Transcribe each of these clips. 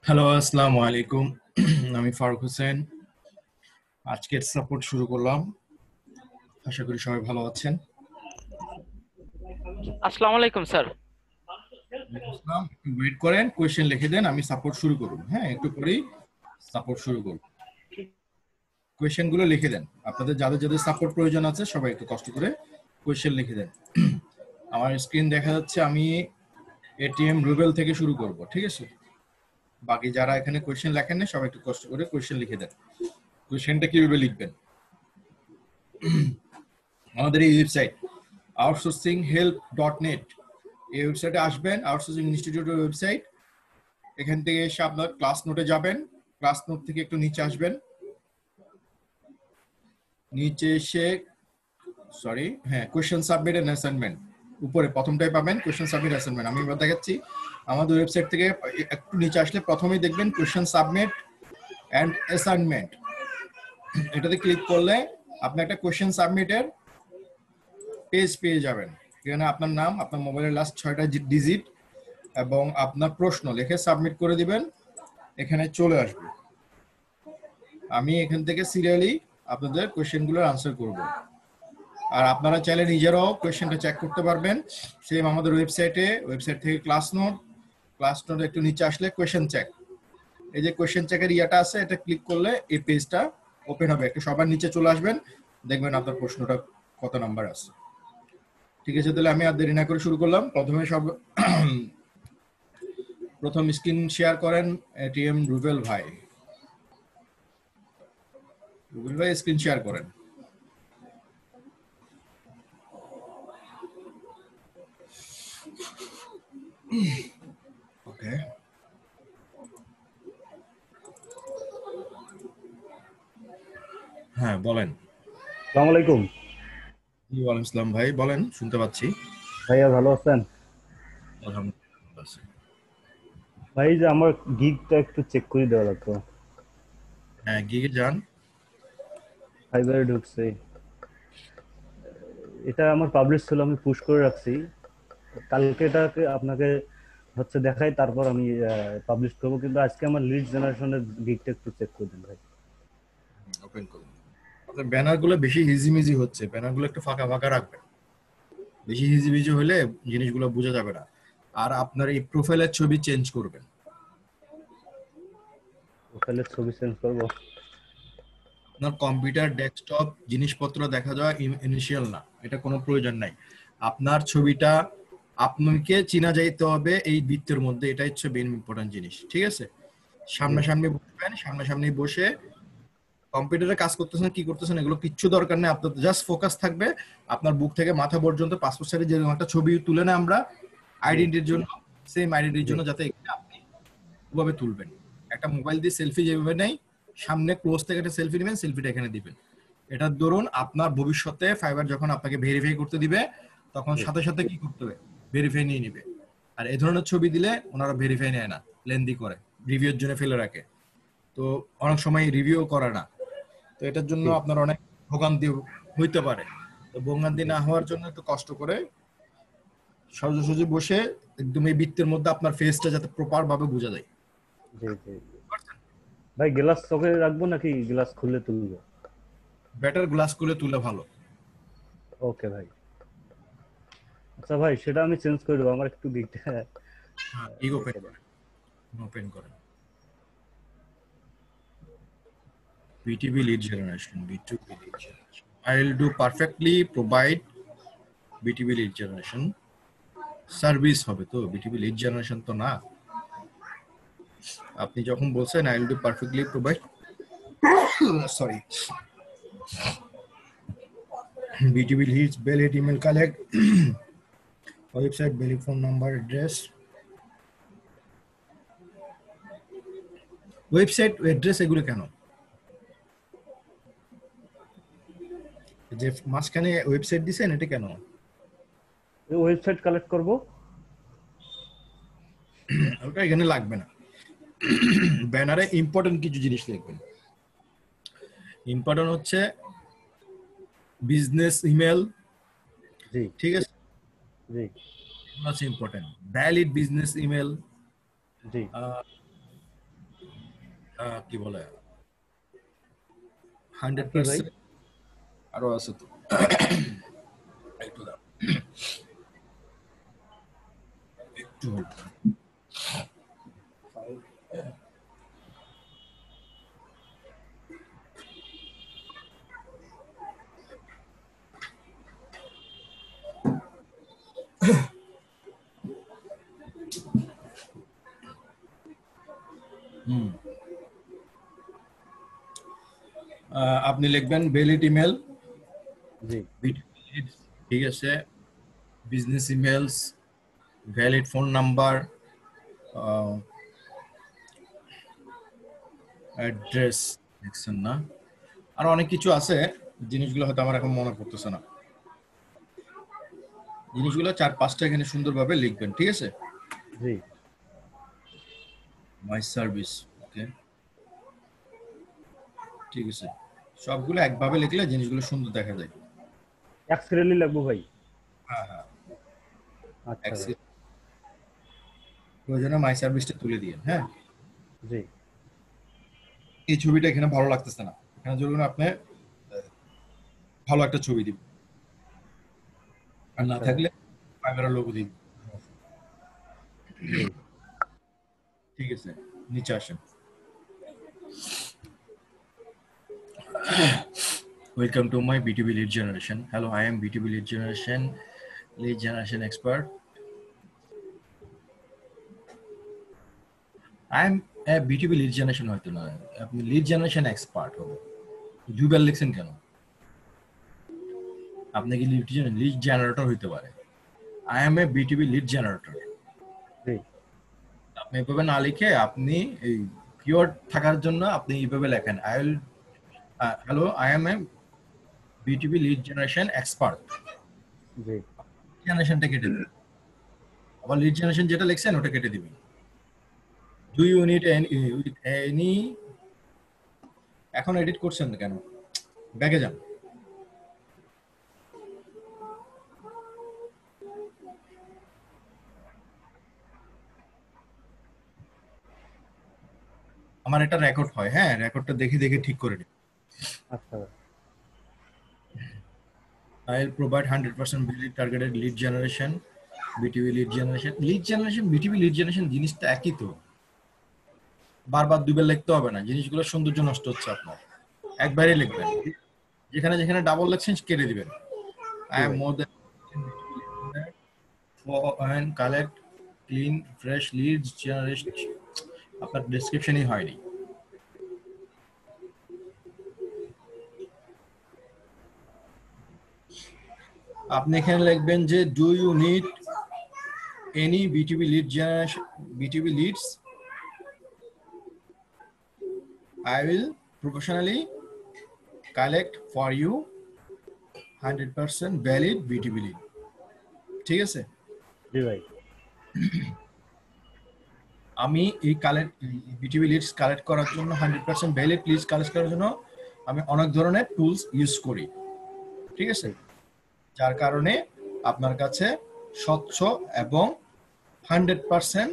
Hello, আসসালামু আলাইকুম। আমি ফারুক হোসেন। আজকের সাপোর্ট শুরু করলাম। আশা করি সবাই ভালো আছেন। আসসালামু আলাইকুম স্যার। আসসালাম, একটু ওয়েট করেন, কোয়েশ্চেন লিখে দেন, আমি সাপোর্ট শুরু করব। হ্যাঁ, একটু পরেই সাপোর্ট শুরু করব। কোয়েশ্চেন গুলো লিখে দেন, আপনাদের যাদের যাদের সাপোর্ট প্রয়োজন আছে সবাই একটু কষ্ট করে কোয়েশ্চেন লিখে দেন। আমার স্ক্রিন দেখা যাচ্ছে, আমি এটিএম রুবেল থেকে শুরু করব, ঠিক আছে? বাকি যারা এখানে কোয়েশ্চেন লেখেন না সবাই একটু কষ্ট করে কোয়েশ্চেন লিখে দেন। কোয়েশ্চেনটা কিভাবে লিখবেন? আমাদের এই ওয়েবসাইট outsourcinghelp.net, এই ওয়েবসাইটে আসবেন, আউটসোর্সিং ইনস্টিটিউটের ওয়েবসাইট। এখান থেকে এসে আপনার ক্লাস নোটে যাবেন, ক্লাস নোট থেকে একটু নিচে আসবেন, নিচে এসে কোয়েশ্চেন সাবমিট এন্ড অ্যাসাইনমেন্ট, উপরে প্রথমটাই পাবেন কোয়েশ্চেন সাবমিট অ্যাসাইনমেন্ট। আমি এবার দেখাচ্ছি। আমাদের ওয়েবসাইট থেকে একটু নিচে আসলে প্রথমেই দেখবেন কোয়েশ্চেন সাবমিট এন্ড অ্যাসাইনমেন্ট। এটাতে ক্লিক করলে আপনি একটা কোয়েশ্চেন সাবমিটের পেজ পেয়ে যাবেন। এখানে আপনার নাম, আপনার মোবাইলের লাস্ট 6টা ডিজিট এবং আপনার প্রশ্ন লিখে সাবমিট করে দিবেন, এখানে চলে আসবে। আমি এখান থেকে সিরিয়ালি আপনাদের কোয়েশ্চেনগুলোর আনসার করব। আর আপনারা চাইলে নিজেরাও কোয়েশ্চেনটা চেক করতে পারবেন। সেম আমাদের ওয়েবসাইট থেকে ক্লাস নোট একটু নিচে আসলে কোয়েশ্চেন চেক, এই যে কোয়েশ্চেন চেকের ইয়াটা আছে, এটা ক্লিক করলে এই পেজটা ওপেন হবে। একটু সবার নিচে চলে আসবেন, দেখবেন আপনার প্রশ্নটা কত নাম্বার আছে। ঠিক আছে, তাহলে আমি আর দেরি না করে শুরু করলাম। প্রথম স্ক্রিন শেয়ার করেন এটিএম রুবেল ভাই। রুবেল ভাই স্ক্রিন শেয়ার করেন। ওকে, হ্যাঁ বলেন। আসসালামু আলাইকুম। ওয়ালাইকুম আসসালাম ভাই, বলেন, শুনতে পাচ্ছি। ভাইয়া ভালো আছেন? আলহামদুলিল্লাহ ভালো আছি। ভাই যে আমার গিগটা একটু চেক করে দেওয়া লাগতো। হ্যাঁ, গিগে যান। ফাইবারে ঢুকছে, এটা আমার পাবলিশ ছিল, আমি পুশ করে রাখছি। কালকে এটাকে আপনাকে হচ্ছে দেখাই, তারপর আমি পাবলিশ করবো, কিন্তু আজকে আমার লিড জেনারেশনের গিগটা একটু চেক করে দিন ভাই। ওপেন করুন। আপনার ব্যানার গুলো বেশি হিজিমিজি হচ্ছে, ব্যানার গুলো একটু ফাঁকা ফাঁকা রাখবেন। বেশি হিজিবিজি হলে জিনিসগুলো বোঝা যাবে না। আর আপনার এই প্রোফাইলের ছবি চেঞ্জ করবেন। প্রোফাইলের ছবি চেঞ্জ করবো? আপনার কম্পিউটার ডেস্কটপ জিনিসপত্র দেখা যাওয়া ইনিশিয়াল না, এটা কোনো প্রয়োজন নাই। আপনার ছবিটা আপনাকে চিনা যাইতে হবে এই বৃত্তের মধ্যে, এটাই হচ্ছে মেইন ইম্পর্টেন্ট জিনিস, ঠিক আছে? জি সামনাসামনি বসবেন, সামনাসামনি বসে কম্পিউটারে কাজ করতেছেন কি করতেছেন এগুলো কিচ্ছু দরকার নেই। আপনার জাস্ট ফোকাস থাকবে আপনার বুক থেকে মাথা পর্যন্ত পাসপোর্ট সাইজে যেরকম একটা ছবি তুলে না আমরা জি আইডেন্টিটির জন্য, সেম আইডেন্টিটির জি জন্য যাতে এখানে আপনি ওভাবে তুলবেন। একটা মোবাইল দিয়ে সেলফি যেভাবে নেই, সামনে ক্লোজ থেকে একটা সেলফি নেবেন, সেলফিটা এখানে দিবেন। এটার দরুন আপনার ভবিষ্যতে ফাইবার যখন আপনাকে ভেরিফাই করতে দিবে তখন জি সাথে সাথে কি করতে হবে, ভেরিফাই নিয়ে নিবে। আর এই ধরনের ছবি দিলে ওনারা ভেরিফাই নেয় না, লেন্দি করে, রিভিউর জন্য ফেলে রাখে। তো অনেক সময় রিভিউ করে না। তো এটার জন্য জি আপনার অনেক ভোগান্তি হইতে পারে। তো ভোগান্তি জি না হওয়ার জন্য একটু কষ্ট করে সোজাসুজি বসে একদম এই বৃত্তের মধ্যে আপনার ফেসটা যাতে প্রপার ভাবে বোঝা যায়। জি জি ভাই, গ্লাস চোখে রাখবো নাকি গ্লাস খুলে তুলবো? বেটার গ্লাস করে তুলে ভালো। ওকে ভাই। আচ্ছা ভাই, সেটা আমি চেঞ্জ করে দেবো, আমার একটু গিগটা হ্যাঁ, ই ওপেন করেন, ওপেন করেন। BTB lead generation, B2B lead generation. I'll do perfectly provide BTB lead generation. Service হবে তো, BTB lead generation তো না। আপনি যখন বলছেন I'll do perfectly provide, sorry, BTB leads, valid email collect, website, valid phone number, address, website address, এগুলো কেন? যে মাঝখানে ওয়েবসাইট দিছেন এটা কেন? ওয়েবসাইট কালেক্ট করব। ওটা এখানে লাগবে না। ব্যানারে ইম্পর্টেন্ট কিছু জিনিস লিখবেন। ইম্পর্টেন্ট হচ্ছে বিজনেস ইমেল, জি ঠিক আছে? জি এগুলো হচ্ছে ইম্পর্টেন্ট। ভ্যালিড বিজনেস ইমেল, জি কি বলে কি ভাই 100% আরো আছে তো একটু দাও একটু আপনি লিখবেন ভ্যালিড ইমেল, জি ঠিক আছে, business emails, valid phone number, address দেখছেন না, আর অনেক কিছু আছে, জিনিসগুলো হয়তো আমার এখন মনে পড়তেছে না। জিনিসগুলো 4-5টা এখানে সুন্দরভাবে লিখবেন, ঠিক আছে। জি মাই সার্ভিস, ওকে, ঠিক আছে। সবগুলো একভাবে লিখলে জিনিসগুলো সুন্দর দেখা যায়। এক্সরেলি লাগবো ভাই। হ্যাঁ হ্যাঁ, আচ্ছা ভাই প্রয়োজনে মাই সার্ভিসটা তুলে দিয়ে, হ্যাঁ। জি এই ছবিটা এখানে ভালো লাগতেছে না, এখানে ধরুন আপনি ভালো একটা ছবি দিবেন, আর না আচ্ছা থাকলে ফাইবারের লোগো দিন, জি ঠিক আছে। নিচে আসেন। Welcome to my B2B lead generation. Hello, I am B2B lead generation expert. I am a B2B lead generation হয়তো না, আপনি লিড জেনারেশন এক্সপার্ট হবে। দুইবার লিখছেন কেন? আপনি কি লিড জেনারেটর হইতে পারে। I am a B2B lead generator. জি আপনি এভাবে না লিখে আপনি এই কিওয়ার্ড থাকার জন্য আপনি এইভাবে লেখেন, hello, I am a B2B lead generation expert. জি জেনারেশনটা কেটে দিবেন, আবার লিড জেনারেশন যেটা লিখছেন ওটা কেটে দিবেন। Do you need any এখন এডিট করছেন না কেন? ব্যাগে যান। আমার এটা রেকর্ড হয়, হ্যাঁ, রেকর্ডটা দেখে দেখে ঠিক করে নিন। আচ্ছা I'll provide 100% valid targeted lead generation, BTV lead BTV lead generation জিনিসটা একই তো, বারবার দুইবার লিখতে হবে না, জিনিসগুলো সৌন্দর্য নষ্ট হচ্ছে আপনার, একবারই লিখবেন, যেখানে যেখানে ডাবল লিখছেন কেটে দিবেন। I am ভাই more than for and collect clean fresh leads generation, আপনার ডেসক্রিপশনই হয়নি। আপনি এখানে লিখবেন যে do you need any B2B lead generation, B2B leads, I will professionally collect for you 100% valid BTV lead, ঠিক আছে। জি ভাই আমি এই বিটিভি লিডস কালেক্ট করার জন্য 100% ভ্যালিড লিডস কালেক্ট করার জন্য আমি অনেক ধরনের টুলস ইউজ করি, ঠিক আছে, যার কারণে আপনার কাছে স্বচ্ছ এবং 100%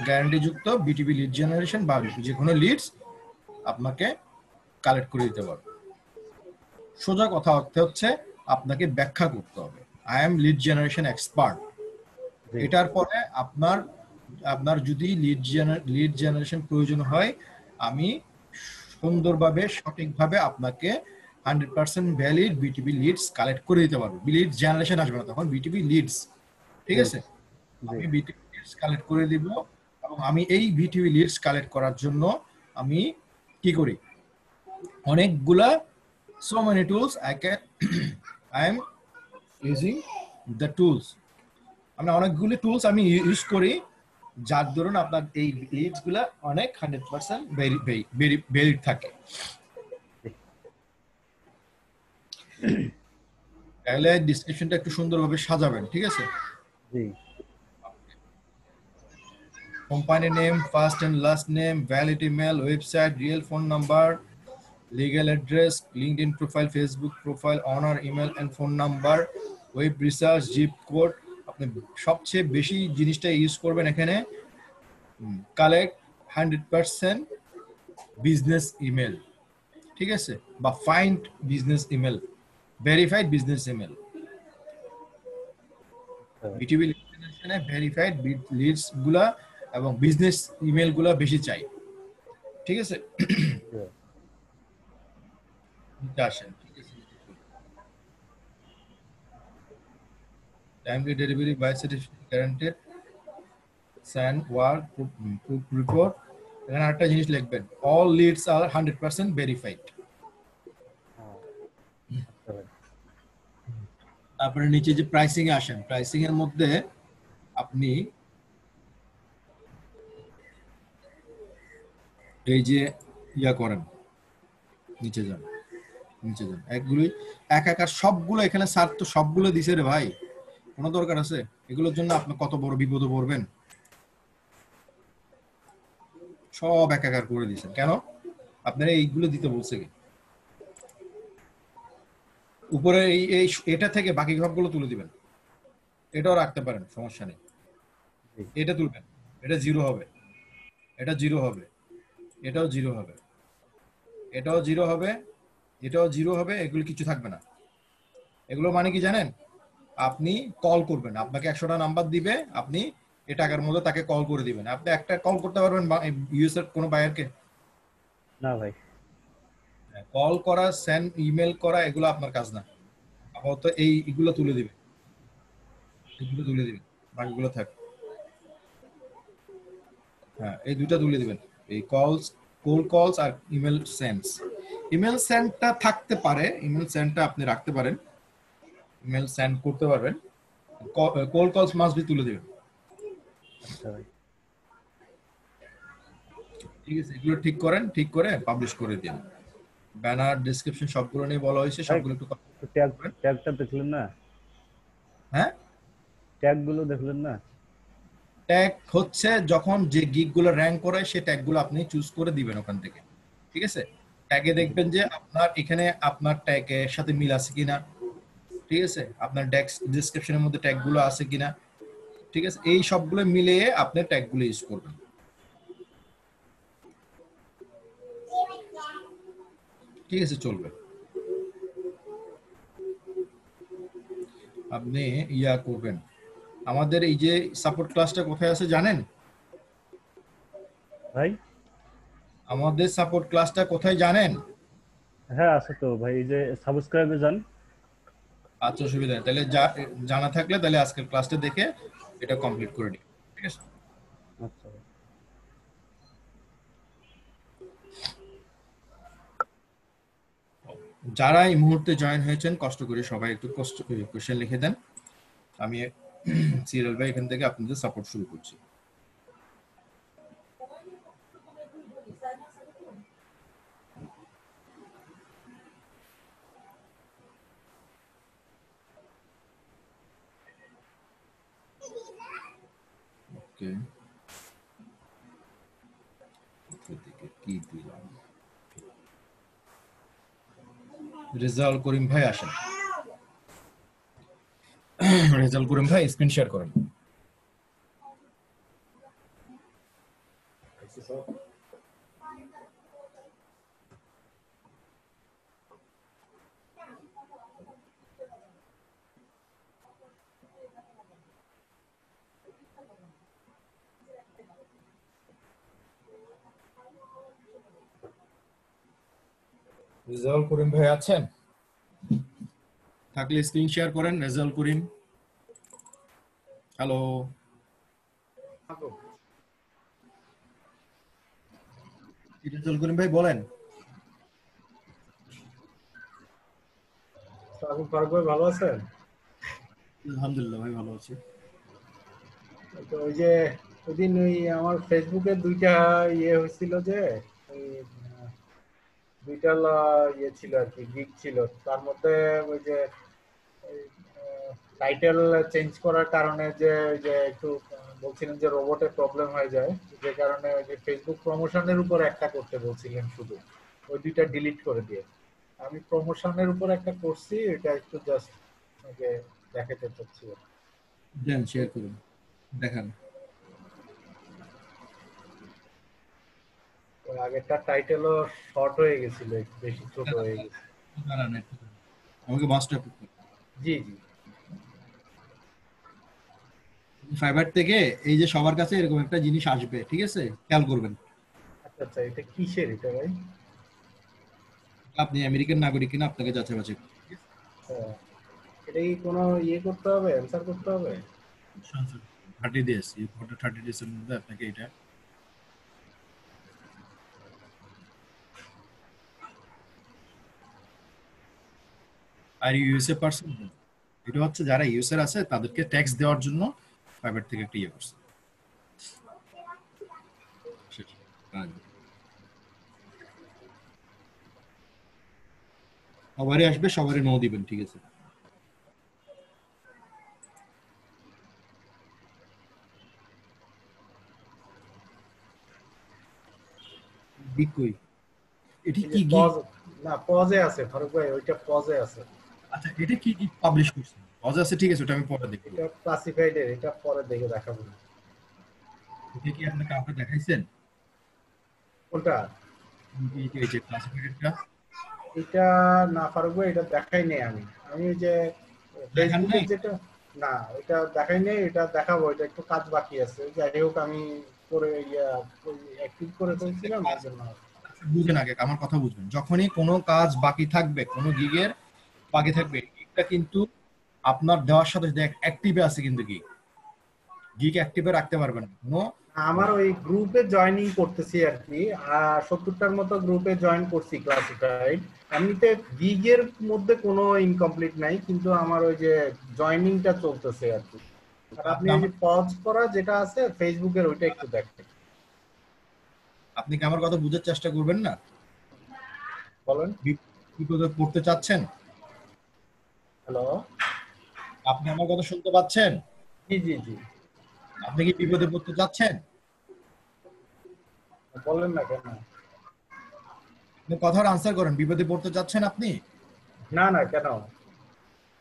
গ্যারান্টিযুক্ত বিটিভি লিড জেনারেশন বা যে কোনো লিডস আপনাকে কালেক্ট করে দিতে পারবে। সোজা কথা অর্থে হচ্ছে আপনাকে ব্যাখ্যা করতে হবে, I am lead generation expert. জি এটার পরে আপনার যদি লিড জেনারেশন প্রয়োজন হয়, আমি সুন্দরভাবে সঠিকভাবে আপনাকে 100% ভ্যালিড বিটিভি লিডস কালেক্ট করে দিতে পারবো। লিড জেনারেশন আসবে না তখন, বিটিভি লিডস, ঠিক জি আছে। জি আমি বিটিভি লিডস কালেক্ট করে দিব, এবং আমি এই বিটিভি লিডস কালেক্ট করার জন্য আমি কি করি, অনেকগুলা so many tools I am using the tools, আমি অনেকগুলি টুলস আমি ইউজ করি, যার ধরুন আপনার এই লিডস গুলা অনেক 100% ভ্যালিড থাকে। তাহলে ডিসক্রিপশনটা একটু সুন্দরভাবে সাজাবেন, ঠিক আছে। জি company name, first and last name, valid email, website, real phone number, legal address, LinkedIn profile, Facebook profile, owner, email and phone number, web research, zip code. আপনি সবচেয়ে বেশি জিনিসটা ইউজ করবেন এখানে, কালেক্ট 100% বিজনেস ইমেল, ঠিক আছে, বা find business email, verified business email. B2B leads verified leads গুলা এবং বিজনেস ইমেল গুলা বেশি চাই, ঠিক আছে। আসেন, ঠিক আছে। Timely delivery by certificate guaranteed send work proof report. এখানে একটা জিনিস লিখবেন, অল লিডস আর 100% ভেরিফাইড। তারপরে নিচে যে প্রাইসিং এ আসেন, প্রাইসিং এর মধ্যে আপনি এই যে ইয়া করেন, নিচে যান, নিচে যান, এক একার সবগুলো এখানে স্যার তো সবগুলো দিছে রে ভাই, কোনো দরকার আছে? এগুলোর জন্য আপনি কত বড় বিপদে পড়বেন, সব একাকার করে দিয়েছেন কেন? আপনারা এইগুলো দিতে বলছে কি? উপরে এই এটা থেকে বাকি সবগুলো তুলে দিবেন, এটাও রাখতে পারেন, সমস্যা নেই। এটা তুলবেন, এটা জিরো হবে, এটা জিরো হবে, এটাও জিরো হবে, এটাও জিরো হবে, এটাও জিরো হবে, এগুলো কিছু থাকবে না। এগুলো মানে কি জানেন? আপনি কল করবেন, আপনাকে 100টা নাম্বার দিবে, আপনি এই টাকার মধ্যে তাকে কল করে দিবেন। আপনি একটা কল করতে পারবেন ইউএস এর কোনো বায়ারকে? না ভাই। কল করা, সেন্ড ইমেল করা, এগুলো আপনার কাজ না। আপাতত এইগুলো তুলে দিবেন, এগুলো তুলে দিবেন, বাকিগুলো থাক। হ্যাঁ, এই দুইটা তুলে দিবেন, এই কলস, কোল্ড কলস আর ইমেল সেন্ডস। ইমেল সেন্ডটা থাকতে পারে, ইমেল সেন্ডটা আপনি রাখতে পারেন, ইমেল সেন্ড করতে পারবেন। কোল্ড কলস মাস্ট বি তুলে দিবেন। আচ্ছা ভাই, ঠিক আছে, এগুলো ঠিক করেন, ঠিক করে পাবলিশ করে দিন। ব্যানার, ডেসক্রিপশন সবগুলো নিয়ে বলা হয়েছে, ভাই সবগুলো একটু ট্যাগ, করবেন। ট্যাগটা দেখলেন না? হ্যাঁ, ট্যাগ গুলো দেখলেন না? ট্যাগ হচ্ছে যখন যে গিগ গুলো র্যাঙ্ক করে সেই ট্যাগ গুলো আপনি চুজ করে দিবেন ওখান থেকে, ঠিক আছে। ট্যাগে দেখবেন যে আপনার এখানে আপনার ট্যাগের সাথে মিল আছে কিনা, ঠিক আছে, আপনার ডেসক্রিপশনের মধ্যে ট্যাগ গুলো আছে কিনা, ঠিক আছে, এই সবগুলো মিলিয়ে আপনি ট্যাগ গুলো ইউজ করবেন, ঠিক আছে, চলবে। আপনি ইয়া করবেন, আমাদের এই যে সাপোর্ট ক্লাসটা কোথায় আছে জানেন? ভাই আমাদের সাপোর্ট ক্লাসটা কোথায় জানেন? হ্যাঁ আছে তো ভাই, এই যে সাবস্ক্রাইবে যান। আচ্ছা, অসুবিধা নেই, তাহলে জানা থাকলে তাহলে আজকের ক্লাসটা দেখে এটা কমপ্লিট করে নিন, ঠিক আছে। আচ্ছা ভাই। যারা এই মুহূর্তে জয়েন হয়েছেন কষ্ট করে সবাই একটু কোশ্চেন লিখে দেন। আমি সিরিয়াল ভাই এখান থেকে আপনাদের সাপোর্ট শুরু করছি। ওকে, কি দিলাম? রেজাউল করিম ভাই আসেন, রেজাউল করিম ভাই স্ক্রিন শেয়ার করেন। রেজাউল করিম ভাই আছেন? থাকলে স্ক্রিন শেয়ার করেন। রেজাউল করিম, হ্যালো। রেজাউল করিম ভাই বলেন। আপনি ফারুক ভাই ভালো আছেন? আলহামদুলিল্লাহ ভাই, ভালো আছি। তো ওই যে ওইদিন ওই আমার ফেসবুকে দুইটা ইয়ে হয়েছিল যে ওই দুইটা ইয়ে ছিল আর কি, গিগ ছিল, তার মধ্যে ওই যে টাইটেল চেঞ্জ করার কারণে যে ওই যে একটু বলছিলেন যে রোবটের প্রবলেম হয়ে যায়, যে কারণে ওই যে ফেসবুক প্রমোশনের উপর একটা করতে বলছিলেন শুধু, ওই দুইটা ডিলিট করে দিয়ে আমি প্রমোশনের উপর একটা করছি, এটা একটু জাস্ট দেখাতে চাচ্ছি। দেন, শেয়ার করুন, দেখান। আগেরটা টাইটেলও শর্ট হয়ে গেছিল, একটু বেশি ছোট হয়ে গেছে। দাঁড়ান একটু, আমাকে মাস্টার জি জি। ফাইবার থেকে এই যে সবার কাছে এরকম একটা জিনিস আসবে, ঠিক আছে, খেয়াল করবেন। আচ্ছা আচ্ছা, এটা কিসের এটা ভাই? আপনি আমেরিকান নাগরিক কিনা আপনাকে যাচাই বাছাই করতে হবে, ঠিক আহ, এটা কি কোনো ইয়ে করতে হবে, অ্যান্সার করতে হবে? আছে? 30 ডেজ, এই 30 ডেজ এর মধ্যে আপনাকে এটা। আর ইউএসএ পার্সন, এটা হচ্ছে যারা ইউএসএ আছে তাদেরকে ট্যাক্স দেওয়ার জন্য প্রাইভেট থেকে একটা ইয়ে করছে। সেটা। সবারই আসবে, সবারই নো দিবেন, ঠিক আছে? গিগ কই? এটি এই যে কি গিগ? পজ, না পজে আছে ফারুক ভাই, ওইটা পজে আছে। আচ্ছা, এটা কি গিগ পাবলিশ করছে? অজা আছে, ঠিক আছে, ওটা আমি পরে দেখবো। এটা ক্লাসিফাইড এর, এটা পরে দেখে দেখাবো। এটা কি আপনি কাউকে দেখাইছেন? কোনটা? এই যে ক্লাসিফাইডটা এটা না ফারুক ভাই, এটা দেখাই নেই আমি। আমি ওই যে দেখান ফেসবুকের নাই? যেটা, না এটা দেখাই নেই, এটা দেখাবো, এটা একটু কাজ বাকি আছে। যাই হোক আমি করে অ্যাক্টিভ করে ফেলছিলাম এই জন্য। আচ্ছা, বুঝেন আগে আমার কথা বুঝবেন। যখনই কোনো কাজ বাকি থাকবে, কোনো গিগের বাকি থাকবে, গিগটা কিন্তু আপনার দেওয়ার সাথে সাথে অ্যাক্টিভে আছে, কিন্তু গিগ গিগ অ্যাক্টিভে রাখতে পারবেন না কোনো। আমার ওই গ্রুপে জয়েনিং করতেছি আর কি, 70টার মতো গ্রুপে জয়েন করছি ক্লাসিফাইড। এমনিতে গিগের মধ্যে কোনো ইনকমপ্লিট নাই, কিন্তু আমার ওই যে জয়েনিংটা চলতেছে আর কি। আর আপনি ওই যে পজ করা যেটা আছে ফেসবুকের, ওইটা একটু দেখেন। আপনি কি আমার কথা বুঝার চেষ্টা করবেন না? বলেন। বিপদে পড়তে চাচ্ছেন? হ্যালো। আপনি আমার কথা শুনতে পাচ্ছেন? জি জি জি। আপনি কি বিপদে পড়তে চাচ্ছেন? বলেন না কেন? আপনি কথার আনসার করেন, বিপদে পড়তে চাচ্ছেন আপনি? না না, কেন?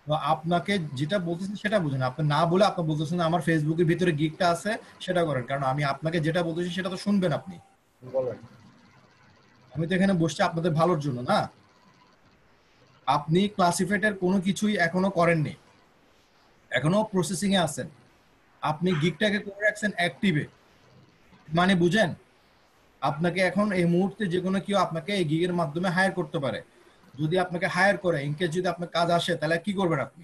তো আপনাকে যেটা বলতেছেন সেটা বুঝেন। আপনি না বলে আপনি বলতেছেন আমার ফেসবুকের ভিতরে গিগটা আছে, সেটা করেন। কারণ আমি আপনাকে যেটা বলতেছি সেটা তো শুনবেন আপনি। বলেন। আমি তো এখানে বসছি আপনাদের ভালোর জন্য না। আপনি ক্লাসিফাইডের কোনো কিছুই এখনো করেননি, এখনো প্রসেসিং এ আছেন। আপনি গিগটাকে করে রাখছেন অ্যাক্টিভে, মানে বুঝেন? আপনাকে এখন এই মুহূর্তে যে কোনো কেউ আপনাকে এই গিগের মাধ্যমে হায়ার করতে পারে। যদি আপনাকে হায়ার করে, ইনকেস যদি আপনার কাজ আসে, তাহলে কি করবেন আপনি?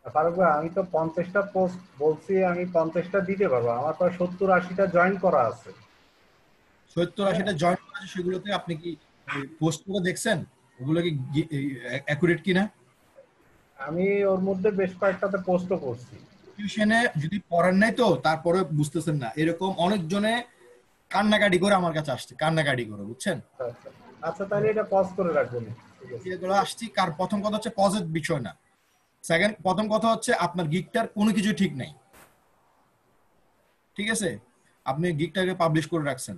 ফারুক ভাই, আমি তো 50টা পোস্ট বলছি, আমি 50টা দিতে পারবো। আমার তো 70-80টা জয়েন করা আছে। 70-80টা জয়েন আছে, সেগুলোতে আপনি কি পোস্ট করে দেখছেন ওগুলো কি অ্যাকুরেট কিনা? আমি ওর মধ্যে বেশ কয়েকটাতে পোস্টও করছি। টিউশনে যদি পড়েন নাই তো তারপরে বুঝতেছেন না, এরকম অনেকজনে কান্নাকাটি করে আমার কাছে আসছে, কান্নাকাটি করে, বুঝছেন? আচ্ছা আচ্ছা, তাহলে এটা পজ করে রাখবেন। ঠিক আছে। এগুলো আসছি কার, প্রথম কথা হচ্ছে পজিটিভ বিষয় না। সেকেন্ড, প্রথম কথা হচ্ছে আপনার গিগটার কোনো কিছু ঠিক নাই, ঠিক আছে? আপনি গিগটাকে পাবলিশ করে রাখছেন,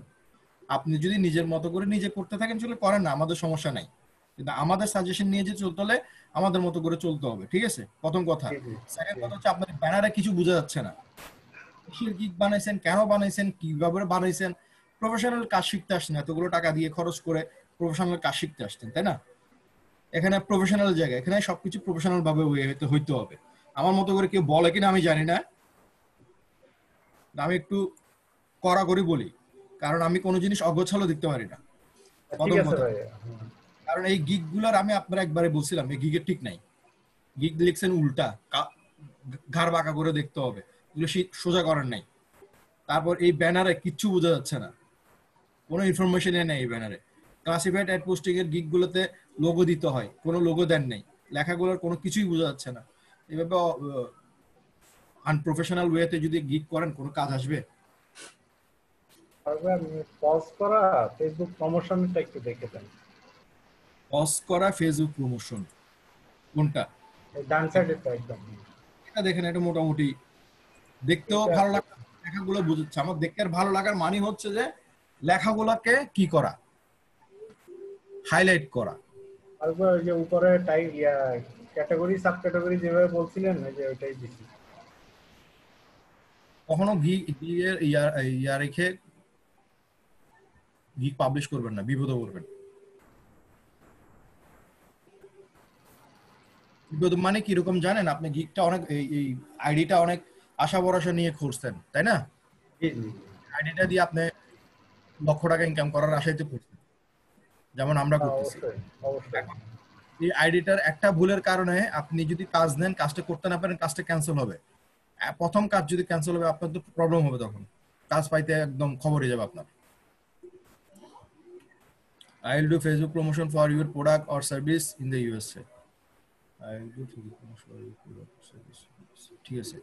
আপনি যদি নিজের মতো করে নিজে করতে থাকেন চলে করেন না, আমাদের সমস্যা নাই। কিন্তু আমাদের সাজেশন নিয়ে যে চলতে হলে আমাদের মতো করে চলতে হবে, ঠিক আছে? প্রথম কথা। জি জি সেকেন্ড জি। কথা হচ্ছে আপনার ব্যানারে কিছু বোঝা যাচ্ছে না, কিসের গিগ বানাইছেন, কেন বানাইছেন, কিভাবে বানাইছেন। প্রফেশনাল কাজ শিখতে আসছেন, এতগুলো টাকা দিয়ে খরচ করে প্রফেশনাল কাজ শিখতে আসছেন, তাই না? এখানে প্রফেশনাল জায়গা, এখানে সবকিছু প্রফেশনাল ভাবে হইতে হবে। আমার মতো করে কেউ বলে কিনা আমি জানি না, আমি একটু কড়া করে বলি, কারণ আমি কোনো জিনিস অগোছালো দেখতে পারি না, ঠিক প্রথম আছে কথা। ভাই। হুম। কারণ এই গিগ গুলার আমি আপনার একবারে বলছিলাম এই গিগের ঠিক নাই। গিগ লিখছেন উল্টা, ঘাড় বাঁকা করে দেখতে হবে, এগুলো সোজা করার নাই। তারপর এই ব্যানারে কিচ্ছু বোঝা যাচ্ছে না, কোনো ইনফরমেশন নেই এই ব্যানারে। ক্লাসিফাইড অ্যাড পোস্টিং এর গিগ গুলোতে লোগো দিতে হয়, কোনো লোগো দেন নাই, লেখাগুলোর কোনো কিছুই বোঝা যাচ্ছে না। এভাবে আনপ্রফেশনাল ওয়েতে যদি গিগ করেন কোনো কাজ আসবে? ফারুক ভাই, আপনি পজ করা ফেসবুক প্রমোশনটা একটু দেখে দেন। পজ করা ফেসবুক প্রমোশন কোনটা? এই ডান সাইডেরটা একদম। এটা দেখেন, এটা মোটামুটি দেখতেও এটা ভালো লাগে, লেখাগুলো বুঝছে। আমার দেখতে আর ভালো লাগার মানে হচ্ছে যে লেখাগুলোকে কি করা, হাইলাইট করা। ফারুক ভাই, ওই যে উপরে ক্যাটাগরি সাব ক্যাটাগরি যেভাবে বলছিলেন, ওই যে ওইটাই দিছি। কখনো ঘি ঘি এর ইয়া রেখে গিগ পাবলিশ করবেন না, বিপদে পড়বেন। বিপদ মানে কিরকম জানেন? আপনি গিগটা অনেক এই আইডিটা অনেক আশা ভরসা নিয়ে খুঁজতেন, তাই না? জি জি। আইডিটা দিয়ে আপনি লক্ষ টাকা ইনকাম করার আশায় তো করছেন, যেমন আমরা করতেছি। অবশ্যই অবশ্যই। এখন এই আইডিটার একটা ভুলের কারণে আপনি যদি কাজ নেন, কাজটা করতে না পারেন, কাজটা ক্যান্সেল হবে। প্রথম কাজ যদি ক্যান্সেল হবে, আপনার তো প্রবলেম হবে, তখন কাজ পাইতে একদম খবর হয়ে যাবে আপনার। I will do Facebook promotion for your product or service in the USA. I will do Facebook promotion for your product or service. ঠিক আছে।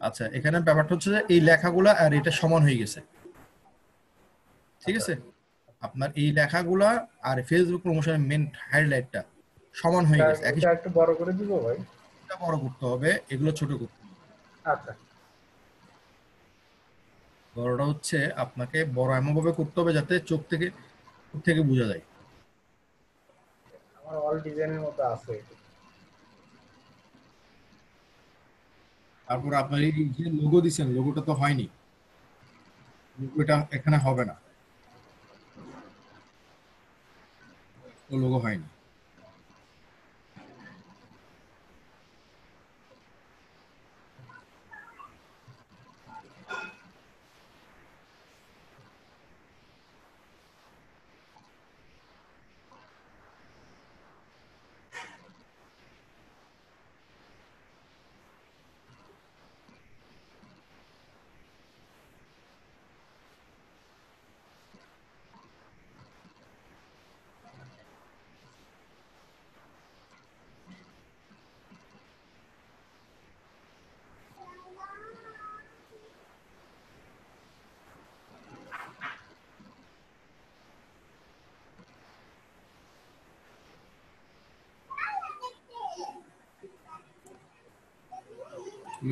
আচ্ছা, এখানে ব্যাপারটা হচ্ছে যে এই লেখাগুলা আর এটা সমান হয়ে গেছে, ঠিক আছে? আপনার এই লেখাগুলা আর ফেসবুক প্রমোশনের মেন হাইলাইটটা সমান হয়ে গেছে। একই এটা একটু বড় করে দিব ভাই। সাথে বড় করতে হবে, এগুলো ছোট করতে হবে। আচ্ছা। বড়টা হচ্ছে আপনাকে বড় এমন ভাবে করতে হবে যাতে চোখ থেকে বোঝা যায়। আমার অল ডিজাইনের মধ্যে আছে। তারপর আপনার এই যে লোগো দিচ্ছেন, লোগোটা তো হয়নি, লোগোটা এখানে হবে না, লোগো হয়নি।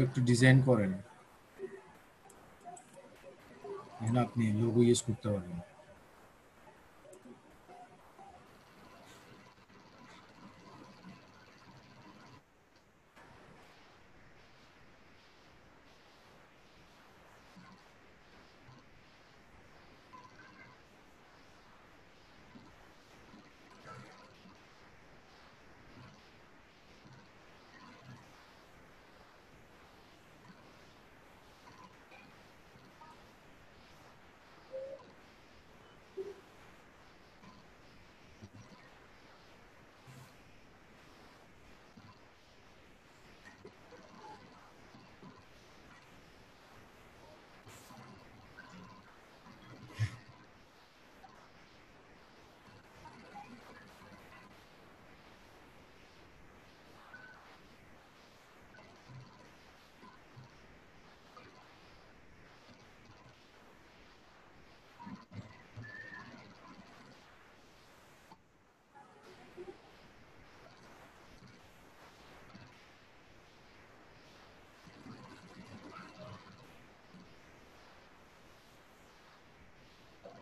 একটু ডিজাইন করেন, এখানে আপনি লোগো ইউজ করতে পারবেন।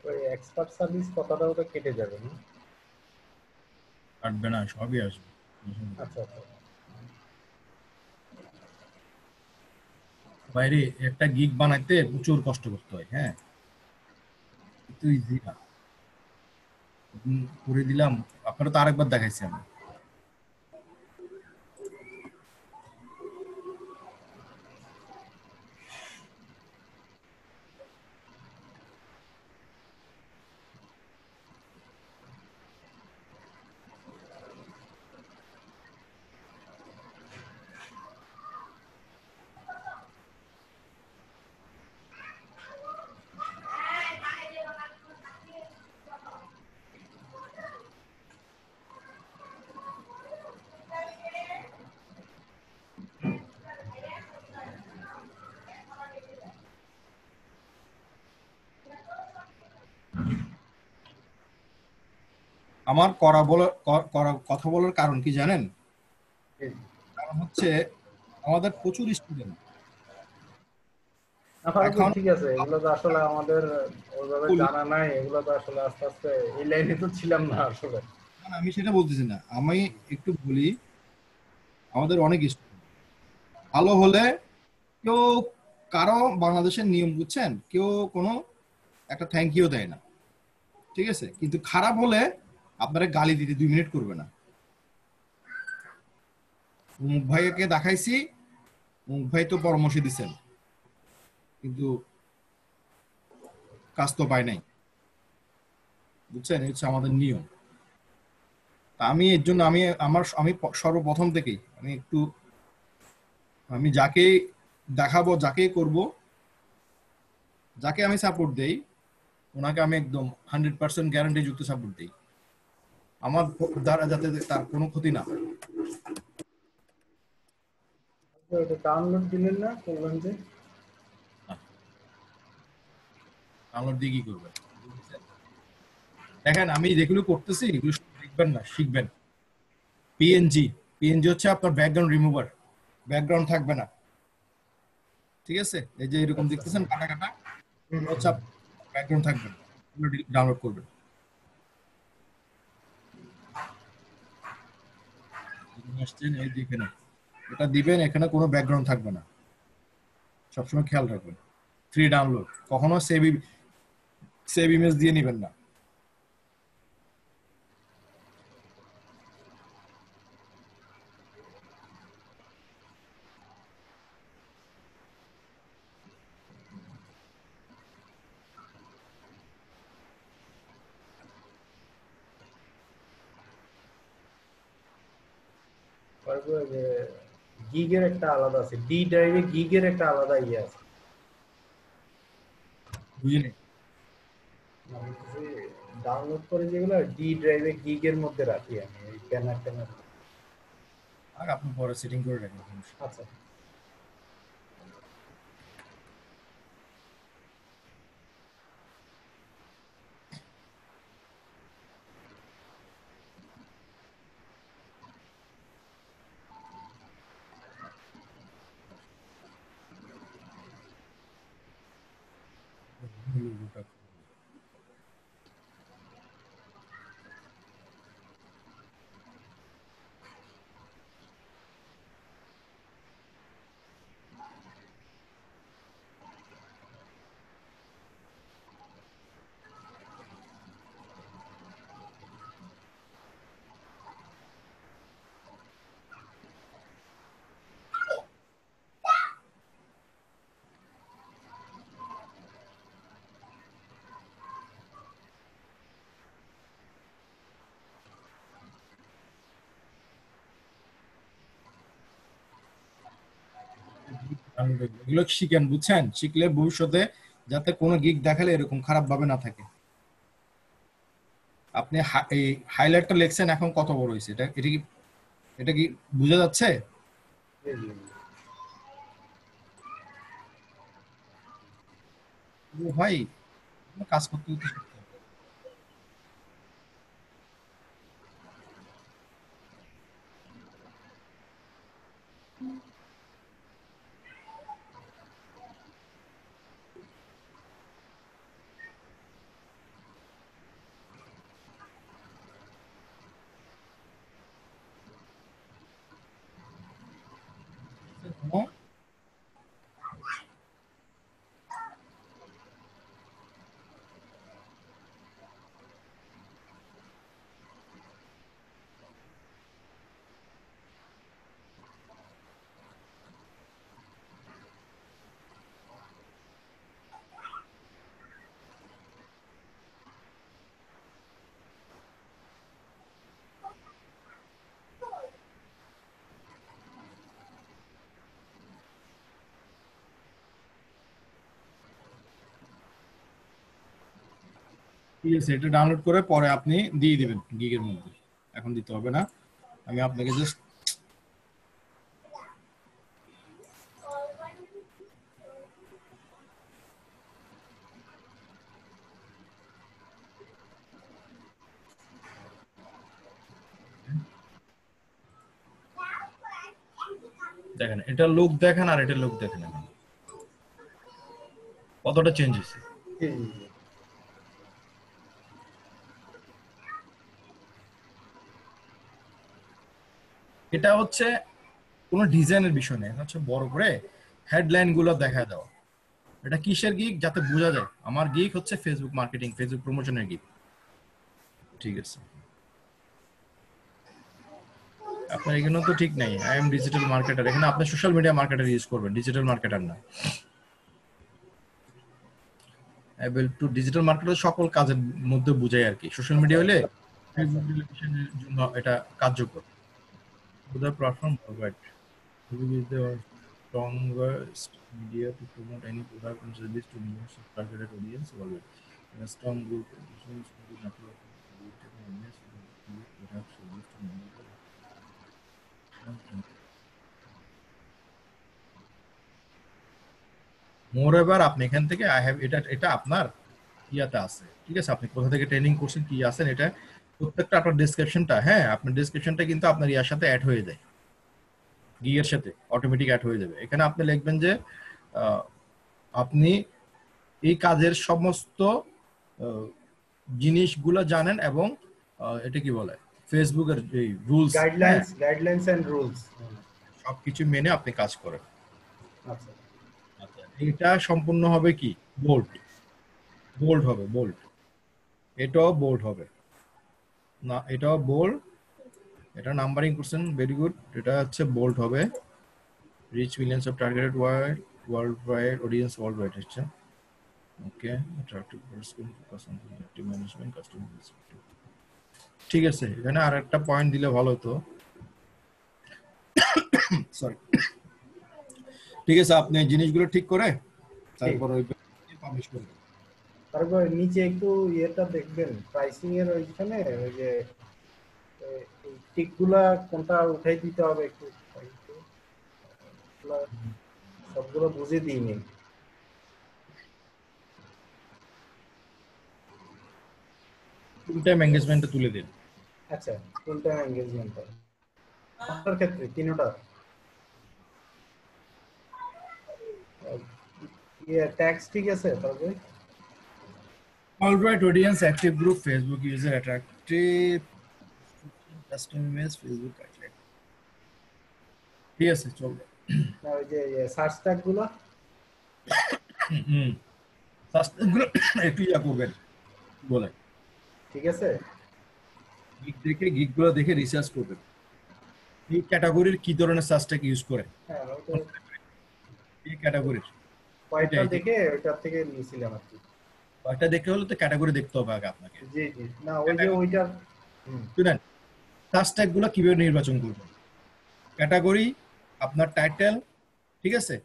ওই এক্সপার্ট সার্ভিস কথাটাও তো কেটে যাবে না? কাটবে না, সবই আসবে। আচ্ছা আচ্ছা। বাইরে একটা গিগ বানাইতে প্রচুর কষ্ট করতে হয়, হ্যাঁ, একটু ইজি না। করে দিলাম, আপনারা তো আরেকবার দেখাইছি আমি। আমার কথা বলার কারণ কি জানেন? কারণ হচ্ছে আমাদের প্রচুর স্টুডেন্ট এখন। ঠিক আছে, এগুলো তো আসলে আমাদের ওইভাবে জানা নাই, এগুলো তো আসলে আস্তে আস্তে এই লাইনে তো ছিলাম না আসলে। আমি সেটা বলতেছি না, আমি একটু বলি, আমাদের অনেক স্টুডেন্ট ভালো হলে কেউ কারো বাংলাদেশের নিয়ম বুঝছেন, কেউ কোনো একটা থ্যাংক ইউ দেয় না, ঠিক আছে, কিন্তু খারাপ হলে আপনারা গালি দিতে 2 মিনিট করবে না। মুখ ভাইকে দেখাইছি, মুখ ভাই তো পরামর্শ দিচ্ছেন, কিন্তু কাজ তো পায় নাই, বুঝছেন? এটা হচ্ছে আমাদের নিয়ম। তা আমি এর জন্য আমি সর্বপ্রথম থেকেই আমি যাকে দেখাবো, যাকে করব, যাকে আমি সাপোর্ট দেই, ওনাকে আমি একদম 100% গ্যারান্টি যুক্ত সাপোর্ট দিই, আমার দ্বারা যাতে তার কোনো ক্ষতি না হয়। এটা ডাউনলোড দিলেন না, করবেন যে ডাউনলোড দিয়ে কি করবেন? দেখেন আমি যেগুলো করতেছি এগুলো দেখবেন না, শিখবেন। পিএনজি, পিএনজি হচ্ছে আপনার ব্যাকগ্রাউন্ড রিমুভার, ব্যাকগ্রাউন্ড থাকবে না, ঠিক আছে? এই যে এরকম দেখতেছেন কাটা কাটা, হচ্ছে ব্যাকগ্রাউন্ড থাকবে না, ডাউনলোড করবেন। আসছেন এই দেখেন, এটা দিবেন, এখানে কোনো ব্যাকগ্রাউন্ড থাকবে না, সবসময় খেয়াল রাখবেন। ফ্রি ডাউনলোড, কখনো সেভ ইমেজ দিয়ে নেবেন না। তারপরে যে গিগের একটা আলাদা আছে, ডি ড্রাইভে গিগের একটা আলাদা ইয়ে আছে, বুঝলেন? ডাউনলোড করে যেগুলো ডি ড্রাইভে গিগের মধ্যে রাখি আমি, এই ব্যানার ট্যানার। আর আপনি পরে সেটিং করে রাখবেন। আচ্ছা, এগুলো শিখেন, বুঝছেন? শিখলে ভবিষ্যতে যাতে কোনো গিগ দেখালে এরকম খারাপ ভাবে না থাকে। আপনি এই হাইলাইটটা লিখছেন এখন কত বড় হয়েছে, এটা কি বোঝা যাচ্ছে? ও ভাই, কাজ করতে করতে শিখতে হবে। কোনো ঠিক আছে, এটা ডাউনলোড করে পরে আপনি দিয়ে দিবেন গিগের মধ্যে, এখন দিতে হবে না। আমি আপনাকে জাস্ট দেখেন, এটা লুক দেখেন আর এটা লুক দেখেন, এখন কতটা চেঞ্জ হয়েছে। এটা হচ্ছে কোনো ডিজাইনের বিষয় নেই, এটা হচ্ছে বড় করে হেডলাইন গুলো দেখা দাও। এটা কিসের গিগ? যাতে বোঝা যায় আমার গিগ হচ্ছে ফেসবুক মার্কেটিং, ফেসবুক প্রমোশনের গিগ। ঠিক আছে, আপনার এখানে তো ঠিক নাই। আই এম ডিজিটাল মার্কেটার, এখানে আপনি সোশ্যাল মিডিয়া মার্কেটার ইউজ করবেন, ডিজিটাল মার্কেটার না। এবল টু ডিজিটাল মার্কেটার সকল কাজের মধ্যে বুঝায় আর কি। সোশ্যাল মিডিয়া হলে ফেসবুক রিলেশনের জন্য এটা কার্যকর। The platform provide Facebook is the strongest media to promote any product and service to millions of targeted audience worldwide. A strong group of users who do not work with awareness of product service to millions of মোরএভার আপনি এখান থেকে I have এটা আপনার ইয়াতে আছে, ঠিক আছে? আপনি কোথা থেকে ট্রেনিং করছেন, কি আছেন, এটা প্রত্যেকটা আপনার ডেসক্রিপশনটা, হ্যাঁ আপনার ডেসক্রিপশনটা কিন্তু আপনার ইয়ার সাথে অ্যাড হয়ে যায়, গিয়ের সাথে অটোমেটিক অ্যাড হয়ে যাবে। এখানে আপনি লিখবেন যে আপনি এই কাজের সমস্ত জিনিসগুলো জানেন এবং এটা কি বলে ফেসবুকের এই রুলস গাইডলাইনস এন্ড রুলস সবকিছু মেনে আপনি কাজ করেন। আচ্ছা আচ্ছা, এটা সম্পূর্ণ হবে কি বোল্ড, বোল্ড হবে, বোল্ড, এটাও বোল্ড হবে না, এটাও বোল্ড, এটা নাম্বারিং করছেন, ভেরি গুড, এটা হচ্ছে বোল্ড হবে। Reach millions of targeted world wide audience world wide হচ্ছে okay. Attractive person focus on active management customer perspective. ঠিক আছে, এখানে আর একটা পয়েন্ট দিলে ভালো হতো, সরি। ঠিক আছে, আপনি জিনিসগুলো ঠিক করে তারপর ওই পাবলিশ করবেন। তারপর নিচে একটু ইয়েটা দেখবেন প্রাইসিং এর ওইখানে, ওই যে টিকগুলা কোনটা উঠাই দিতে হবে একটু সবগুলো বুঝে দিইনি। ফুল টাইম এনগেজমেন্টে তুলে দিন। আচ্ছা, ফুল টাইম এনগেজমেন্ট আপনার ক্ষেত্রে তিনটা ট্যাক্স ঠিক আছে। তারপরে alright audience active group Facebook user attractive customer image Facebook guideline. ঠিক আছে, চলবে। না ওই যে সার্চ ট্যাগ গুলো সাবস্ক্রাইবগুলো একটু ইয়া করবেন বলে, ঠিক আছে। গিগগুলো দেখে রিসার্চ করবেন এই ক্যাটাগরির কি ধরনের সার্চ ট্যাগ ইউজ করে, হ্যাঁ এই ক্যাটাগরির কয়টা দেখে ওইটার থেকে নিয়েছিলাম আর কি। কয়টা দেখে হলে তো ক্যাটাগরি দেখতে হবে আগে আপনাকে। জি জি, না ওই যে ওইটার শুনেন, সার্চ ট্যাগ গুলো কিভাবে নির্বাচন করবেন, ক্যাটাগরি, আপনার টাইটেল, ঠিক আছে,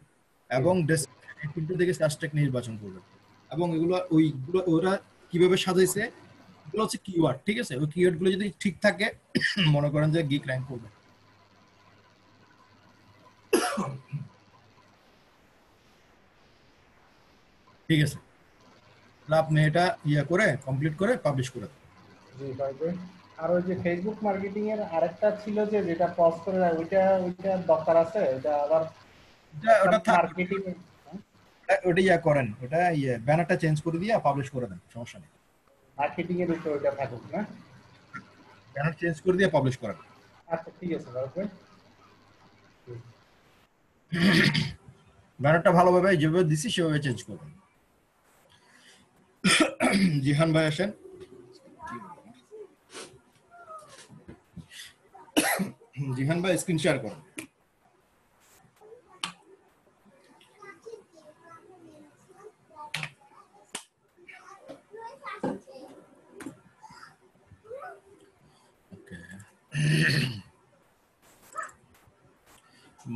এবং ডেসক্রিপশন, এই তিনটে থেকে সার্চ ট্যাগ নির্বাচন করবেন। এবং এগুলো ওইগুলো ওরা কিভাবে সাজাইছে এগুলো হচ্ছে কিওয়ার্ড, ঠিক আছে? ওই কিওয়ার্ড গুলো যদি ঠিক থাকে মনে করেন যে গিগ র্যাঙ্ক করবে। ঠিক আছে, তাহলে আপনি এটা ইয়া করে কমপ্লিট করে পাবলিশ করে দেন। জি পারবে। আর ওই যে ফেসবুক মার্কেটিং এর আরেকটা ছিল যে যেটা পজ করে ওইটা দরকার আছে, এটা আবার ওটা মার্কেটিং ওটা ইয়া করেন, ওটা ইয়ে ব্যানারটা চেঞ্জ করে দিয়ে পাবলিশ করে দেন, সমস্যা নেই। মার্কেটিং এর উপর ওইটা থাকুক না, ব্যানার চেঞ্জ করে দিয়ে পাবলিশ করেন। আচ্ছা ঠিক আছে পারবে। ব্যানারটা ভালোভাবে যেভাবে দিছি সেভাবে চেঞ্জ করবেন। জিহান ভাই আসেন। জিহান ভাই স্ক্রিন শেয়ার করুন।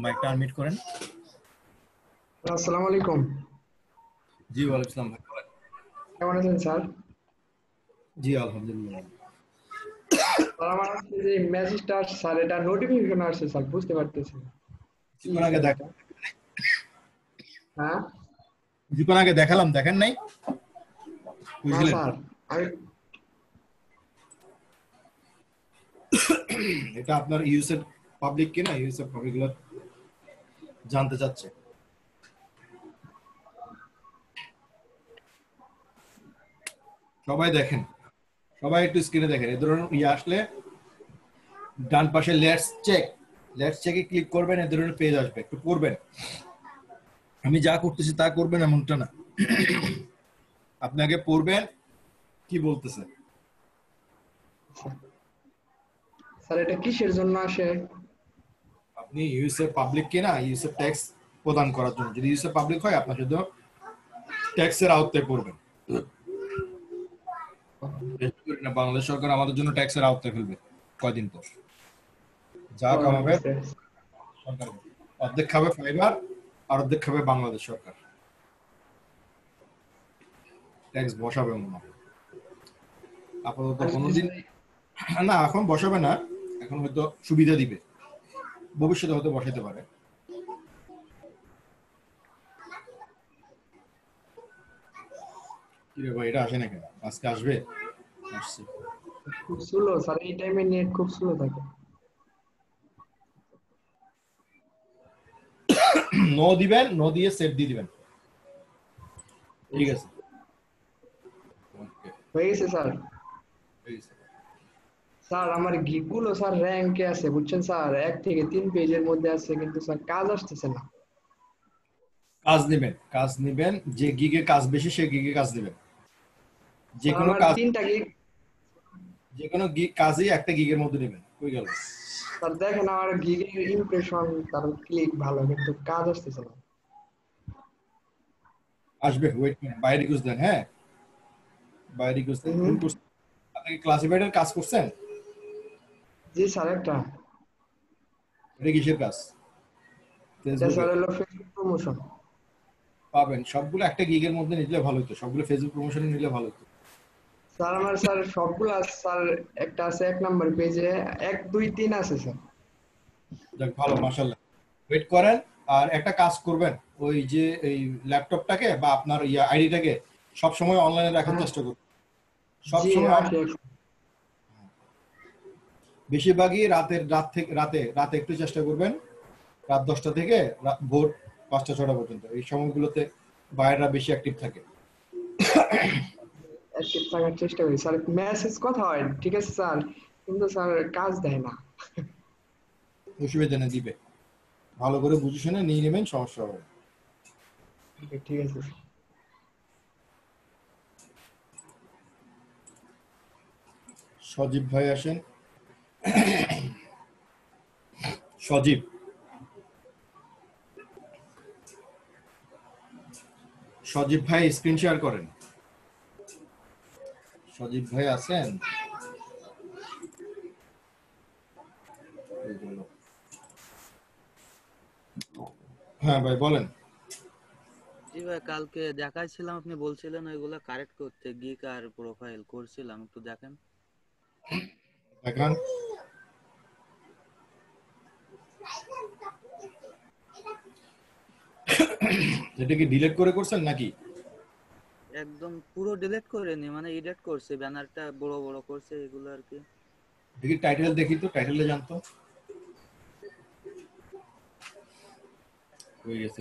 মাইকটা আনমিউট করেন। আসসালামু আলাইকুম। জি ওয়ালাইকুম আসসালাম ভাই, কেমন আছেন স্যার? জি আলহামদুলিল্লাহ। আমার হচ্ছে যে মেসেজটা স্যার এটা নোটিফিকেশন আসছে স্যার, বুঝতে পারতেছি না। কিছুক্ষণ আগে হ্যাঁ কিছুক্ষণ আগে দেখালাম, দেখেন নাই? না স্যার, আমি এটা আপনার ইউএসএ পাবলিক কিনা, ইউএসএ পাবলিকগুলো জানতে চাচ্ছে। সবাই দেখেন, সবাই একটু স্ক্রিনে দেখেন। এই ধরনের ইয়ে আসলে ডান পাশে লেটস চেকে ক্লিক করবেন, এই ধরনের পেজ আসবে, একটু পড়বেন। আমি যা করতেছি তা করবেন এমনটা না, আপনি আগে পড়বেন কি বলতেছে। স্যার এটা কিসের জন্য আসে? আপনি ইউএসএ পাবলিক কে না ইউএসএ ট্যাক্স প্রদান করার জন্য, যদি ইউএসএ পাবলিক হয় আপনার শুধু ট্যাক্সের আওতায় পড়বেন। না বাংলাদেশ সরকার আমাদের জন্য ট্যাক্সের আওতায় ফেলবে কয়দিন পর, যা কামাবে সরকার অর্ধেক খাবে ফাইবার আর অর্ধেক খাবে বাংলাদেশ সরকার, ট্যাক্স বসাবে মনে হয় আপাতত কোনোদিন না, এখন বসাবে না, এখন হয়তো সুবিধা দিবে, ভবিষ্যতে হয়তো বসাতে পারে। কি রে ভাই, এটা আসে না কেন? আজকে আসবে? আসছে। খুব স্লো স্যার, এই টাইমে নেট খুব স্লো থাকে। নো দিবেন, নো দিয়ে সেভ দিয়ে দিবেন, ঠিক আছে? হয়ে গেছে স্যার। স্যার আমার গিগ গুলো স্যার র্যাঙ্কে আছে বুঝছেন স্যার, 1 থেকে 3 পেজের মধ্যে আছে, কিন্তু স্যার কাজ আসতেছে না। কাজ নিবেন, যে গিগে কাজ বেশি সে গিগে কাজ দিবেন। যে কোনো আমার কাজ, 3টা গিগ, যে কোনো কাজই একটা গিগের মধ্যে নেবেন, কই গেল? স্যার দেখেন আমার গিগের ইমপ্রেশন তারপর ক্লিক ভালো, কিন্তু কাজ আসতেছে না। আসবে, ওয়েট করেন, বাই রিকোয়েস্ট দেন। হ্যাঁ, বাই রিকোয়েস্ট দেন। কোন কোর্স আপনি ক্লাসিফাইডের কাজ করছেন? জি স্যার একটা, এটা কিসের কাজ? এটা ফেসবুকে স্যার হলো ফেসবুক প্রমোশন। পাবেন, সবগুলো একটা গিগের মধ্যে নিলে ভালো হতো, সবগুলো ফেসবুক প্রমোশনে নিলে ভালো হতো। স্যার আমার স্যার সবগুলো আছে স্যার, একটা আছে 1 নাম্বার পেজে, 1 2 3 আছে স্যার। যাক ভালো, মাশাআল্লাহ। ওয়েট করেন, আর একটা কাজ করবেন, ওই যে এই ল্যাপটপটাকে বা আপনার আইডিটাকে সব সময় অনলাইনে রাখার চেষ্টা করুন। সব জি সময় রাখি। বেশিরভাগই রাতে একটু চেষ্টা করবেন, রাত 10টা থেকে ভোর 5টা 6টা পর্যন্ত, এই সময়গুলোতে বাইরেরা বেশি অ্যাক্টিভ থাকে। অ্যাক্টিভ থাকার চেষ্টা করি স্যার, মেসেজ কথা হয় ঠিক আছে স্যার, কিন্তু স্যার কাজ দেয় না। অসুবিধা নেই, দিবে। ভালো করে বুঝে শুনে নিয়ে নেবেন, সমস্যা হবে না। ঠিক আছে। সজীব ভাই আসেন। সজীব, সজীব ভাই স্ক্রিন শেয়ার করেন। সজীব ভাই আছেন? হ্যাঁ ভাই বলেন। জি ভাই, কালকে দেখাইছিলাম, আপনি বলছিলেন ওইগুলা কারেক্ট করতে, গিক আর প্রোফাইল করছিলাম, একটু দেখেন। দেখান। এটা কি ডিলিট করে করছেন নাকি? একদম পুরো ডিলিট করেনি, মানে এডিট করছে, ব্যানারটা বড় বড় করছে, এগুলো আর কি। দেখি টাইটেল, দেখি তো টাইটেলে জানতো হয়ে গেছে।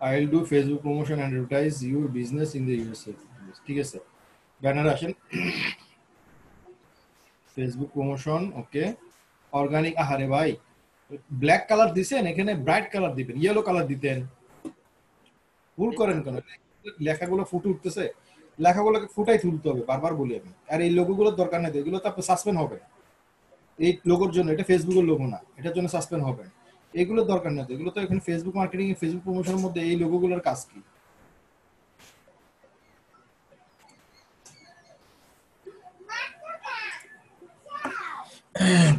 I'll do Facebook promotion and advertise your business in the USA. ঠিক আছে, ব্যানার আসেন। ফেসবুক প্রমোশন, ওকে। অর্গানিক, আহারে ভাই ব্ল্যাক কালার দিছেন, এখানে ব্রাইট কালার দিবেন, ইয়েলো কালার দিতেন। ভুল করেন কেন? লেখাগুলো ফুটে উঠতেছে, লেখাগুলোকে ফুটাই তুলতে হবে, বারবার বলি আমি। আর এই লোগোগুলোর দরকার নেই, এগুলো তো আপনার সাসপেন্ড হবে। এই লোগোর জন্য, এটা ফেসবুকের লোগো না, এটার জন্য সাসপেন্ড হবে। এগুলোর দরকার নেই, এগুলো তো এখানে ফেসবুক মার্কেটিং, ফেসবুক প্রমোশনের মধ্যে এই লোগোগুলোর কাজ কি?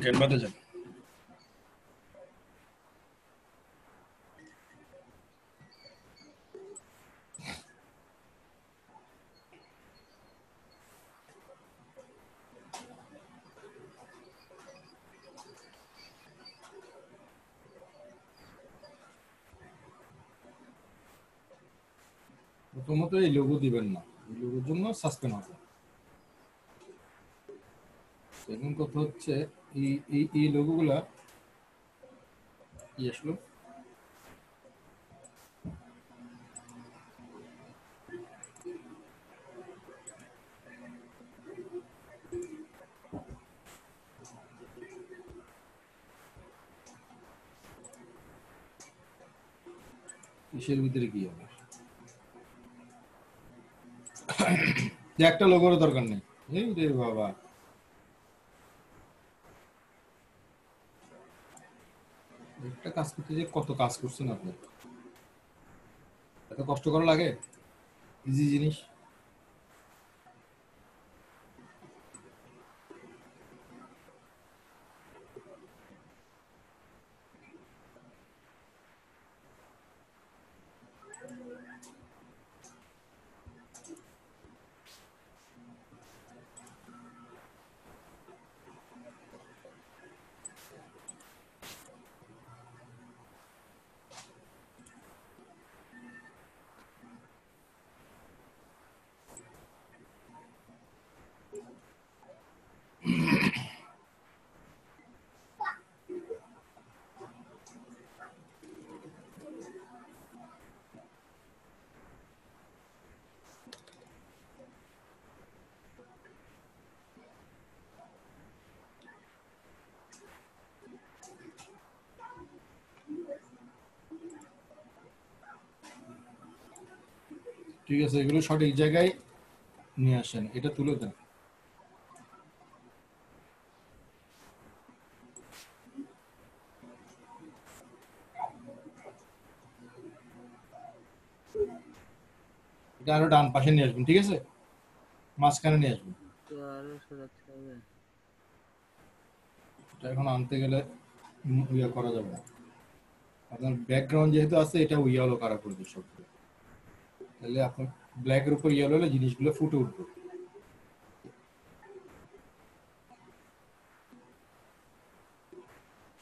ক্যানভাতে যান। প্রথমত এই লোগো দিবেন না, এই লোগোর জন্য সাসপেন্ড হবে। এখন কথা হচ্ছে এই লোগোগুলা কি আসলো, কিসের ভিতরে কি হবে? যে একটা লোগোরও দরকার নেই। এই রে বাবা, একটা কাজ করতে যে কত কাজ করছেন আপনি, এত কষ্ট করা লাগে? ইজি জিনিস। ঠিক আছে, এগুলো সঠিক জায়গায় নিয়ে আসেন, এটা তুলে দেন। এটা আরো ডান পাশে নিয়ে আসবেন, ঠিক আছে, মাঝখানে নিয়ে আসবেন। তো আরো সরাতে হবে। এটা এখন আনতে গেলে ইয়ে করা যাবে না, আপনার ব্যাকগ্রাউন্ড যেহেতু আছে এটা ইয়েলো কারা করে দিই সব, তাহলে আপনার ব্ল্যাকের উপর ইয়েলো হলে জিনিসগুলো ফুটে উঠবে।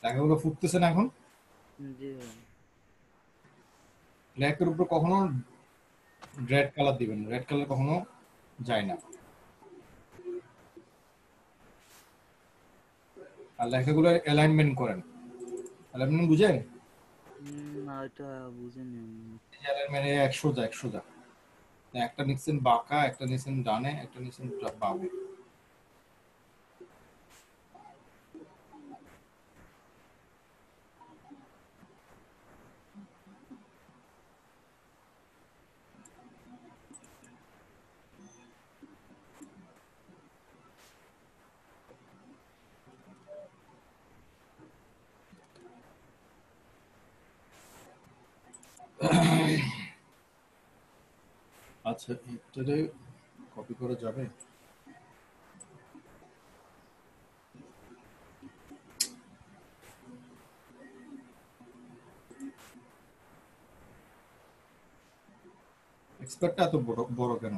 টাকাগুলো ফুটতেছে না এখন। জি ভাই। ব্ল্যাকের উপর কখনো রেড কালার দিবেন, রেড কালার কখনো যায় না। আর লেখাগুলো অ্যালাইনমেন্ট করেন, অ্যালাইনমেন্ট বুঝেন? না এটা বুঝিনি আমি। অ্যালাইনমেন্ট 100 100 একটা নিচ্ছেন বাঁকা, একটা নিচ্ছেন ডানে, একটা নিচ্ছেন বামে। আচ্ছা, এটারে কপি করা যাবে? এক্সপার্টটা এত বড় বড় কেন?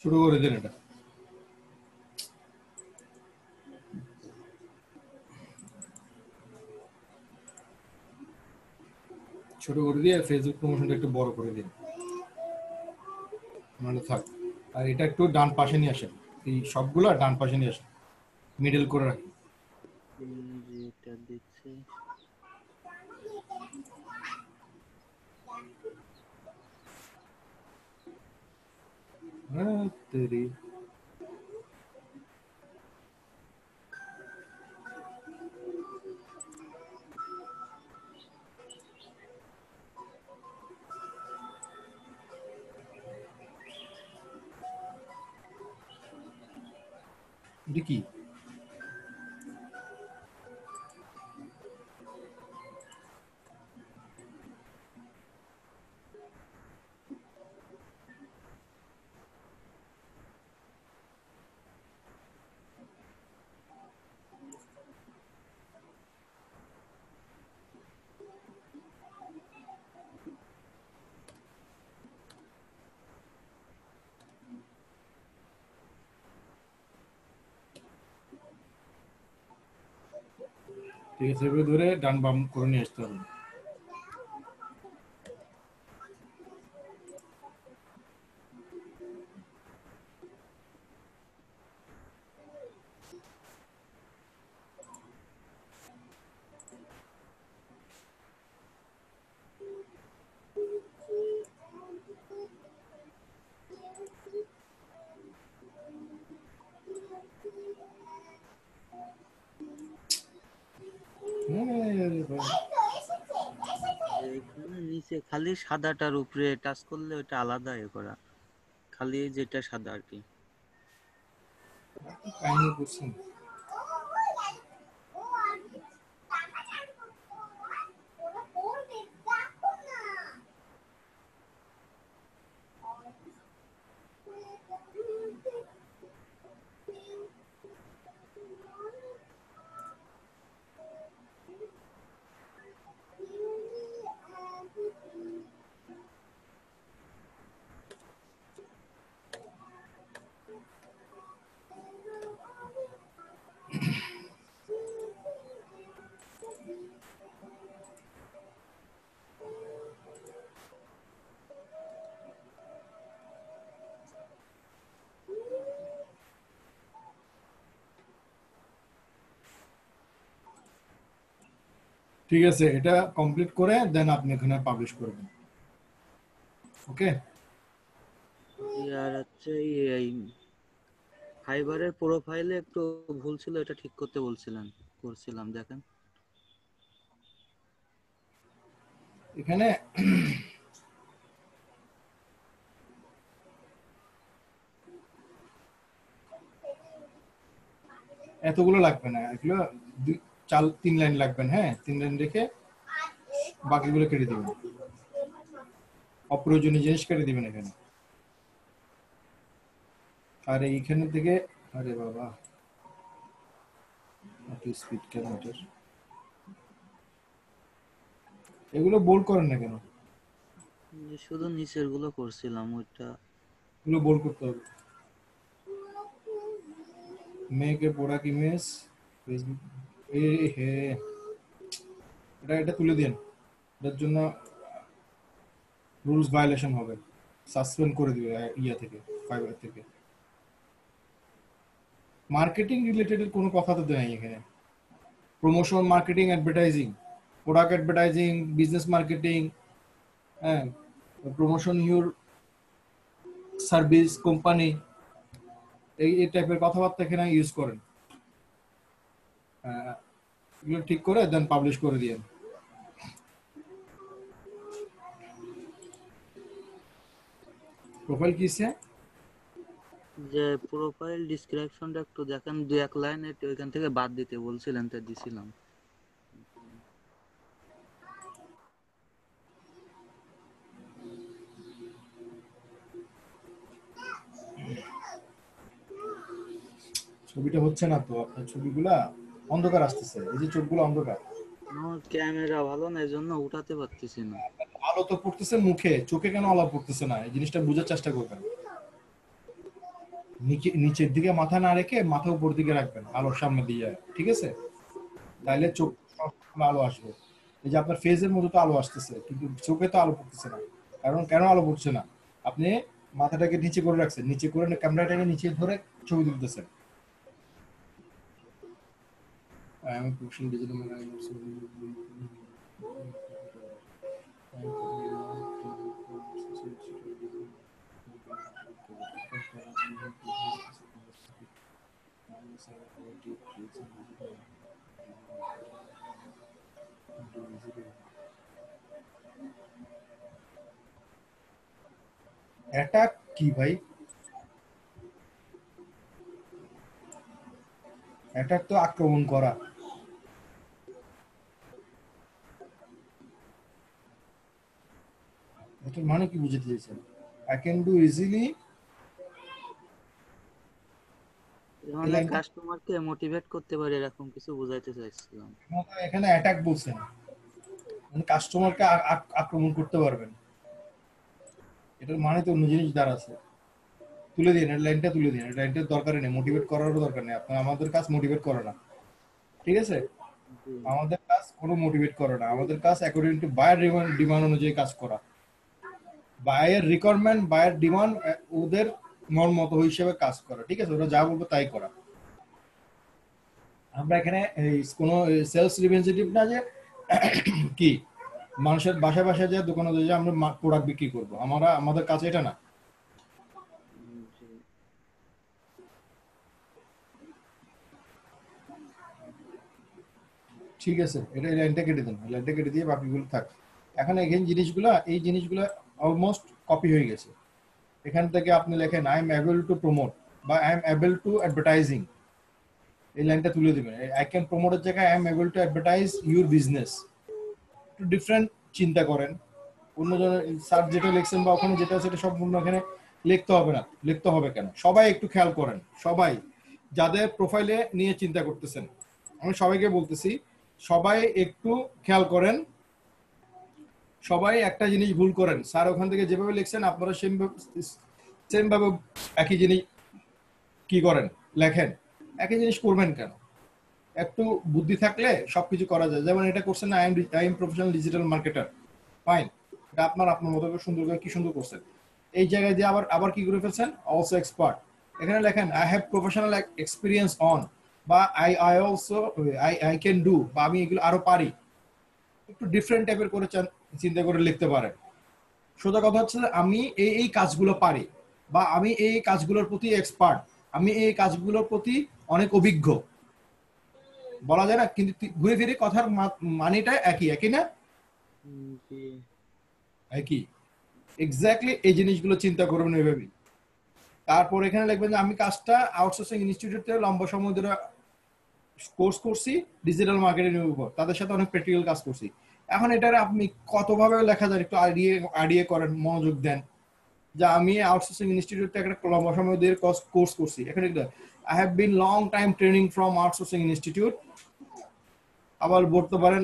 শুরু করে দেন এটা। ছোট করে দিয়ে ফেসবুক প্রমোশনটা একটু বড় করে দিন, মানে থাক। আর এটা একটু ডান পাশে নিয়ে আসেন, এই সবগুলো ডান পাশে নিয়ে আসেন, মিডল করে রাখেন। জি এটা দিচ্ছি। হ্যাঁ তেরি, এটা কি? ঠিক আছে, এগুলো ধরে ডান বাম করে নিয়ে আসতে হবে। এখানে নিচে খালি সাদাটার উপরে টাচ করলে ওটা আলাদা করা, খালি যেটা সাদা আর কি। কাহিনী করছেন। ঠিক আছে, এটা কমপ্লিট করে দেন আপনি এখানে পাবলিশ করবেন। ওকে, আর হচ্ছে এই ফাইবারের প্রোফাইলে একটু ভুল ছিল, এটা ঠিক করতে বলছিলেন, করছিলাম দেখেন। এখানে এতগুলো লাগবে না, এগুলো 3 লাইন লাগবেন। হ্যাঁ, 3 লাইন রেখে বাকিগুলো কেটে দিবেন, অপ্রয়োজনীয় জিনিস কেটে দিবেন এখানে। আর এইখানে থেকে, আরে বাবা এত স্পিড কেন এটার? এগুলো বোল্ড করেন না কেন? শুধু নিচের গুলো করছিলাম, ওইটা এগুলো বোল্ড করতে হবে। Make a product image Facebook, হে এটা তুলে দিন, এটার জন্য রুলস ভায়োলেশন হবে, সাসপেন্ড করে দিবে ইয়া থেকে, ফাইবার থেকে। মার্কেটিং রিলেটেড কোনো কথা তো দেয় এখানে। Promotion, marketing, advertising, product advertising, business marketing, হ্যাঁ, প্রমোশন ইউর সার্ভিস কোম্পানি, এই টাইপের কথাবার্তা এখানে ইউজ করেন। এগুলো ঠিক করে দেন পাবলিশ করে দিয়েন। প্রোফাইল কিসে যে প্রোফাইল ডিসক্রিপশনটা একটু দেখেন, 2-1 লাইন ওইখান থেকে বাদ দিতে বলছিলেন, তাই দিছিলাম। ছবিটা হচ্ছে না তো, আপনার ছবিগুলা অন্ধকার আসতেছে, এই যে চোখগুলো অন্ধকার। আমার ক্যামেরা ভালো না, এজন্য উঠাতে পারতেছি না। আলো তো পড়তেছে মুখে, চোখে কেন আলো পড়তেছে না? এই জিনিসটা বোঝার চেষ্টা করবেন। নিচের দিকে মাথা না রেখে মাথা উপর দিকে রাখবেন, আলোর সামনে দিয়ে, ঠিক আছে? তাইলে চোখ আলো আসবে। এই যে আপনার ফেসের মধ্যে তো আলো আসতেছে, কিন্তু চোখে তো আলো পড়তেছে না। কারণ কেন আলো পড়ছে না? আপনি মাথাটাকে নিচে করে রাখছেন, নিচে করে ক্যামেরাটাকে নিচে ধরে ছবি তুলতেছেন। আমি প্রফেশনাল ডিজিটাল অ্যাটাক কি ভাই? অ্যাটাক তো আক্রমণ করা। এটার মানে কি বুঝতে চাইছেন? আই ক্যান ডু ইজিলি, মানে কাস্টমারকে মোটিভেট করতে পারে, এরকম কিছু বোঝাইতে চাইছিলাম। এখানে অ্যাটাক বলছেন, মানে কাস্টমারকে আক্রমণ করতে পারবেন। এটার মানে তো অন্য জিনিস দাঁড়াচ্ছে। তুলে দিন, এই লাইনটা তুলে দিন, এই লাইনটার দরকার নেই, মোটিভেট করারও দরকার নেই আপনার। আমাদের কাজ মোটিভেট করে না, ঠিক আছে? আমাদের কাজ কোনো মোটিভেট করে না, আমাদের কাজ অ্যাকর্ডিং টু বায়ার ডিমান্ড অনুযায়ী কাজ করা। বায়ার রিকোয়ারমেন্ট, বায়ার ডিমান্ড, ওদের মন মতো হিসেবে কাজ করা, ঠিক আছে? ওরা যা বলবে তাই করা। আমরা এখানে কোনো সেলস রিপ্রেজেন্টেটিভ না যে কি মানুষের বাসায় বাসায় যে দোকানে যে আমরা প্রোডাক্ট বিক্রি করবো, আমাদের কাছে এটা না। ঠিক আছে, এটা এই লাইনটা কেটে দেন, লাইনটা কেটে দিয়ে বাকিগুলো থাক। এখন এখানে এই জিনিসগুলো অলমোস্ট কপি হয়ে গেছে। এখান থেকে আপনি লেখেন I am able to promote বা I am able to advertising, এই লাইনটা তুলে দিবেন। আই ক্যান প্রমোটের জায়গায় I am able to advertise your business. একটু ডিফারেন্ট চিন্তা করেন। অন্যজনের স্যার যেটা লিখছেন বা ওখানে যেটা আছে সেটা সম্পূর্ণ এখানে লিখতে হবে না। লিখতে হবে কেন? সবাই একটু খেয়াল করেন, সবাই যাদের প্রোফাইলে নিয়ে চিন্তা করতেছেন, আমি সবাইকে বলতেছি সবাই একটু খেয়াল করেন। সবাই একটা জিনিস ভুল করেন, স্যার ওখান থেকে যেভাবে লিখছেন আপনারা সেম ভাবে একই জিনিস কি করেন, লেখেন। একই জিনিস করবেন কেন? একটু বুদ্ধি থাকলে সবকিছু করা যায়। যেমন এটা করছেন না, I am professional digital marketer, fine, এটা আপনার মতো করে সুন্দর করে কি সুন্দর করছেন। এই জায়গায় দিয়ে আবার কি করে ফেলছেন, অলসো এক্সপার্ট। এখানে লেখেন I have professional experience on, বা I also I can do, বা আমি এগুলো আরো পারি। একটু ডিফারেন্ট টাইপের করে চিন্তা করে লিখতে পারেন। সোজা কথা হচ্ছে আমি এই কাজগুলো পারি, বা আমি এই কাজগুলোর প্রতি এক্সপার্ট, আমি এই কাজগুলোর প্রতি অনেক অভিজ্ঞ, বলা যায় না? কিন্তু ঘুরে ফিরে কথার মানেটা একই না? জি। একই, এক্স্যাক্টলি এই জিনিসগুলো চিন্তা করবেন এইভাবে। তারপর এখানে লিখবেন যে আমি কাজটা আউটসোর্সিং ইনস্টিটিউট থেকে লম্বা সময় ধরে কোর্স করছি ডিজিটাল মার্কেটিং এর উপর, তাদের সাথে অনেক প্র্যাকটিক্যাল কাজ করছি। এখন এটারে আপনি কতভাবে লেখা যায়, একটু আইডিয়া করেন, মনোযোগ দেন। যে আমি আউটসোর্সিং ইনস্টিটিউট থেকে একটা লম্বা সময় ধরে কোর্স করছি, এখানে I have been long time training from outsourcing institute. আবার বলতে পারেন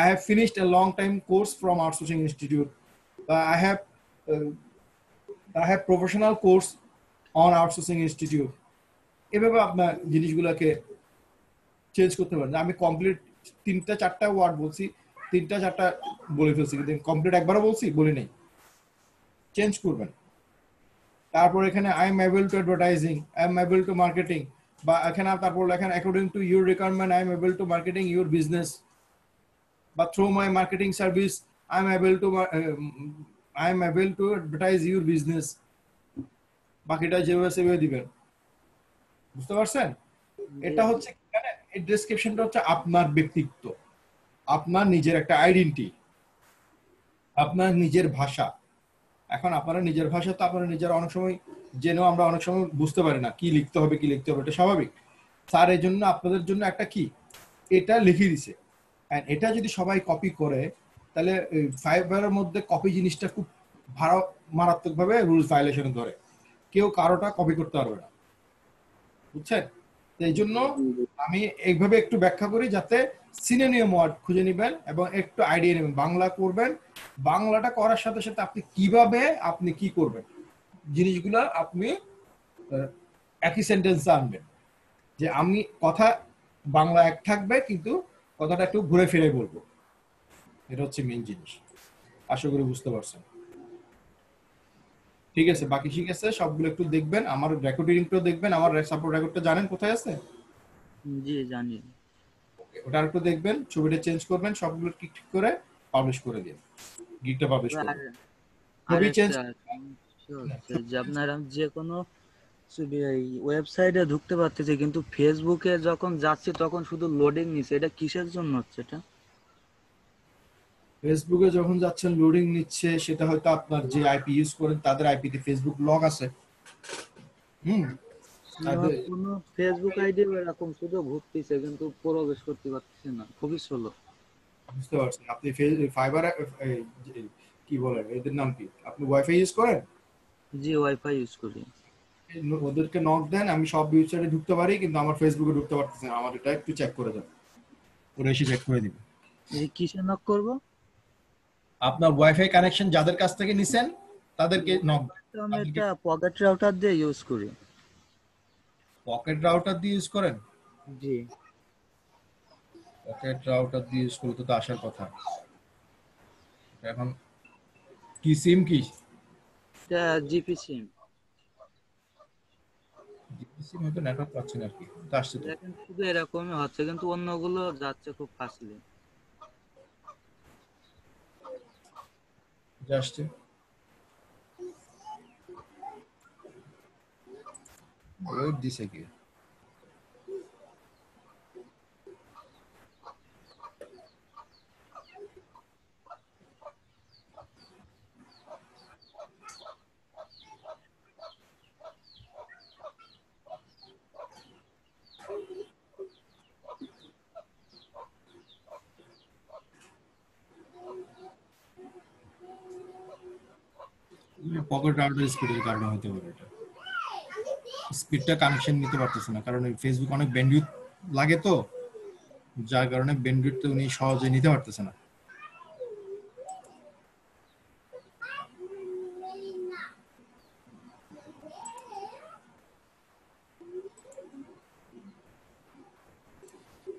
I have finished a long time course from outsourcing institute. I have professional course on outsourcing institute. এভাবে আপনার জিনিসগুলোকে চেঞ্জ করতে পারেন। আমি কমপ্লিট 3-4টা ওয়ার্ড বলছি, 3-4টা বলে ফেলছি, কিন্তু কমপ্লিট একবারও বলি নাই। চেঞ্জ করবেন। তারপর এখানে I am able to advertising, I am able to marketing, বা এখানে তারপর লেখেন according to your requirement I am able to marketing your business, বা through my marketing service I am able to advertise your business. বাকিটা যেভাবে সেভাবে দিবেন। বুঝতে পারছেন? এটা হচ্ছে এই ডেসক্রিপশনটা হচ্ছে আপনার ব্যক্তিত্ব, আপনার নিজের একটা আইডেন্টিটি, আপনার নিজের ভাষা। এখন আপনারা নিজের ভাষা তো আপনারা নিজের অনেক সময় জেনেও আমরা অনেক সময় বুঝতে পারি না কি লিখতে হবে, এটা স্বাভাবিক। স্যার এই জন্য আপনাদের জন্য একটা কি এটা লিখে দিছে। এটা যদি সবাই কপি করে তাহলে ফাইবারের মধ্যে কপি জিনিসটা খুব মারাত্মকভাবে রুলস ভায়োলেশন ধরে, কেউ কারোটা কপি করতে পারবে না। বুঝছেন? এই জন্য আমি এইভাবে একটু ব্যাখ্যা করি যাতে সিনোনিয়াম ওয়ার্ড খুঁজে নেবেন এবং একটু আইডিয়া নেবেন। বাংলা করবেন, বাংলাটা করার সাথে সাথে আপনি কিভাবে আপনি কি করবেন জিনিসগুলো আপনি একই সেন্টেন্সে আনবেন। যে আমি কথা বাংলা এক থাকবে কিন্তু কথাটা একটু ঘুরে ফিরে বলবো, এটা হচ্ছে মেইন জিনিস। আশা করি বুঝতে পারছেন। ঠিক আছে, বাকি ঠিক আছে, সবগুলো একটু দেখবেন, আমার রেকর্ডিংটাও দেখবেন। আমার সাপোর্ট রেকর্ডটা জানেন কোথায় আছে? জি জানি। ওটা একটু দেখবেন, ছবিটা চেঞ্জ করবেন, সবগুলো ঠিক ঠিক করে পাবলিশ করে দিন, গিগটা পাবলিশ করবেন। ছবি চেঞ্জ হচ্ছে যে আপনারা যে কোনো ওয়েবসাইটে ঢুকতে পারতেছে, কিন্তু ফেসবুকে যখন যাচ্ছে তখন শুধু লোডিং নিচ্ছে। এটা কিসের জন্য হচ্ছে এটা? ফেসবুকে যখন যাচ্ছেন লোডিং নিচ্ছে, সেটা হয়তো আপনার যে আইপি ইউজ করেন তাদের আইপিতে ফেসবুক লগ আছে। আমার কোনো ফেসবুক আইডি এরকম শুধু ঘুরতেছে কিন্তু প্রবেশ করতে পারতেছে না, খুবই স্লো। বুঝতে পারছেন? আপনি ফাইবার কি বলেন এদের নাম কি, আপনি ওয়াইফাই ইউজ করেন? জি ওয়াইফাই ইউজ করি। ওদেরকে নক দেন, আমি সব ওয়েবসাইটে ঢুকতে পারি কিন্তু আমার ফেসবুকে ঢুকতে পারতেছি না, আমার এটা একটু চেক করে দেন, ওরা এসে চেক করে দিবে। এই কিসে নক করব? আপনার ওয়াইফাই কানেকশন যাদের কাছ থেকে নিছেন তাদেরকে নক। আমি একটা পকেট রাউটার দিয়ে ইউজ করি। পকেট রাউটার দিয়ে ইউজ করেন? জি। পকেট রাউটার দিয়ে ইউজ করতে তো আসার কথা। এখন কি সিম কি? এটা জিপি সিম। জিপি সিম হয়তো নেটওয়ার্ক পাচ্ছে না আর কি, তো আসছে তো। দেখেন শুধু এরকমই হচ্ছে, কিন্তু অন্যগুলো যাচ্ছে খুব ফাস্টলি। আসছে ওয়েট দিছে কি? পকেট রাউটার স্পিডের কারণে হতে পারে এটা। স্পিডটা কানেকশন নিতে পারতেছে না, কারণ ফেসবুক অনেক ব্যান্ডউইথ লাগে তো, যার কারণে ব্যান্ডউইথটা উনি সহজে নিতে পারতেছে না।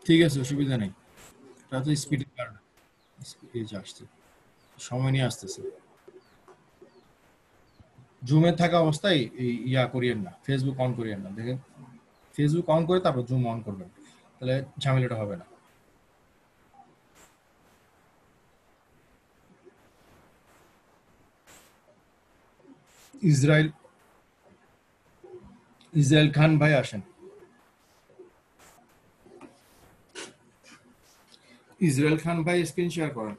ঠিক আছে, অসুবিধা নেই, এটা তো স্পিডের কারণে স্পিড আসছে, সময় নিয়ে আসতেছে। জুমে থাকা অবস্থায় ইয়া করিয়েন না, ফেসবুক অন করিয়েন না। দেখেন ফেসবুক অন করে তারপর জুম অন করবেন, তাহলে ঝামেলাটা হবে না। ইসরায়েল খান ভাই আসেন। ইসরায়েল খান ভাই স্ক্রিন শেয়ার করেন।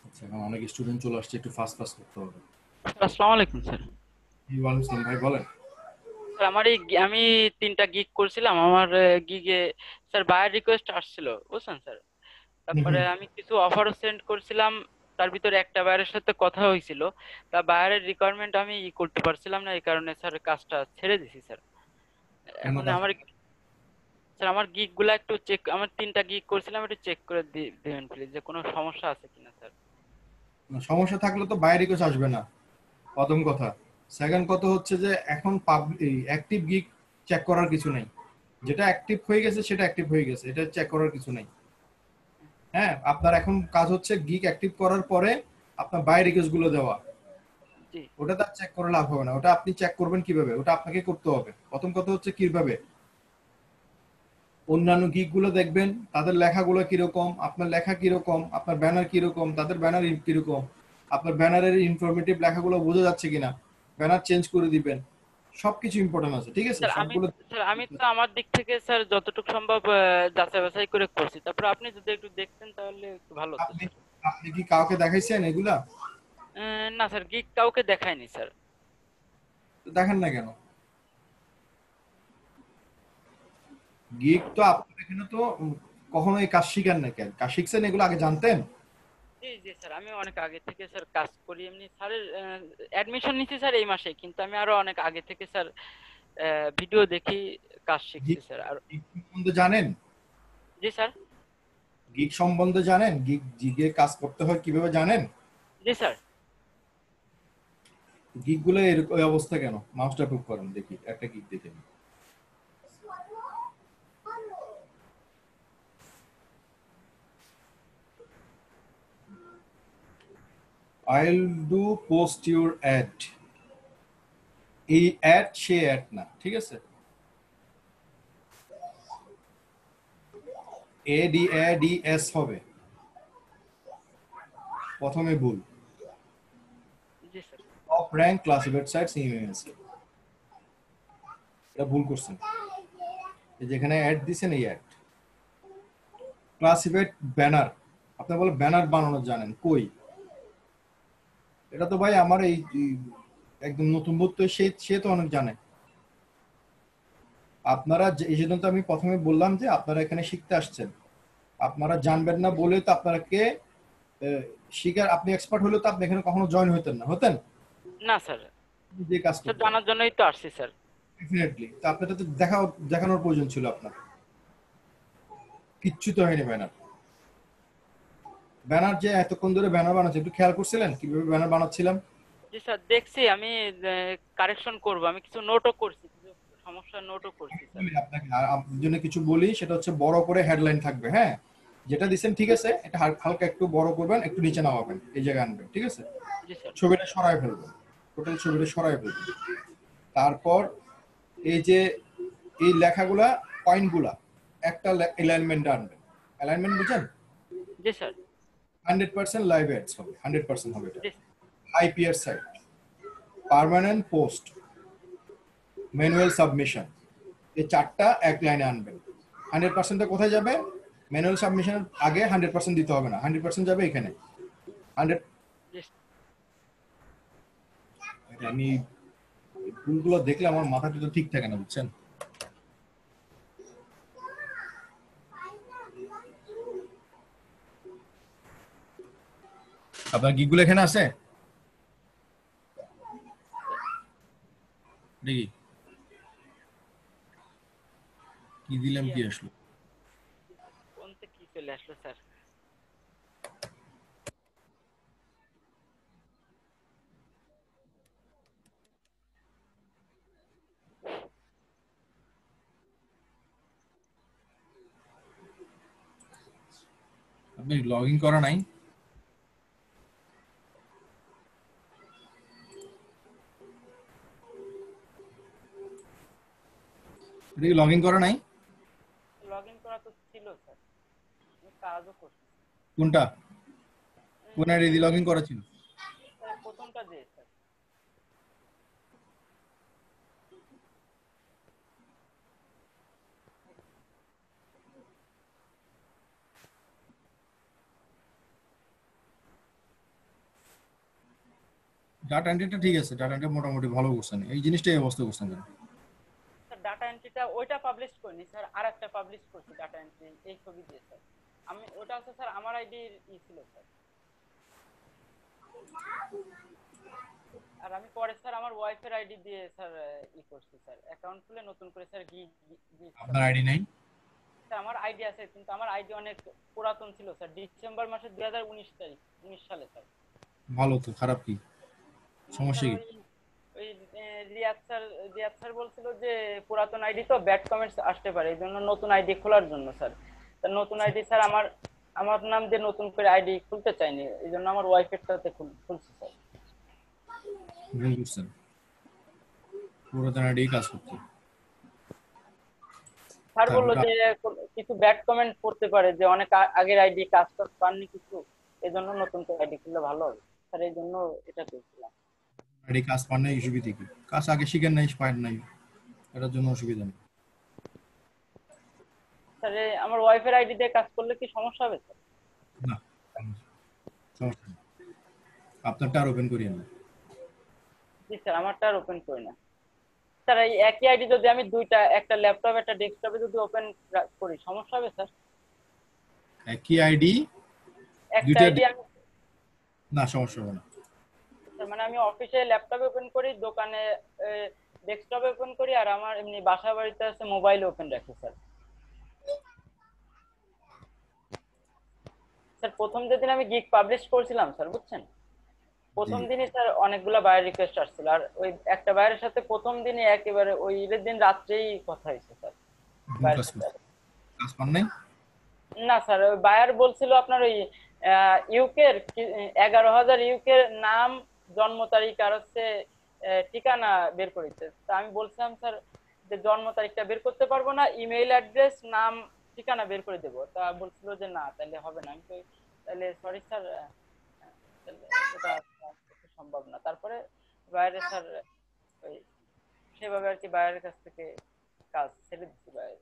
আচ্ছা, এখন অনেক স্টুডেন্ট চলে আসছে, একটু ফাস্ট ফাস্ট করতে হবে। আসসালামু আলাইকুম স্যার। ওয়ালাইকুম আসসালাম ভাই, বলেন। স্যার আমি 3টা গিগ করছিলাম, আমার গিগে স্যার বায়ার রিকোয়েস্ট আসছিল, বুঝছেন স্যার। তারপরে আমি কিছু অফারও সেন্ড করছিলাম, তার ভিতরে একটা বায়ারের সাথে কথা হয়েছিল, তা বায়ারের রিকোয়ারমেন্ট আমি করতে পারছিলাম না, এই কারণে স্যার কাজটা ছেড়ে দিছি স্যার। এখন আমার গিগ গুলা একটু চেক, আমার 3টা গিগ করছিলাম, একটু চেক করে দিবেন প্লিজ, যে কোনো সমস্যা আছে কিনা স্যার। সমস্যা থাকলে তো বাইরে কিছু আসবে না, প্রথম কথা। সেকেন্ড কথা হচ্ছে যে এখন অ্যাক্টিভ গিগ চেক করার কিছু নেই, যেটা অ্যাক্টিভ হয়ে গেছে সেটা অ্যাক্টিভ হয়ে গেছে, এটা চেক করার কিছু নেই। হ্যাঁ, আপনার এখন কাজ হচ্ছে গিগ অ্যাক্টিভ করার পরে আপনার বাই রিকোয়েস্ট গুলো দেওয়া। জি ওটা তার চেক করে লাভ হবে না, ওটা আপনি চেক করবেন কিভাবে, ওটা আপনাকে করতে হবে। প্রথম কথা হচ্ছে কিভাবে অন্যান্য গিগ গুলো দেখবেন, তাদের লেখাগুলো কিরকম, আপনার লেখা কিরকম, আপনার ব্যানার কিরকম, তাদের ব্যানার কিরকম, আপনার ব্যানারের ইনফরমেটিভ লেখাগুলো বোঝা যাচ্ছে কিনা, ব্যানার চেঞ্জ করে দিবেন, সবকিছু ইম্পর্টেন্ট আছে, ঠিক আছে? স্যার, সবগুলো আমি তো আমার দিক থেকে স্যার যতটুকু সম্ভব যাচাই বাছাই করে করছি, তারপর আপনি যদি একটু দেখতেন তাহলে একটু ভালো হতো আপনি স্যার। আপনি কি কাউকে দেখাইছেন এগুলা? না স্যার, গিগ কাউকে দেখায়নি স্যার। দেখেন না কেন? গিগ তো আপনার এখানে তো কখনো এই কাজ শিখেন না, কেন কাজ শিখছেন এগুলো আগে জানতেন? জি জি স্যার, আমি অনেক আগে থেকে স্যার কাজ করি, এমনি স্যারের অ্যাডমিশন নিচ্ছি স্যার এই মাসে, কিন্তু আমি আরো অনেক আগে থেকে স্যার ভিডিও দেখি কাজ শিখছি গিগ স্যার। আর গিগ সম্বন্ধে জানেন? জি স্যার। গিগ সম্বন্ধে জানেন? গিগে কাজ করতে হয় কিভাবে জানেন? জি স্যার। গিগ গুলো এরকম এই অবস্থা কেন? মাউসটা প্রুভ করেন দেখি, একটা গিগ দেখে নিই। I'll do post your ad. এই অ্যাড সে অ্যাড না, ঠিক আছে? ADS হবে, প্রথমে ভুল। জি sir. Top rank classified sites image, এটা ভুল করছেন। এই যেখানে অ্যাড দিছেন, এই অ্যাড ক্লাসিফাইড ব্যানার, আপনি বলে ব্যানার বানানো জানেন কই? এটা তো ভাই আমার এই একদম নতুন বোধ, তো সে তো অনেক জানে। আপনারা এই জন্য তো আমি প্রথমে বললাম যে আপনারা এখানে শিখতে আসছেন, আপনারা জানবেন না বলে তো আপনাকে শিখার, আপনি এক্সপার্ট হলে তো আপনি এখানে কখনো জয়েন হতেন না, হতেন না স্যার, যে কাজ স্যার করতেন। জানার জন্যই তো আসছি স্যার। ডেফিনেটলি, তো আপনাদের তো দেখানোর প্রয়োজন ছিল আপনার। কিচ্ছু তো হয়নি ব্যানার। ব্যানার যে এতক্ষণ ধরে ব্যানার বানাচ্ছে, একটু খেয়াল করছিলেন কিভাবে ব্যানার বানাচ্ছিলাম? জি স্যার, দেখছি, আমি কারেকশন করব, আমি কিছু নোটও করছি, কিছু সমস্যা নোটও করছি স্যার। আপনাকে আর আপনার জন্য কিছু বলি, সেটা হচ্ছে বড় করে হেডলাইন থাকবে। হ্যাঁ, যেটা দিচ্ছেন ঠিক আছে, এটা হালকা একটু বড় করবেন, একটু নিচে নামাবেন, এই জায়গায় আনবেন, ঠিক আছে? জি স্যার। ছবিটা সরায় ফেলবেন, টোটাল ছবিটা সরায় ফেলবেন। তারপর এই যে এই লেখাগুলা, পয়েন্টগুলা একটা অ্যালাইনমেন্ট আনবেন। অ্যালাইনমেন্ট বুঝেন? জি স্যার। 100% লাইভ অ্যাডস হবে, 100% হবে এটা। জি IPR site, permanent post, manual submission, এই চারটা এক লাইনে আনবেন। 100% কোথায় যাবে? ম্যানুয়াল সাবমিশনের আগে 100% দিতে হবে না, 100% যাবে এখানে। 100 জি। আমি ভুলগুলো দেখলে আমার মাথাটা তো ঠিক থাকে না, বুঝছেন? আপনার গিকগুলো এখানে আছে দেখি কি দিলাম, কি আসলো? কোনতে কি চলে আসলো স্যার? আপনি লগ ইন করা নাই? এটা কি লগ ইন করা নাই? লগ ইন করা তো ছিল স্যার, আমি কাজও করছি কোনটা? কোন আইডি দিয়ে লগ ইন করা ছিল? স্যার, প্রথমটা যে স্যার। ডাটা এন্ট্রিটা ঠিক আছে, ডাটা এন্ট্রি মোটামুটি ভালো করছেন, এই জিনিসটাই অবস্থা করছেন কেন? স্যার ডাটা এন্ট্রিটা ওইটা পাবলিশ করিনি স্যার, আরেকটা পাবলিশ করছি ডাটা এন্ট্রি এই ছবি দিয়ে স্যার। আমি ওটা হচ্ছে স্যার আমার আইডির ছিল স্যার। আর আমি পরে স্যার আমার ওয়াইফের আইডি দিয়ে স্যার করছি স্যার, অ্যাকাউন্ট খুলে নতুন করে স্যার আপনার আইডি নাই? স্যার আমার আইডি আছে, কিন্তু আমার আইডি অনেক পুরাতন ছিল স্যার, ডিসেম্বর মাসের 2019 তারিখ 19 সালে স্যার। ভালো তো, খারাপ কি সমস্যা স্যার কি? ওই রিয়াদ স্যার বলছিল যে পুরাতন আইডি তো ব্যাড কমেন্টস আসতে পারে, এই জন্য নতুন আইডি খোলার জন্য স্যার। তা নতুন আইডি স্যার আমার আমার নাম দিয়ে নতুন করে আইডি খুলতে চাইনি, এই জন্য আমার ওয়াইফেরটাতে খুলছি স্যার। ভুল করছেন, পুরাতন আইডি কাজ করতে। স্যার বললো যে কিছু ব্যাড কমেন্ট করতে পারে, যে অনেক আগের আইডি কাজ পাননি কিছু, এই জন্য নতুন করে আইডি খুললে ভালো হবে স্যার, এই জন্য এটা করছিলাম। আইডি কাজ পান নাই, অসুবিধা কি? কাজ আগে শিখেন নাই, পারেন নাই, এটার জন্য অসুবিধা নেই। স্যার আমার ওয়াইফের আইডি দিয়ে কাজ করলে কি সমস্যা হবে স্যার? না, সমস্যা নেই, আপনারটা আর ওপেন করিয়েন না। জি স্যার, আমারটা আর ওপেন করি না স্যার। এই একই আইডি যদি আমি দুইটা, একটা ল্যাপটপ একটা ডেস্কটপে যদি ওপেন করি সমস্যা হবে স্যার? একই আইডি একটা দুইটা? আইডি আমি না, সমস্যা হবে না। স্যার মানে আমি অফিসে ল্যাপটপে ওপেন করি, দোকানে ডেস্কটপে ওপেন করি, আর আমার এমনি বাসা বাড়িতে আছে মোবাইল ওপেন রাখি স্যার। স্যার প্রথম যেদিন আমি গিগ পাবলিশ করেছিলাম স্যার, বুঝছেন, প্রথম দিনই স্যার অনেকগুলা বায়ার রিকোয়েস্ট আসছিল, আর ওই একটা বায়ারের সাথে প্রথম দিনই একেবারে ওই ঈদের দিন রাত্রেই কথা হয়েছে স্যার বায়ারের সাথে। কাজ পান নাই? না স্যার, ওই বায়ার বলছিল আপনার ওই ইউকের 11,000 ইউকের নাম, জন্ম তারিখ আর হচ্ছে ঠিকানা বের করেছে। তা আমি বলছিলাম স্যার যে জন্ম তারিখটা বের করতে পারবো না, ইমেইল অ্যাড্রেস নাম ঠিকানা বের করে দেবো। তা বলছিল যে না তাহলে হবে না। আমি তো তাহলে সরি স্যার, ওটা সম্ভব না। তারপরে বাইরে স্যার ওই সেভাবে আর কি বাইরের কাছ থেকে কাজ ছেড়ে দিচ্ছি বাইরে।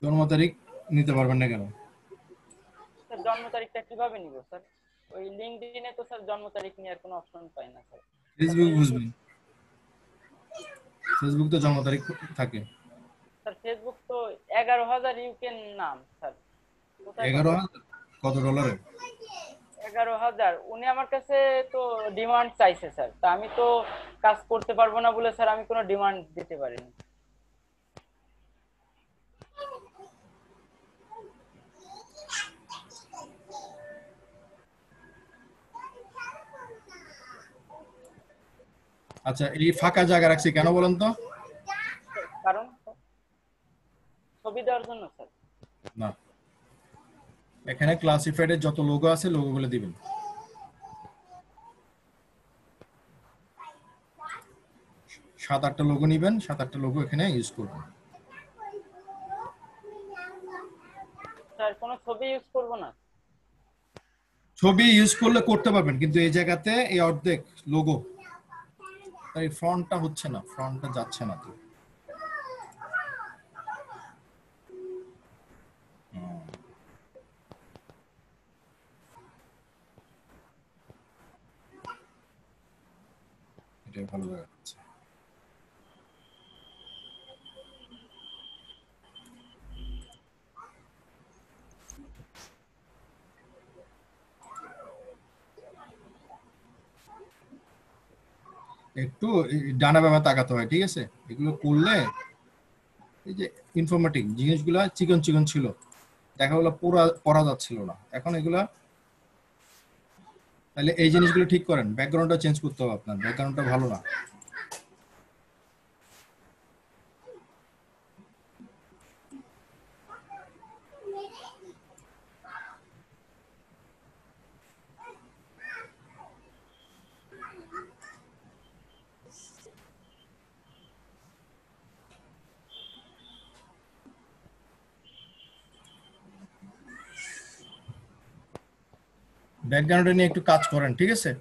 জন্ম তারিখ নিতে পারবেন না কেন? স্যার জন্ম তারিখটা কিভাবে নিব স্যার? ওই লিঙ্কডইনে তো স্যার জন্ম তারিখ নেওয়ার কোনো অপশন পাই না স্যার। ফেসবুক বুঝবেন, ফেসবুক তো জন্ম তারিখ থাকে। স্যার ফেসবুক তো 11,000 ইউকে নাম স্যার, কোথায় 11,000? কত ডলারে? 11,000 উনি আমার কাছে তো ডিমান্ড চাইছে স্যার, তা আমি তো কাজ করতে পারবো না বলে স্যার আমি কোনো ডিমান্ড দিতে পারিনি। আচ্ছা, এই ফাঁকা জায়গা রাখছি কেন বলেন তো? কারণ ছবি দেওয়ার জন্য স্যার। না, এখানে ক্লাসিফাইড এর যত লোগো আছে লোগোগুলো দিবেন। 7-8টা লোগো নিবেন, 7-8টা লোগো এখানে ইউজ করবেন। স্যার কোনো ছবি ইউজ করব না? ছবি ইউজ করলে করতে পারবেন, কিন্তু এই জায়গাতে এই অর্ধেক লোগো, তাই ফ্রন্টটা হচ্ছে না, ফ্রন্টটা যাচ্ছে না তো। এটাই ভালো জায়গা আছে। একটু ডানা বামে তাকাতে হয়, ঠিক আছে? এগুলো করলে এই যে ইনফরমেটিভ জিনিসগুলা চিকন চিকন ছিল, দেখা গেলো পড়া যাচ্ছিল না, এখন এগুলা তাহলে এই জিনিসগুলো ঠিক করেন। ব্যাকগ্রাউন্ডটা চেঞ্জ করতে হবে, আপনার ব্যাকগ্রাউন্ডটা ভালো না। ব্যাকগ্রাউন্ডে নিয়ে একটু কাজ করেন, ঠিক আছে?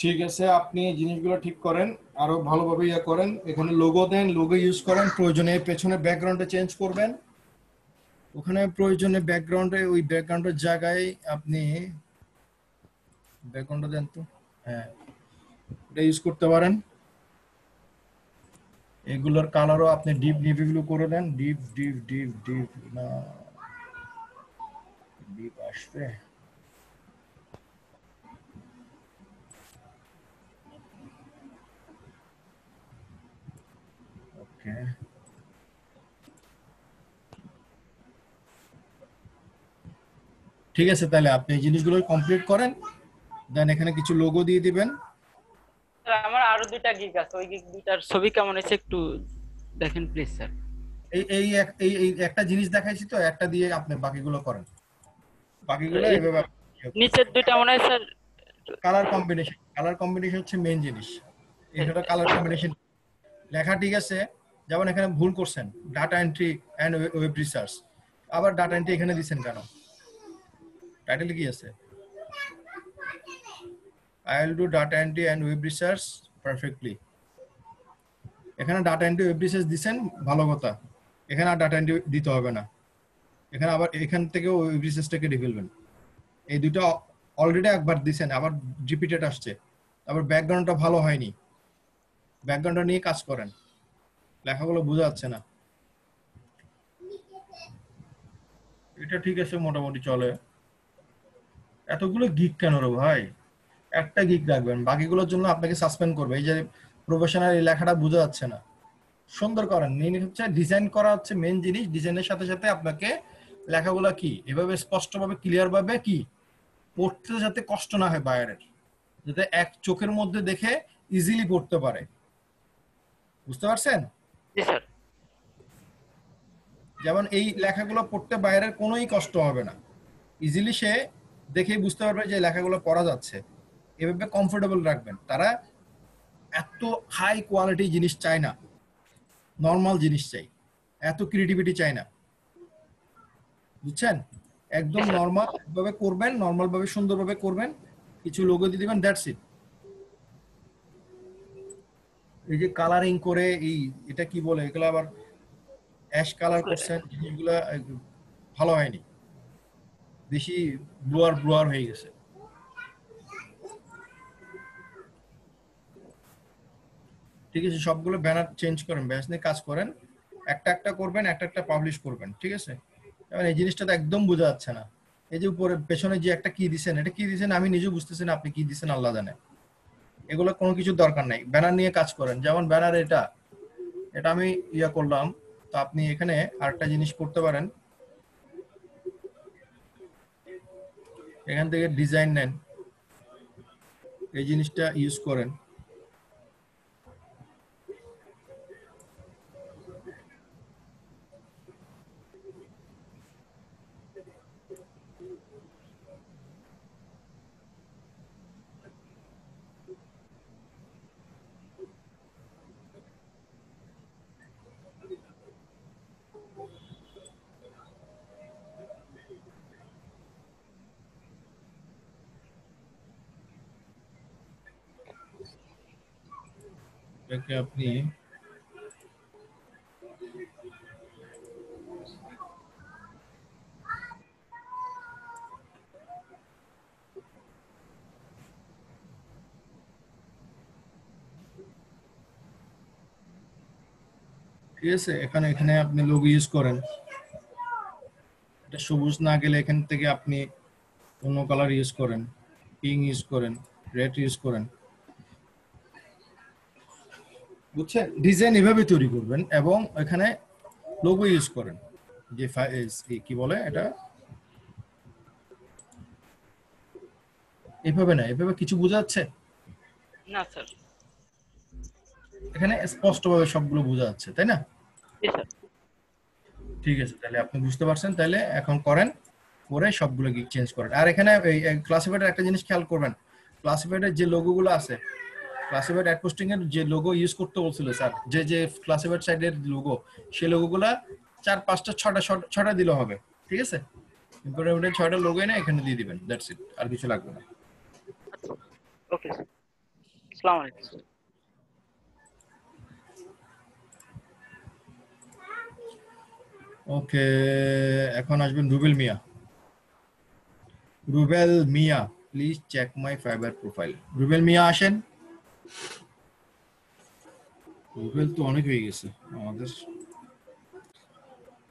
ঠিক আছে, আপনি এই জিনিসগুলো ঠিক করেন, আরো ভালোভাবে ইয়ে করেন। এখানে লোগো দেন, লোগো ইউজ করেন, প্রয়োজনে পেছনে ব্যাকগ্রাউন্ডে চেঞ্জ করবেন। ওখানে প্রয়োজনে ব্যাকগ্রাউন্ডে ওই ব্যাকগ্রাউন্ডের জায়গায় আপনি ব্যাকগ্রাউন্ডটা দেন তো, হ্যাঁ এটা ইউজ করতে পারেন। এগুলোর কালারও আপনি ডিপ নেভি ব্লু করে দেন, ডিপ ডিপ ডিপ ডিপ না ডিপ আসবে। ওকে, ঠিক আছে, তাহলে আপনি এই জিনিসগুলো কমপ্লিট করেন, দেন এখানে কিছু লোগো দিয়ে দিবেন। স্যার আমার আরো 2টা গিগ আছে, ওই গিগ 2টার ছবি কেমন হয়েছে একটু দেখেন প্লিজ স্যার। এই একটা জিনিস দেখাইছি তো, একটা দিয়ে আপনি বাকিগুলো করেন, বাকিগুলো এভাবে। নিচের 2টা মনে হয় স্যার কালার কম্বিনেশন হচ্ছে মেইন জিনিস। এটা কালার কম্বিনেশন লেখা, ঠিক আছে? যেমন এখানে ভুল করছেন, data entry and web research, আবার ডাটা এন্ট্রি এখানে দিবেন কেন? টাইটেল কি আছে? I will do data entry and web research perfectly. এখানে ডাটা এন্ট্রি ওয়েব রিসার্চ দিবেন, ভালো কথা। এখানে আর ডাটা এন্ট্রি দিতে হবে না, এখানে আবার এখান থেকে ওয়েব রিসার্চটাকে রিফিলবেন। এই দুটো অলরেডি একবার দিবেন, আবার রিপিটেড আসছে। আবার ব্যাকগ্রাউন্ডটা ভালো হয়নি, ব্যাকগ্রাউন্ডটা নিয়ে কাজ করেন, লেখাগুলো বোঝা যাচ্ছে না। এটা ঠিক আছে, মোটামুটি চলে। এতগুলো গিগ কেন রে ভাই? একটা গিগ রাখবেন, বাকিগুলোর জন্য আপনাকে সাসপেন্ড করবে। এই যে প্রফেশনাল এই লেখাটা বোঝা যাচ্ছে না, সুন্দর করেন। মেইন হচ্ছে ডিজাইন করা হচ্ছে মেইন জিনিস। ডিজাইনের সাথে সাথে আপনাকে লেখাগুলো কি এভাবে স্পষ্টভাবে ক্লিয়ার ভাবে কি পড়তে যাতে কষ্ট না হয় বাইরের, যাতে এক চোখের মধ্যে দেখে ইজিলি পড়তে পারে। বুঝতে পারছেন? জি স্যার। যেমন এই লেখাগুলো পড়তে বাইরের কোনোই কষ্ট হবে না, ইজিলি সে দেখেই বুঝতে পারবে যে লেখাগুলো পড়া যাচ্ছে। এভাবে কমফোর্টেবল রাখবেন। তারা এত হাই কোয়ালিটি জিনিস চায় না, নর্মাল জিনিস চাই, এত ক্রিয়েটিভিটি চাই না, বুঝছেন? একদম নর্মাল ভাবে করবেন, নর্মাল ভাবে সুন্দরভাবে করবেন, কিছু লোগো দিয়ে দিবেন, দ্যাটস ইট। এই যে কালারিং করে এটা কি বলে, এগুলো আবার অ্যাশ কালার করছেন, জিনিসগুলো ভালো হয়নি, বেশি ব্লুয়ার ব্লুয়ার হয়ে গেছে। ঠিক আছে, সবগুলো ব্যানার চেঞ্জ করেন, ব্যাস নিয়ে কাজ করেন, একটা একটা করবেন, একটা একটা পাবলিশ করবেন, ঠিক আছে? এবার এই জিনিসটা তো একদম বোঝা যাচ্ছে না। এই যে উপরে পেছনে যে একটা কি দিছেন, এটা কি দিছেন আমি নিজেও বুঝতেছি না, আপনি কি দিছেন আল্লাহ জানে। এগুলো কোনো কিছু দরকার নাই, ব্যানার নিয়ে কাজ করেন। যেমন ব্যানার এটা এটা আমি ইয়া করলাম, তো আপনি এখানে আরেকটা জিনিস করতে পারেন, এখান থেকে ডিজাইন নেন, এই জিনিসটা ইউজ করেন। এটাকে আপনি ঠিক আছে, এখানে এখানে আপনি লোগো ইউজ করেন। এটা সবুজ না গেলে এখান থেকে আপনি অন্য কালার ইউজ করেন, পিঙ্ক ইউজ করেন, রেড ইউজ করেন, বুঝছেন? ডিজাইন এভাবে তৈরি করবেন এবং এখানে লোগো ইউজ করেন। যে কি বলে এটা, এভাবে না, এভাবে কিছু বোঝা যাচ্ছে? না স্যার। এখানে স্পষ্টভাবে সবগুলো বোঝা যাচ্ছে, তাই না? জি স্যার। ঠিক আছে, তাহলে আপনি বুঝতে পারছেন। তাহলে এখন করেন, করে সবগুলো গিক চেঞ্জ করেন। আর এখানে এই ক্লাসিফাইডের একটা জিনিস খেয়াল করবেন, ক্লাসিফাইডের যে লোগোগুলো আছে, ক্লাসিফাইড অ্যাড পোস্টিং এর যে লোগো ইউজ করতে বলছিল স্যার, যে যে ক্লাসিফাইড সাইডের লোগো, সেই লোগোগুলা 4, 5টা 6টা দিলে হবে, ঠিক আছে? ইম্পোর্টেন্ট 6টা লোগো এনে এখানে দিয়ে দিবেন, দ্যাটস ইট, আর কিছু লাগবে না। ওকে স্যার, আসসালামু আলাইকুম। ওকে, এখন আসবেন Rubel Mia. Rubel Mia, please check my Fiverr profile. Rubel Mia আসেন। রুবেল তো অনেক হয়ে গেছে আমাদের।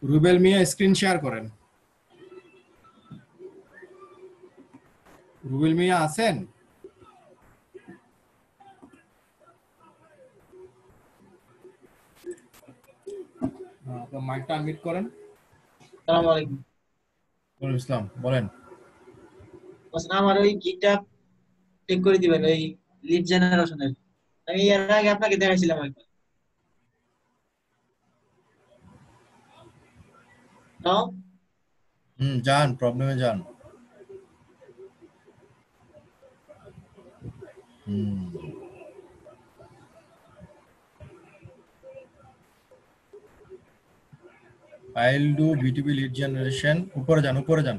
রুবেল মিয়া স্ক্রিন শেয়ার করেন। রুবেল মিয়া আছেন? আপনার মাইকটা আনমিউট করেন। আসসালামু আলাইকুম। ওয়ালাইকুম আসসালাম, বলেন। বস আমার ওই গিকটা চেক করে দিবেন, ওই লিড জেনারেশনের। আমি এর আগে আপনাকে দেখাইছিলাম একবার। নাও যান, প্রবলেমে যান। I'll do B2B lead generation. উপরে যান, উপরে যান।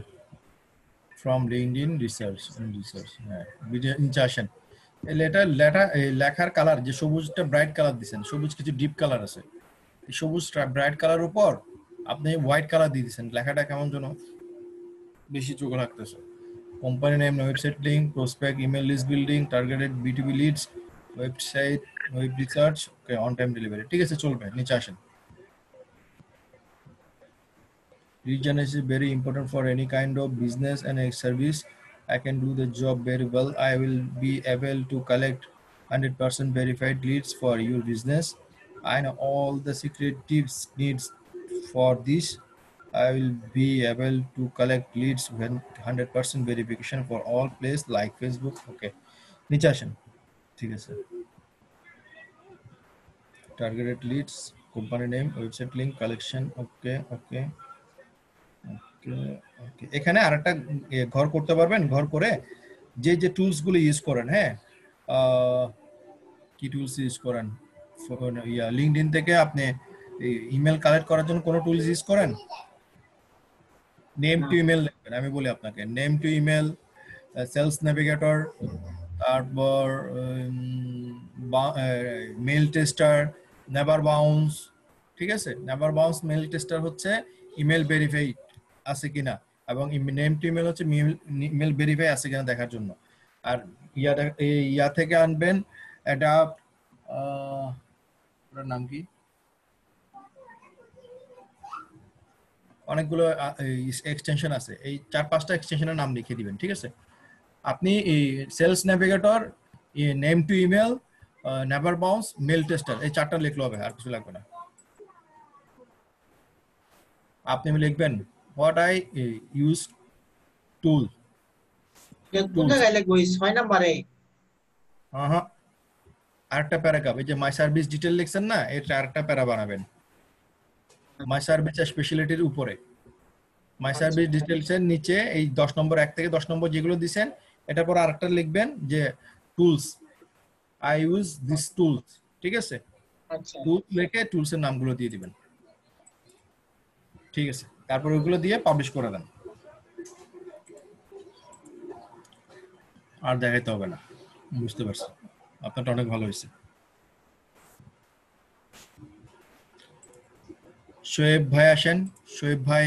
From LinkedIn research, হ্যাঁ, ভিডিও নিচে আসেন। এই লেখার কালার যে সবুজটা ব্রাইট কালার দিবেন, সবুজ কিছু ডিপ কালার আছে, এই সবুজ ব্রাইট কালার উপর আপনি হোয়াইট কালার দিয়ে দিবেন। লেখাটা কেমন যেন বেশি চোখে লাগতেছে। Company name, website link, prospect, email list building, targeted B2B leads, website, web research, okay, on time delivery. ঠিক আছে, চলবে, নিচে আসেন। Lead generation is very important for any kind of business and a service. I can do the job very well. I will be able to collect 100% verified leads for your business. I know all the secret tips needs for this. I will be able to collect leads when 100% verification for all places like Facebook. Okay. নিচে আসেন। ঠিক আছে। Targeted leads, company name, website link, collection. Okay, okay. এখানে আরেকটা ঘর করতে পারবেন। ঘর করে যে যে টুলস গুলো ইউজ করেন, হ্যাঁ, কি টুলস ইউজ করেন, লিঙ্কডইন থেকে আপনি ইমেল কালেক্ট করার জন্য কোন টুলস ইউজ করেন? নেম টু ইমেল লিখবেন, আমি বলি আপনাকে, name to email, sales navigator, তারপর মেল টেস্টার, নেভার বাউন্স। ঠিক আছে, নেভার বাউন্স মেল টেস্টার হচ্ছে ইমেল ভেরিফাই আছে কিনা, এবং নেম টু ইমেল হচ্ছে ইমেল ভেরিফাই আছে কিনা দেখার জন্য। আর ইয়া থেকে আনবেন এটা, ওটার নাম কি, অনেকগুলো এক্সটেনশন আছে, এই 4-5টা এক্সটেনশনের নাম লিখে দিবেন। ঠিক আছে, আপনি এই sales navigator, name to email, never bounce, mail tester, এই 4টা লিখলে হবে, আর কিছু লাগবে না। আপনি লিখবেন হোয়াট আই ইউজ টুল। কোন জায়গায় লিখবো? 6 নম্বরে। হ্যাঁ, আরেকটা প্যারাগ্রাফ, এই যে মাই সার্ভিস ডিটেল লিখছেন না, এটা আরেকটা প্যারা বানাবেন। মাই সার্ভিস স্পেশালিটির উপরে মাই সার্ভিস ডিটেলস এর নিচে এই 10 নম্বর, 1 থেকে 10 নম্বর যেগুলো দিবেন, এটার পর আরেকটা লিখবেন যে tools, I use this tools. ঠিক আছে, আচ্ছা, টুলস লিখে টুলস এর নামগুলো দিয়ে দিবেন। ঠিক আছে, তারপর ওগুলো দিয়ে পাবলিশ করে দেন, আর দেখাইতে হবে না। বুঝতে পারছি, আপনারটা অনেক ভালো হয়েছে। শোয়েব ভাই আসেন, শোয়েব ভাই।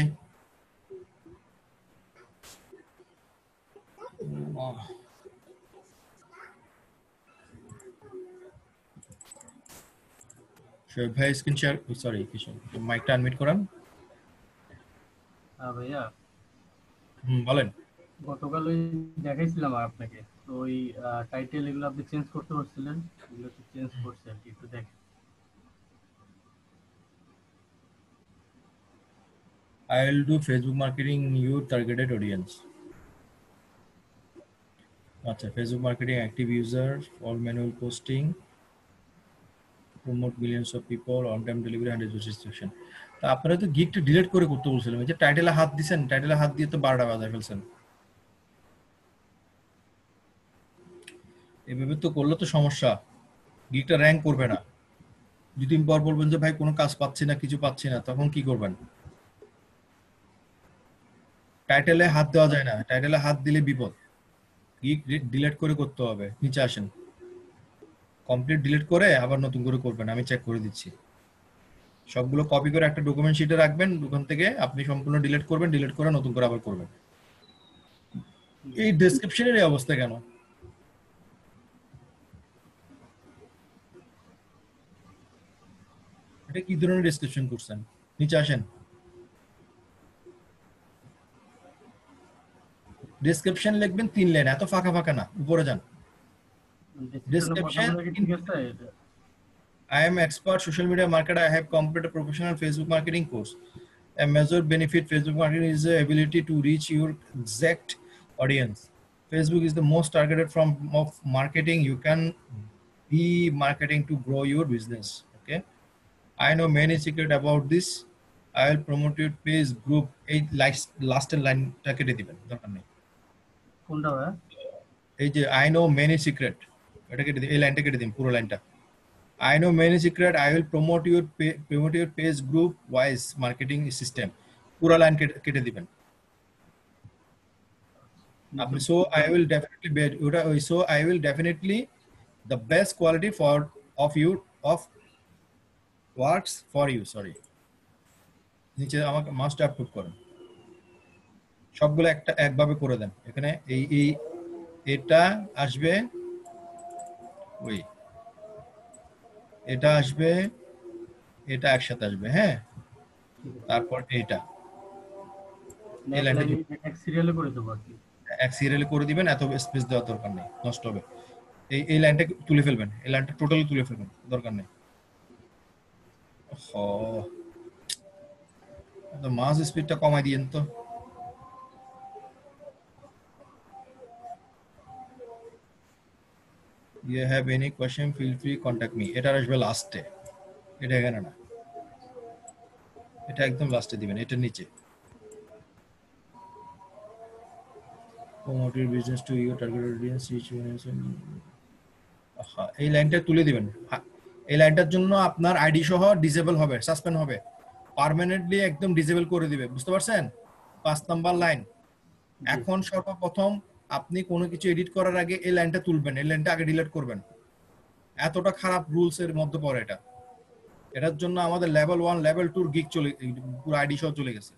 শোয়েব ভাই স্ক্রিন শেয়ার, সরি মাইকটা আনমিউট করেন। ভাইয়া বলেন। গতকাল ওই দেখাইছিলাম আপনাকে, তো ওই টাইটেল এগুলো আপনি চেঞ্জ করতে বলছিলেন, এগুলো তো চেঞ্জ করছি আর কি, একটু দেখেন। I will do Facebook marketing your targeted audience. আচ্ছা, Facebook marketing active user, all manual posting, promote millions of people, on time delivery and registration. তা আপনারা তো গিগটা ডিলিট করে করতে বলছিলেন, এই যে টাইটেলে হাত দিবেন, টাইটেলে হাত দিয়ে তো 12টা বাজায় ফেলছেন। এভাবে তো করলে তো সমস্যা, গিগটা র‍্যাঙ্ক করবে না। দুদিন পর বলবেন যে ভাই কোনো কাজ পাচ্ছি না, কিছু পাচ্ছি না, তখন কি করবেন? টাইটেলে হাত দেওয়া যায় না, টাইটেলে হাত দিলে বিপদ। গিগ ডিলিট করে করতে হবে। নিচে আসেন, কমপ্লিট ডিলিট করে আবার নতুন করে করবেন, আমি চেক করে দিচ্ছি। সবগুলো কপি করে একটা ডকুমেন্ট শিটে রাখবেন, ওখান থেকে আপনি সম্পূর্ণ ডিলিট করবেন, ডিলিট করে নতুন করে আবার করবেন। এই ডেসক্রিপশনের এই অবস্থা কেন? এটা কি ধরনের ডেসক্রিপশন করছেন? নিচে আসেন, ডেসক্রিপশন লিখবেন 3 লাইন, এত ফাঁকা ফাঁকা না, উপরে যান। Description. I am expert social media marketer. I have completed a professional Facebook marketing course. A major benefit Facebook marketing is the ability to reach your exact audience. Facebook is the most targeted form of marketing. You can be marketing to grow your business. Okay. I know many secret about this. I will promote your page group. Last line টাকে দিবেন, দরকার নেই। কোনটা ভাই? এই যে I know many secret, এটা কেটে দিন, এই লাইনটা কেটে দিন, পুরো লাইনটা। I know many secret. I will promote your page group wise marketing system. পুরো লাইন কেটে দিবেন আপনি। So I will definitely the best quality of works for you. Sorry, নিচে আমাকে মাস্ট অ্যাপ্রুভ করেন, সবগুলো একভাবে করে দেন। এখানে এটা আসবে, ওই এটা আসবে, এটা একসাথে আসবে, হ্যাঁ। তারপর এটা এক সিরিয়ালে করে দেবো আর কি, এক সিরিয়ালে করে দিবেন, এত স্পেস দেওয়ার দরকার নেই, নষ্ট হবে। এই লাইনটা তুলে ফেলবেন, এই লাইনটা টোটালি তুলে ফেলবেন, দরকার নেই। তো মাউস স্পিডটা কমাই দিয়েন তো। You have any question, feel free contact me. এটা আসবে লাস্টে, এটা এখানে না, এটা একদম লাস্টে দিবেন, এটা নিচে। Promote your business to your target audience, reach audience. এই লাইনটা তুলে দিবেন। এই লাইনটার জন্য আপনার আইডি সহ ডিসেবল হবে, সাসপেন্ড হবে, পার্মানেন্টলি একদম ডিসেবল করে দিবে, বুঝতে পারছেন? 5 নাম্বার লাইন। এখন সর্বপ্রথম আপনি কোনো কিছু এডিট করার আগে এই লাইনটা তুলবেন, এই লাইনটা আগে ডিলিট করবেন। এতটা খারাপ রুলস এর মধ্যে পড়ে এটা। এটার জন্য আমাদের লেভেল 1 লেভেল 2 গিগ চলে, পুরো আইডি সহ চলে গেছে।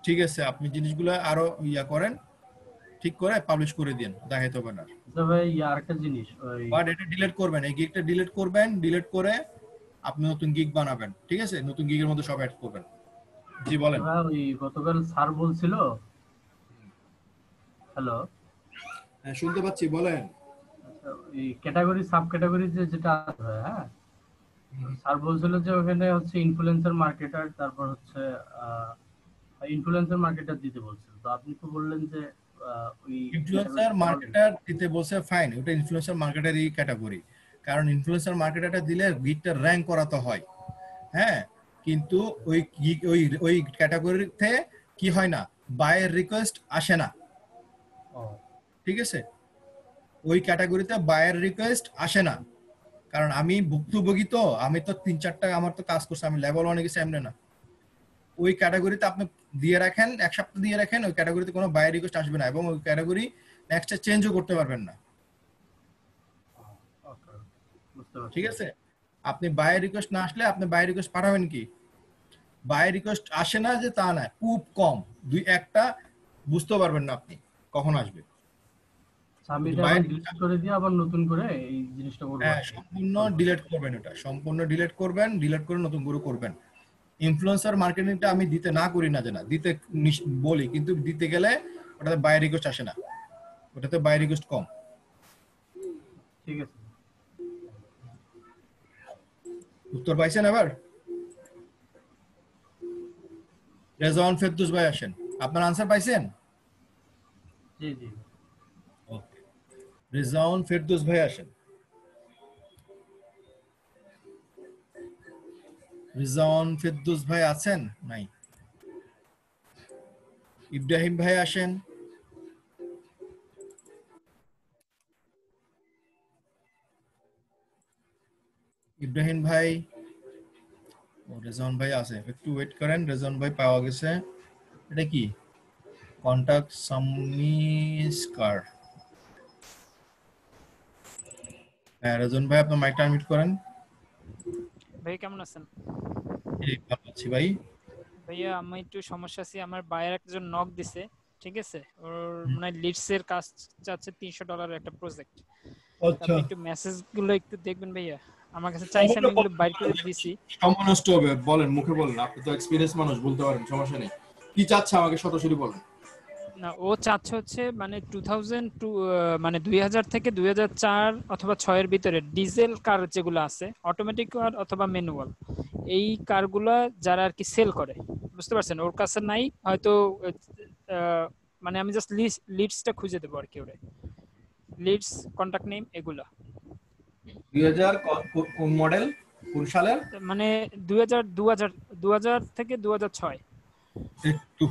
ঠিক আছে, আপনি জিনিসগুলো আরো করেন, ঠিক করে পাবলিশ করে দিন, দেখাইতে হবে না। আচ্ছা ভাই, আরেকটা জিনিস, বাট এটা ডিলিট করবেন, এই গিগটা ডিলিট করবেন, ডিলিট করে আপনি নতুন গিগ বানাবেন, ঠিক আছে? নতুন গিগের মধ্যে সব অ্যাড করবেন। জি বলেন। ওই গতকাল স্যার বলছিল, হ্যালো, হ্যাঁ শুনতে পাচ্ছি, বলেন। আচ্ছা, এই ক্যাটাগরি সাব ক্যাটাগরি যেটা হয়, হ্যাঁ, স্যার বলছিল যে ওখানে হচ্ছে ইনফ্লুয়েন্সার মার্কেটার, তারপর হচ্ছে ইনফ্লুয়েন্সার মার্কেটার দিতে বলছিল। তো আপনি তো বললেন যে ওই ইনফ্লুয়েন্সার মার্কেটার দিতে বলছে, ফাইন, ওটা ইনফ্লুয়েন্সার মার্কেটারই ক্যাটাগরি, কারণ ইনফ্লুয়েন্সার মার্কেটারটা দিলে গিগটা র‍্যাঙ্ক করাতে হয়, হ্যাঁ। কিন্তু ওই ক্যাটাগরিতে কি হয় না, বায়ের রিকোয়েস্ট আসে না, ঠিক আছে? ওই ক্যাটাগরিতে বায়ের রিকোয়েস্ট আসে না, কারণ আমি ভুক্তভোগী, তো আমি তো 3-4টা আমার তো কাজ করছে, আমি লেভেল 1 এ গেছি, এমনি না। ওই ক্যাটাগরিতে আপনি দিয়ে রাখেন, 1 সপ্তাহ দিয়ে রাখেন, ওই ক্যাটাগরিতে কোনো বায়ার রিকোয়েস্ট আসবে না, এবং ওই ক্যাটাগরি নেক্সটে চেঞ্জও করতে পারবেন না। ঠিক আছে? আপনি বাই রিকোয়েস্ট না আসলে আপনি বাই রিকোয়েস্ট পাঠাবেন কি? বাই রিকোয়েস্ট আসে না যে তা না, খুব কম, দুই একটা বুঝতে পারবেন না আপনি কখন আসবে। আমি এটা আবার ডিলিট করে দিয়ে আবার নতুন করে এই জিনিসটা করব। হ্যাঁ, সম্পূর্ণ ডিলিট করবেন, এটা সম্পূর্ণ ডিলিট করবেন, ডিলিট করে নতুন করে করবেন। ইনফ্লুয়েন্সার মার্কেটিংটা আমি দিতে না করি না, যে না দিতে বলি, কিন্তু দিতে গেলে ওটাতে বাই রিকোয়েস্ট আসে না, ওটাতে বাই রিকোয়েস্ট কম। ঠিক আছে, উত্তর পাইছেন? এবার রেজওয়ান ফেরদৌস ভাই আসেন, আপনার আনসার পাইছেন? জি জি। ওকে, রেজওয়ান ফেরদৌস ভাই আসেন। রেজওয়ান ফেরদৌস ভাই আছেন? নাই। ইব্রাহিম ভাই আসেন। ইব্রাহিম ভাই, ও রেজওয়ান ভাই আছে, একটু ওয়েট করেন, রেজওয়ান ভাই পাওয়া গেছে। এটা কি? কন্টাক্ট সামিস্কার। হ্যাঁ রেজওয়ান ভাই, আপনার মাইকটা আনমিউট করেন। ভাই কেমন আছেন? এই ভালো আছি ভাই। ভাইয়া আমি একটু সমস্যা আছে, আমার বায়ার একজন নক দিছে, ঠিক আছে? ওর মানে লিডস এর কাজ চাচ্ছে $300 একটা প্রজেক্ট। আচ্ছা, আপনি একটু মেসেজ গুলো একটু দেখবেন ভাইয়া, আমার কাছে চাইছে, আমি এগুলো বাইর করে দিছি। সময় নষ্ট হবে, বলেন, মুখে বলেন, আপনি তো এক্সপেরিয়েন্স মানুষ, বলতে পারেন, সমস্যা নেই। কি চাচ্ছে আমাকে সরাসরি বলেন। না, ও চাচ্ছে হচ্ছে মানে 2002 মানে 2000 থেকে 2004 অথবা 6 এর ভিতরে ডিজেল কার যেগুলো আছে, অটোমেটিক কার অথবা ম্যানুয়াল, এই কারগুলো যারা আর কি সেল করে, বুঝতে পারছেন? ওর কাছে নাই হয়তো, মানে আমি জাস্ট লিডসটা খুঁজে দেবো আর কি, ওরে লিডস, কন্টাক্ট নেম এগুলা। 2000 কোন মডেল, কোন সালের? মানে 2000 থেকে 2006। একটু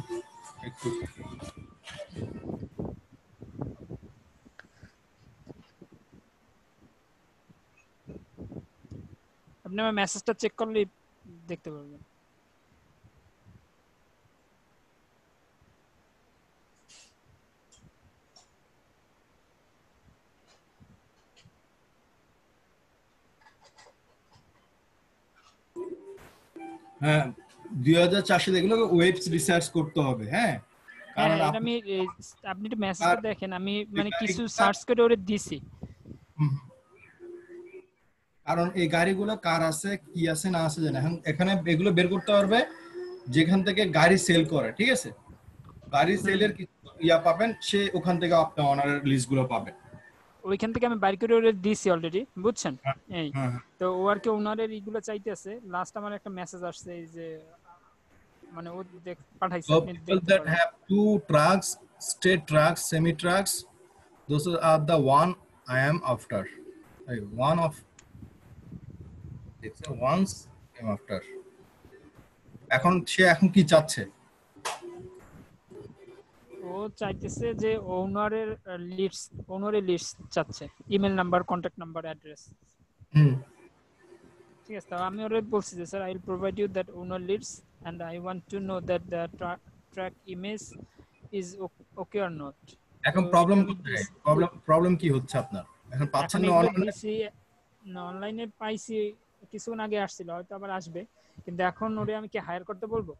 একটু আপনি আমার মেসেজটা চেক করলেই দেখতে পারবেন। হ্যাঁ 2004 সালে এগুলো ওয়েবস রিসার্চ করতে হবে। হ্যাঁ, হ্যাঁ, কারণ এটা আমি আপনি একটু মেসেজটা দেখেন, আমি মানে কিছু সার্চ করে ওরে দিছি। কারণ এই গাড়িগুলো কার আছে, কি আছে না আছে জানা, এখানে এগুলো বের করতে পারবে যেখান থেকে গাড়ি সেল করে, ঠিক আছে? গাড়ি সেলের কিছু ইয়া পাবেন, সে ওখান থেকে আপনি অনারের লিস্ট গুলো পাবেন। ওইখান থেকে আমি বাইর করে ওরে দিছি অলরেডি, বুঝছেন? এই তো ও আর কি ওনারের এইগুলো চাইতেছে। লাস্ট আমার একটা মেসেজ আসছে, এই যে মানে ও পাঠাইছে, আপনি People that have 2 trucks, state trucks, semi trucks, those are the one I am after. One of it's once I'm after. এখন সে এখন কি চাচ্ছে? ও চাইতেছে যে ওনারের লিস্ট চাচ্ছে, email number, contact number, address. ঠিক আছে, আমি ওরে বলছি যে sir, I will provide you that owner list and I want to know that the track image is okay or not. এখন প্রবলেম কি হচ্ছে আপনার? এখন পাচ্ছেন না অনলাইনে পাইছি, কিছুক্ষণ আগে আসছিল, হয়তো আবার আসবে, কিন্তু এখন ওরে আমি কি হায়ার করতে বলবো?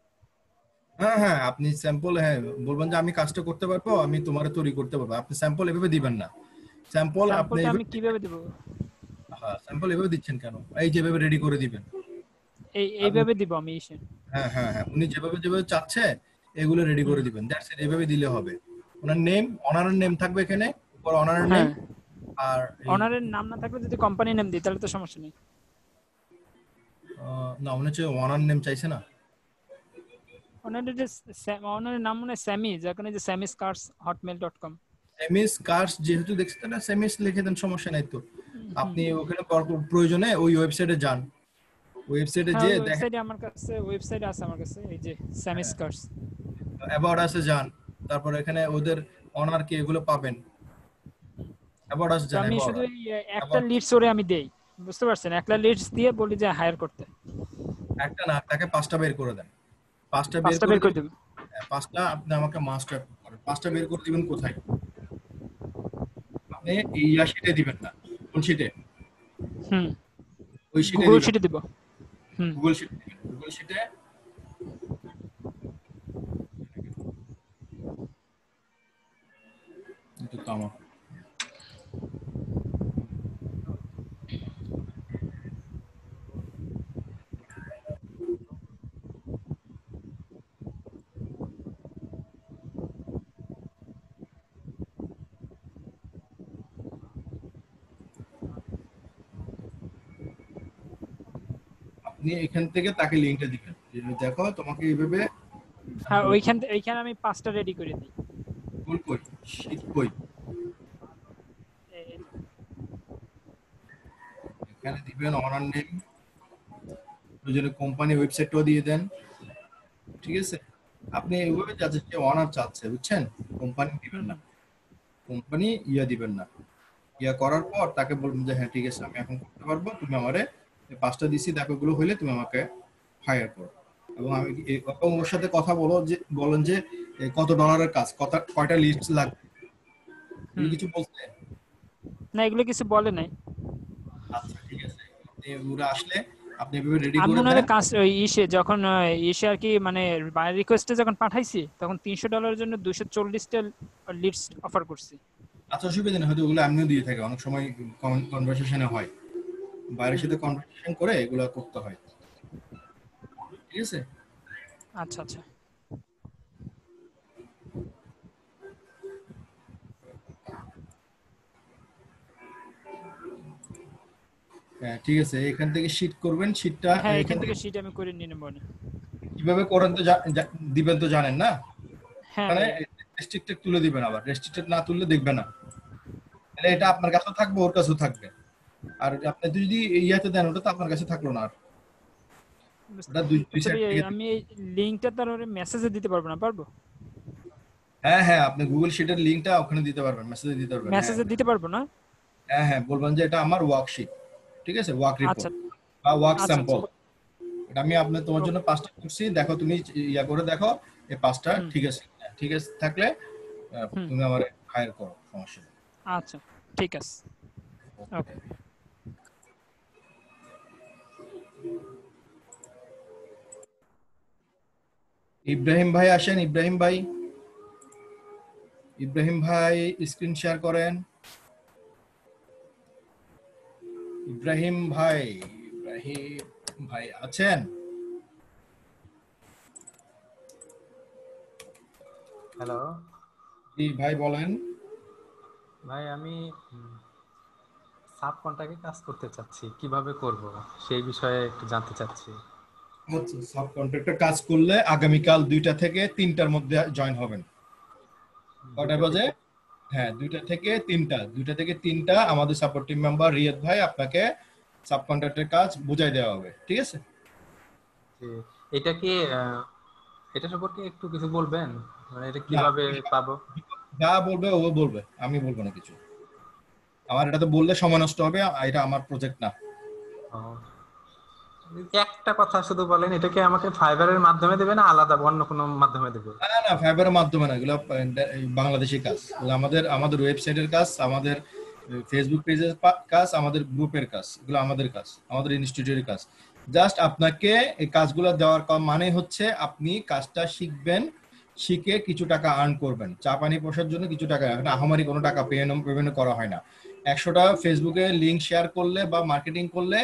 হ্যাঁ আপনি স্যাম্পল, হ্যাঁ বলবেন যে আমি কাজটা করতে পারবো, আমি তোমারে তৈরি করতে পারবো। আপনি স্যাম্পল এভাবে দিবেন না। স্যাম্পল আপনি আমি কিভাবে দেব? হ্যাঁ, স্যাম্পল এভাবে দিচ্ছেন কেন? এই যেভাবে রেডি করে দিবেন, এইভাবে দিব আমি। হ্যাঁ উনি যেভাবে চাচ্ছে এগুলো রেডি করে দিবেন, দ্যাটস ইট। এইভাবে দিলে হবে। ওনার নেম, অনারের নেম থাকবে এখানে, উপর অনারের নেম। আর অনারের নাম না থাকলে যদি কোম্পানি নেম দিই তাহলে তো সমস্যা নেই। না, মনে হচ্ছে অনার নেম চাইছে না। অনারের নাম মনে হয় স্যামি, যেখানে যে samiscars@hotmail.com। সেমিস কার্স যেহেতু দেখছেন না, সেমিস লিখে দেন, সমস্যা নাই তো। আপনি ওখানে প্রয়োজনে ওই ওয়েবসাইটে যান, ওয়েবসাইটে যে ওয়েবসাইটে আমার কাছে ওয়েবসাইট আছে, আমার কাছে এই যে samiscars অ্যাবাউট আছে, যান, তারপর এখানে ওদের অনার কে এগুলো পাবেন। অ্যাবাউট আছে যান, আমি শুধু একটা লিডস ওরে আমি দেই, বুঝতে পারছেন? একটা লিডস দিয়ে বলি যে হায়ার করতে। একটা না, তাকে 5টা বের করে দেন। 5টা বের করে দেব। 5টা আপনি আমাকে মাস্টার করেন। 5টা বের করে দিবেন কোথায়? আপনি এই শিটে দিবেন না, কোন শিটে? ওই শিটে গুগল দিবেন, শিটে দিব। হুম, গুগল শিট দিবেন। গুগল শিটে একটু থামো। আপনি এখান থেকে তাকে লিংকটা দিবেন, যে দেখো তোমাকে এইভাবে হ্যাঁ এইখানে আমি 5টা রেডি করে দিই। ভুল কই, শিট কই, এই- এখানে দিবেন অনার নেম, প্রয়োজনে কোম্পানি ওয়েবসাইটটাও দিয়ে দেন, ঠিক আছে? আপনি এইভাবে যাচ্ছে যে অনার চাচ্ছে, বুঝছেন? কোম্পানি দিবেন না, কোম্পানি দিবেন না। করার পর তাকে বলবেন যে হ্যাঁ ঠিক আছে আমি এখন করতে পারবো, তুমি আমারে এই 5টা দিছি, দেখো এগুলো হইলে তুমি আমাকে হায়ার করো। এবং আমি এবং ওর সাথে কথা বলেন যে কত ডলারের কাজ, কয়টা লিস্ট লাগবে, এগুলো কিছু বলতে। না, এগুলো কিছু বলে নাই। আচ্ছা ঠিক আছে, আপনি ওরা আসলে আপনি এভাবে রেডি আমি করে ওনারে দেন। কাজ ওই যখন ইসে আর কি মানে বাই রিকোয়েস্টে যখন পাঠাইছি তখন $300 জন্য 240টা লিডস অফার করছি। আচ্ছা অসুবিধা নেই, হয়তো ওগুলো আমিও দিয়ে থাকি, অনেক সময় কনভারসেশনে হয়, বাইরের সাথে কনভারসেশন করে এগুলো করতে হয়, ঠিক আছে? আচ্ছা আচ্ছা, হ্যাঁ ঠিক আছে, এখান থেকে শিট করবেন, শিটটা হ্যাঁ এখান এখান থেকে থেকে শিট আমি করে নিয়ে নেব না। কিভাবে করেন তো দিবেন তো জানেন না? হ্যাঁ এখানে ভাই, রেস্ট্রিক্টেড তুলে দিবেন, আবার রেস্ট্রিক্টেড না তুললে দেখবে না, তাহলে এটা আপনার কাছেও থাকবে, ওর কাছেও থাকবে। আর আপনি যদি ইয়াতে দেন, ওটা তো আপনার কাছে থাকলো না, আর ওটা দুই দুই তবে সাইড থেকে। আমি এই লিংকটা তার মেসেজে দিতে পারবো না, পারবো? হ্যাঁ হ্যাঁ, আপনি গুগল শিটের লিংকটা ওখানে দিতে পারবেন, মেসেজে দিতে পারবেন। হ্যাঁ মেসেজে দিতে পারবো না? হ্যাঁ হ্যাঁ, বলবেন যে এটা আমার ওয়ার্কশিট, ঠিক আছে, ওয়ার্ক আচ্ছা রিপোর্ট বা ওয়ার্ক আচ্ছা স্যাম্পল, এটা আমি তোমার জন্য 5টা করছি, দেখো তুমি করে দেখো এই 5টা ঠিক আছে, ঠিক আছে থাকলে তুমি আমার হায়ার করো, সমস্যা নেই। আচ্ছা ঠিক আছে, ওকে। ইব্রাহিম ভাই আসেন, ইব্রাহিম ভাই, ইব্রাহিম ভাই স্ক্রিন শেয়ার করেন। ইব্রাহিম ভাই, ইব্রাহিম ভাই আছেন? হ্যালো জি ভাই বলেন। ভাই, আমি সাব কন্ট্রাক্টে কাজ করতে চাচ্ছি, কিভাবে করব সেই বিষয়ে একটু জানতে চাচ্ছি। আচ্ছা, সাব কন্ট্রাক্টর কাজ করলে আগামীকাল 2টা থেকে 3টার মধ্যে জয়েন হবেন। কটা বাজে? হ্যাঁ 2টা থেকে 3টা, 2টা থেকে 3টা আমাদের সাপোর্ট টিম মেম্বার রিয়াদ ভাই আপনাকে সাব কন্ট্রাক্টরের কাজ বুঝাই দেওয়া হবে, ঠিক আছে? এটা কি এটা সম্পর্কে একটু কিছু বলবেন, মানে এটা কিভাবে পাবো? যা বলবে ও বলবে, আমি বলবো না কিছু। আমার এটা তো বললে সময় নষ্ট হবে, এটা আমার প্রজেক্ট না। একটা কথা শুধু বলেন, এটা কি আমাকে ফাইবারের মাধ্যমে দেবে না আলাদা অন্য কোনো মাধ্যমে দেবে? না না, ফাইবারের মাধ্যমে না, এগুলো বাংলাদেশি কাজ, এগুলো আমাদের ওয়েবসাইটের কাজ, আমাদের ফেসবুক পেজের কাজ, আমাদের গ্রুপের কাজ, এগুলো আমাদের কাজ, আমাদের ইনস্টিটিউটের কাজ। জাস্ট আপনাকে এই কাজগুলো দেওয়ার মানে হচ্ছে আপনি কাজটা শিখবেন, শিখে কিছু টাকা আর্ন করবেন, চা পানি পোষার জন্য কিছু টাকা, এখন আহামারি কোনো টাকা পেমেন্ট করা হয় না। 100টা ফেসবুকে লিঙ্ক শেয়ার করলে বা মার্কেটিং করলে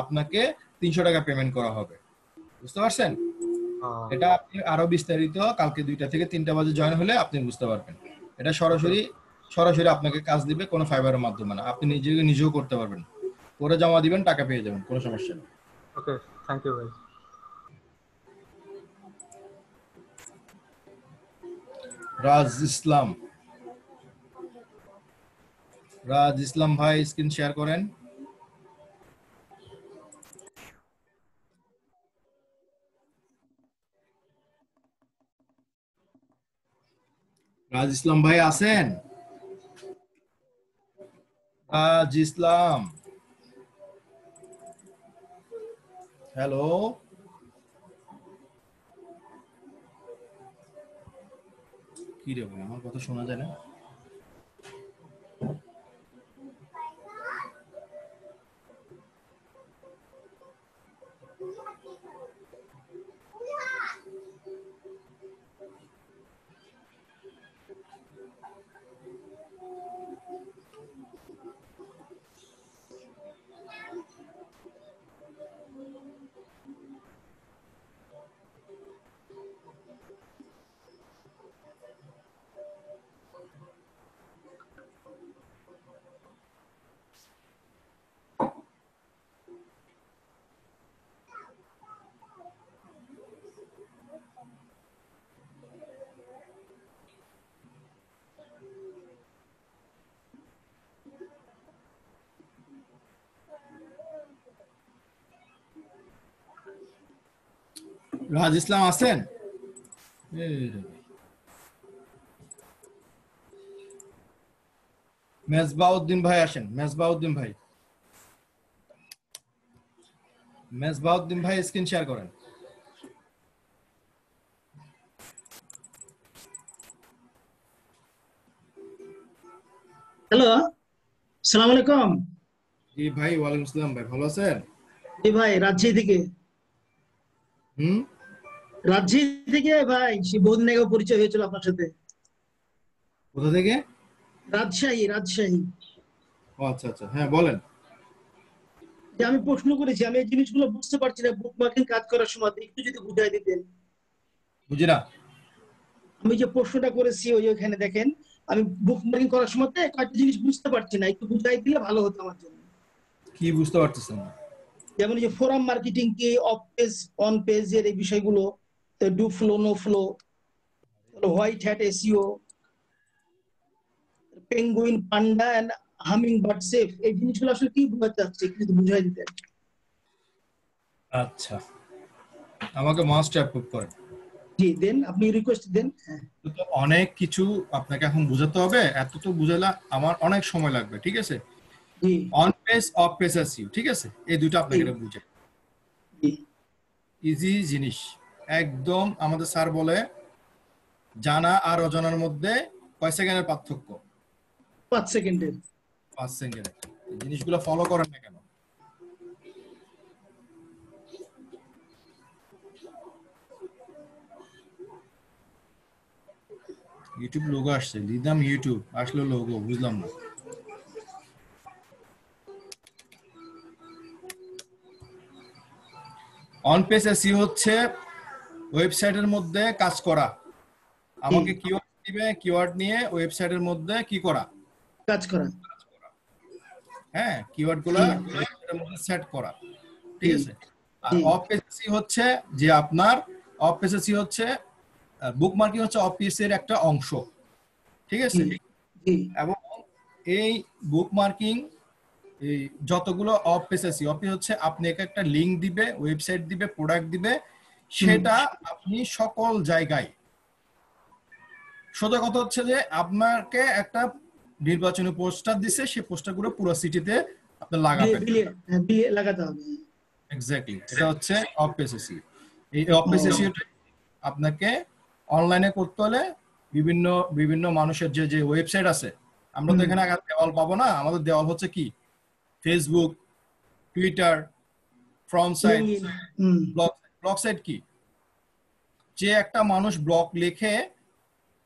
আপনাকে 300 টাকা পেমেন্ট করা হবে, বুঝতে পারছেন? এটা আপনি আরো বিস্তারিত কালকে 2টা থেকে 3টা বাজে জয়েন হলে আপনি বুঝতে পারবেন। এটা সরাসরি আপনাকে কাজ দিবে, কোনো ফাইবারের মাধ্যমে না, আপনি নিজেও করতে পারবেন, করে জমা দিবেন, টাকা পেয়ে যাবেন, কোনো সমস্যা নেই। ওকে, থ্যাংক ইউ ভাই। রাজ ইসলাম ভাই স্ক্রিন শেয়ার করেন। রাজ ইসলাম ভাই আছেন? রাজ ইসলাম, হ্যালো, কি রে ভাই, আমার কথা শোনা যায় না? রাজ ইসলাম আছেন? মেজবাউদ্দিন ভাই আসেন, মেজবাউদ্দিন ভাই। মেজবাউদ্দিন ভাই স্ক্রিন শেয়ার করেন। হ্যালো, আসসালামু আলাইকুম। জি ভাই, ওয়ালাইকুম আসসালাম ভাই, ভালো আছেন? জি ভাই, রাজশাহী থেকে। হুম, রাজশাহী থেকে ভাই, সে বহুদিন আগে পরিচয় হয়েছিল আপনার সাথে। কোথা থেকে? রাজশাহী, রাজশাহী। ও আচ্ছা আচ্ছা, হ্যাঁ বলেন। যে আমি প্রশ্ন করেছি, আমি এই জিনিসগুলো বুঝতে পারছি না, বুকমার্কিং কাজ করার সময় একটু যদি বুঝাই দিতেন। বুঝি না। আমি যে প্রশ্নটা করেছি ওইখানে দেখেন, আমি বুকমার্কিং করার সময় কয়েকটা জিনিস বুঝতে পারছি না, একটু বুঝাই দিলে ভালো হতো আমার জন্য। কি বুঝতে পারতেছেন না? যেমন এই যে ফোরাম মার্কেটিং কি, অফ পেজ অন পেজের এই বিষয়গুলো, do follow no follow, white hat SEO, penguin, panda and hummingbird সেফ, এই জিনিসগুলো আসলে কি বোঝাতে চাচ্ছে একটু যদি বুঝাই দিতেন। আচ্ছা, আমাকে মাস্ট অ্যাপ্রুভ করেন। জি দেন, আপনি রিকোয়েস্ট দেন। তো অনেক কিছু আপনাকে এখন বুঝাতে হবে, এত তো বুঝালে আমার অনেক সময় লাগবে, ঠিক আছে? জি, on page off page SEO, ঠিক আছে? এই দুটো আপনাকে এটা বুঝে জি, ইজি জিনিস একদম। আমাদের স্যার বলে জানা আর অজানার মধ্যে কয় সেকেন্ডের পার্থক্য? 5 সেকেন্ডের। 5 সেকেন্ডের। জিনিসগুলো ফলো করেন না কেন? ইউটিউব লোগো আসছে, দিদাম ইউটিউব আসলো লোগো, বুঝলাম না। অন পেজ এসইও হচ্ছে ওয়েবসাইটের মধ্যে কাজ করা। আমাকে কিওয়ার্ড দিবে, কিওয়ার্ড নিয়ে ওয়েবসাইটের মধ্যে কি করা? কাজ করা। হ্যাঁ, কিওয়ার্ড গুলো ওয়েবসাইটের মধ্যে সেট করা, ঠিক আছে? আর অফ পেজ এসইও হচ্ছে যে আপনার অফ পেজ এসইও হচ্ছে বুকমার্কিং হচ্ছে অফ পেজের একটা অংশ, ঠিক আছে? এবং এই বুকমার্কিং এই যতগুলো of page SEO, of page হচ্ছে আপনাকে একটা লিংক দিবে, ওয়েবসাইট দিবে, প্রোডাক্ট দিবে, সেটা আপনি সকল জায়গায়। সোজা কথা হচ্ছে যে আপনাকে একটা নির্বাচনী পোস্টার দিছে, সেই পোস্টারগুলো পুরো সিটিতে আপনি লাগাবেন, লাগাতে হবে। এক্স্যাক্টলি, এটা হচ্ছে অফ পেজ এসইও। এই অফ পেজ এসইও আপনাকে অনলাইনে করতে হলে বিভিন্ন বিভিন্ন মানুষের যে যে ওয়েবসাইট আছে, আমরা তো এখানে দেওয়াল পাবো না, আমাদের দেওয়াল হচ্ছে কি? Facebook, Twitter, forum site, blog site. কি যে একটা মানুষ ব্লগ লিখে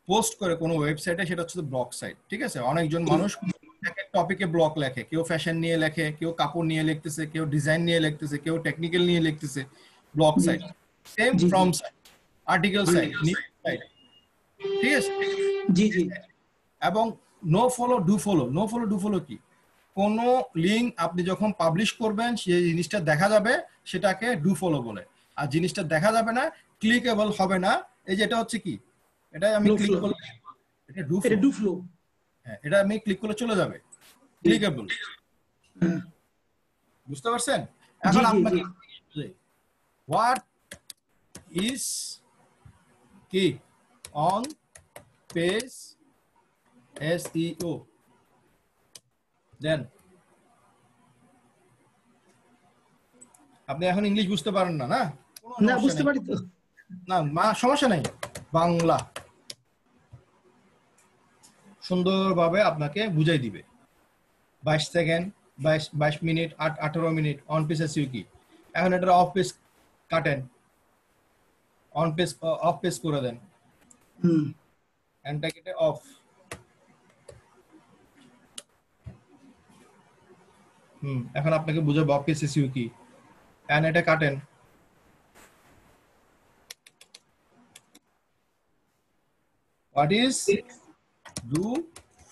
পোস্ট করে কোনো ওয়েবসাইটে, সেটা হচ্ছে ব্লগ সাইট, ঠিক আছে? অনেকজন মানুষ এক এক টপিকে ব্লগ লেখে, কেউ ফ্যাশন নিয়ে লেখে, কেউ কাপড় নিয়ে লিখতেছে, কেউ ডিজাইন নিয়ে লিখতেছে, কেউ টেকনিক্যাল নিয়ে লিখতেছে। Blog site same, forum site, article site, news site, ঠিক আছে? জি জি। এবং no follow do follow. No follow do follow কি? কোন লিংক আপনি যখন পাবলিশ করবেন সেই জিনিসটা দেখা যাবে, সেটাকে ডু ফলো বলে। আর জিনিসটা দেখা যাবে না, ক্লিকেবল হবে না, এই যে এটা হচ্ছে কি? এটা আমি ক্লিক করলে এটা ডু ফ্লো। হ্যাঁ, এটা আমি ক্লিক করলে চলে যাবে, ক্লিকেবল। বুঝতে পারছেন? এখন আপনাকে হোয়াট ইজ কি অন পেজ এসইও, দেন আপনি এখন ইংলিশ বুঝতে পারেন না? না, বুঝতে পারি তো। না, সমস্যা নাই, বাংলা সুন্দরভাবে আপনাকে বুঝাই দিবে। 22 second, 22 minute, 18 minute on page SEO কি। এখন এটা অফ পেজ কাটেন, অন পেজ অফ পেজ করে দেন, এন্টার কেটে অফ। এখন আপনাকে বুঝাবো অফ পেজ এসইও কি। এন্ড এটা কাটেন, what is do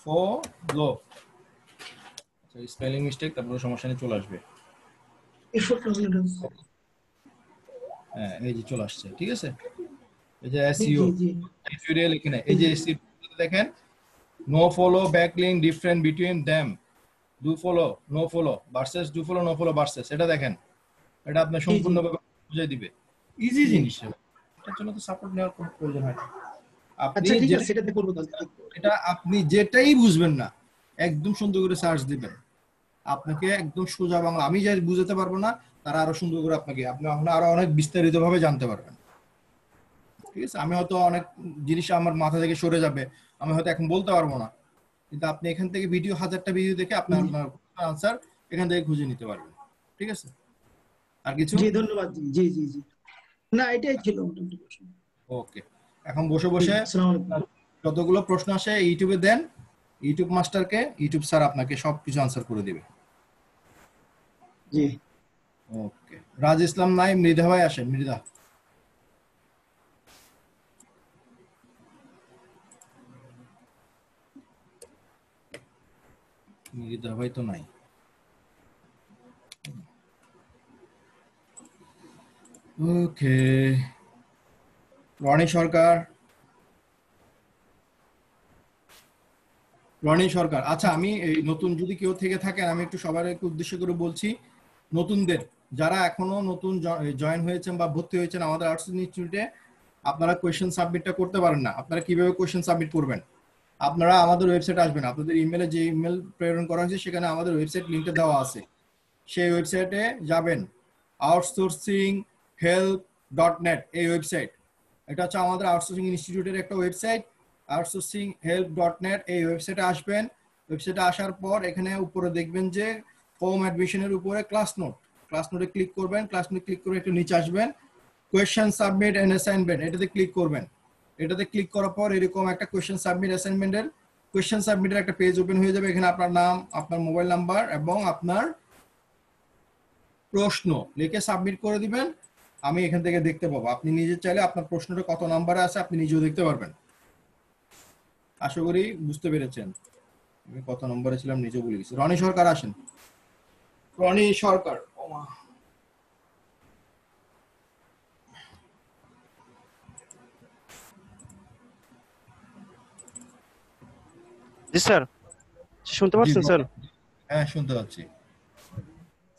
follow. Spelling mistake, তারপরে সমস্যা নিয়ে চলে আসবে। হ্যাঁ, এই যে চলে আসছে, ঠিক আছে? এই যে এসইও টিউটোরিয়াল এখানে, এই যে এসইও দেখেন, no follow, backlink, different between them, do follow, no follow versus do follow, no follow versus. এটা দেখেন, এটা আপনি সম্পূর্ণভাবে বুঝিয়ে দিবে। ইজি জিনিস, এটার জন্য তো সাপোর্ট নেওয়ার কোনো প্রয়োজন হয় না। আপনি আচ্ছা ঠিক আছে, সেটাতে করবো তাহলে। এটা আপনি যেটাই বুঝবেন না একদম সুন্দর করে সার্চ দিবেন, আপনাকে একদম সোজা বাংলা, আমি যা বুঝাতে পারবো না তারা আরো সুন্দর করে আপনি আরো অনেক বিস্তারিত ভাবে জানতে পারবেন। ঠিক আছে, আমি হয়তো অনেক জিনিস আমার মাথা থেকে সরে যাবে, আমি হয়তো এখন বলতে পারবো না, কিন্তু আপনি এখান থেকে ভিডিও, হাজারটা ভিডিও দেখে আপনার আনসার এখান থেকে খুঁজে নিতে পারবেন। ঠিক আছে, আর কিছু? জি ধন্যবাদ। জি জি জি, না এটাই ছিল মোটামুটি প্রশ্ন। ওকে, এখন বসে বসে যতগুলো প্রশ্ন আসে ইউটিউবে দেন, ইউটিউব মাস্টারকে, ইউটিউব স্যার আপনাকে সবকিছু আনসার করে দিবে। জি ওকে, রাজ ইসলাম নাই, মৃধা ভাই আসেন। মৃধা, মৃধা ভাই তো নাই। ওকে, রনি সরকার, রনি সরকার। আচ্ছা, আমি এই নতুন যদি কেউ থেকে থাকেন, আমি একটু সবাইকে উদ্দেশ্য করে বলছি, নতুনদের যারা এখনো নতুন জয়েন হয়েছেন বা ভর্তি হয়েছেন আমাদের আর্টস ইনস্টিটিউটে, আপনারা কোয়েশ্চেন সাবমিটটা করতে পারেন না। আপনারা কিভাবে কোয়েশ্চেন সাবমিট করবেন? আপনারা আমাদের ওয়েবসাইটে আসবেন, আপনাদের ইমেলে যে ইমেল প্রেরণ করা হয়েছে সেখানে আমাদের ওয়েবসাইট লিঙ্কটা দেওয়া আছে, সেই ওয়েবসাইটে যাবেন, outsourcinghelp.net এই ওয়েবসাইট, এটা হচ্ছে আমাদের আউটসোর্সিং ইনস্টিটিউটের একটা ওয়েবসাইট, outsourcinghelp.net এই ওয়েবসাইটে আসবেন। ওয়েবসাইটে আসার পর এখানে উপরে দেখবেন যে ফর্ম অ্যাডমিশনের উপরে ক্লাস নোটে ক্লিক করবেন, ক্লাস নোটে ক্লিক করে একটু নিচে আসবেন, কোয়েশ্চেন সাবমিট এন্ড অ্যাসাইনমেন্ট এটাতে ক্লিক করবেন। এটাতে ক্লিক করার পর এরকম একটা কোয়েশ্চেন সাবমিট অ্যাসাইনমেন্টের কোয়েশ্চেন সাবমিটের একটা পেজ ওপেন হয়ে যাবে। এখানে আপনার নাম, আপনার মোবাইল নাম্বার এবং আপনার প্রশ্ন লিখে সাবমিট করে দিবেন। আমি এখান থেকে দেখতে পাবো, আপনি নিজে চাইলে আপনার প্রশ্নটা কত নাম্বারে আছে আপনি নিজেও দেখতে পারবেন। আশা করি বুঝতে পেরেছেন আমি কত নম্বরে ছিলাম, নিজেও ভুলে গেছি। রনি সরকার আসেন, রনি সরকার। জি স্যার, শুনতে পাচ্ছেন স্যার? হ্যাঁ শুনতে পাচ্ছি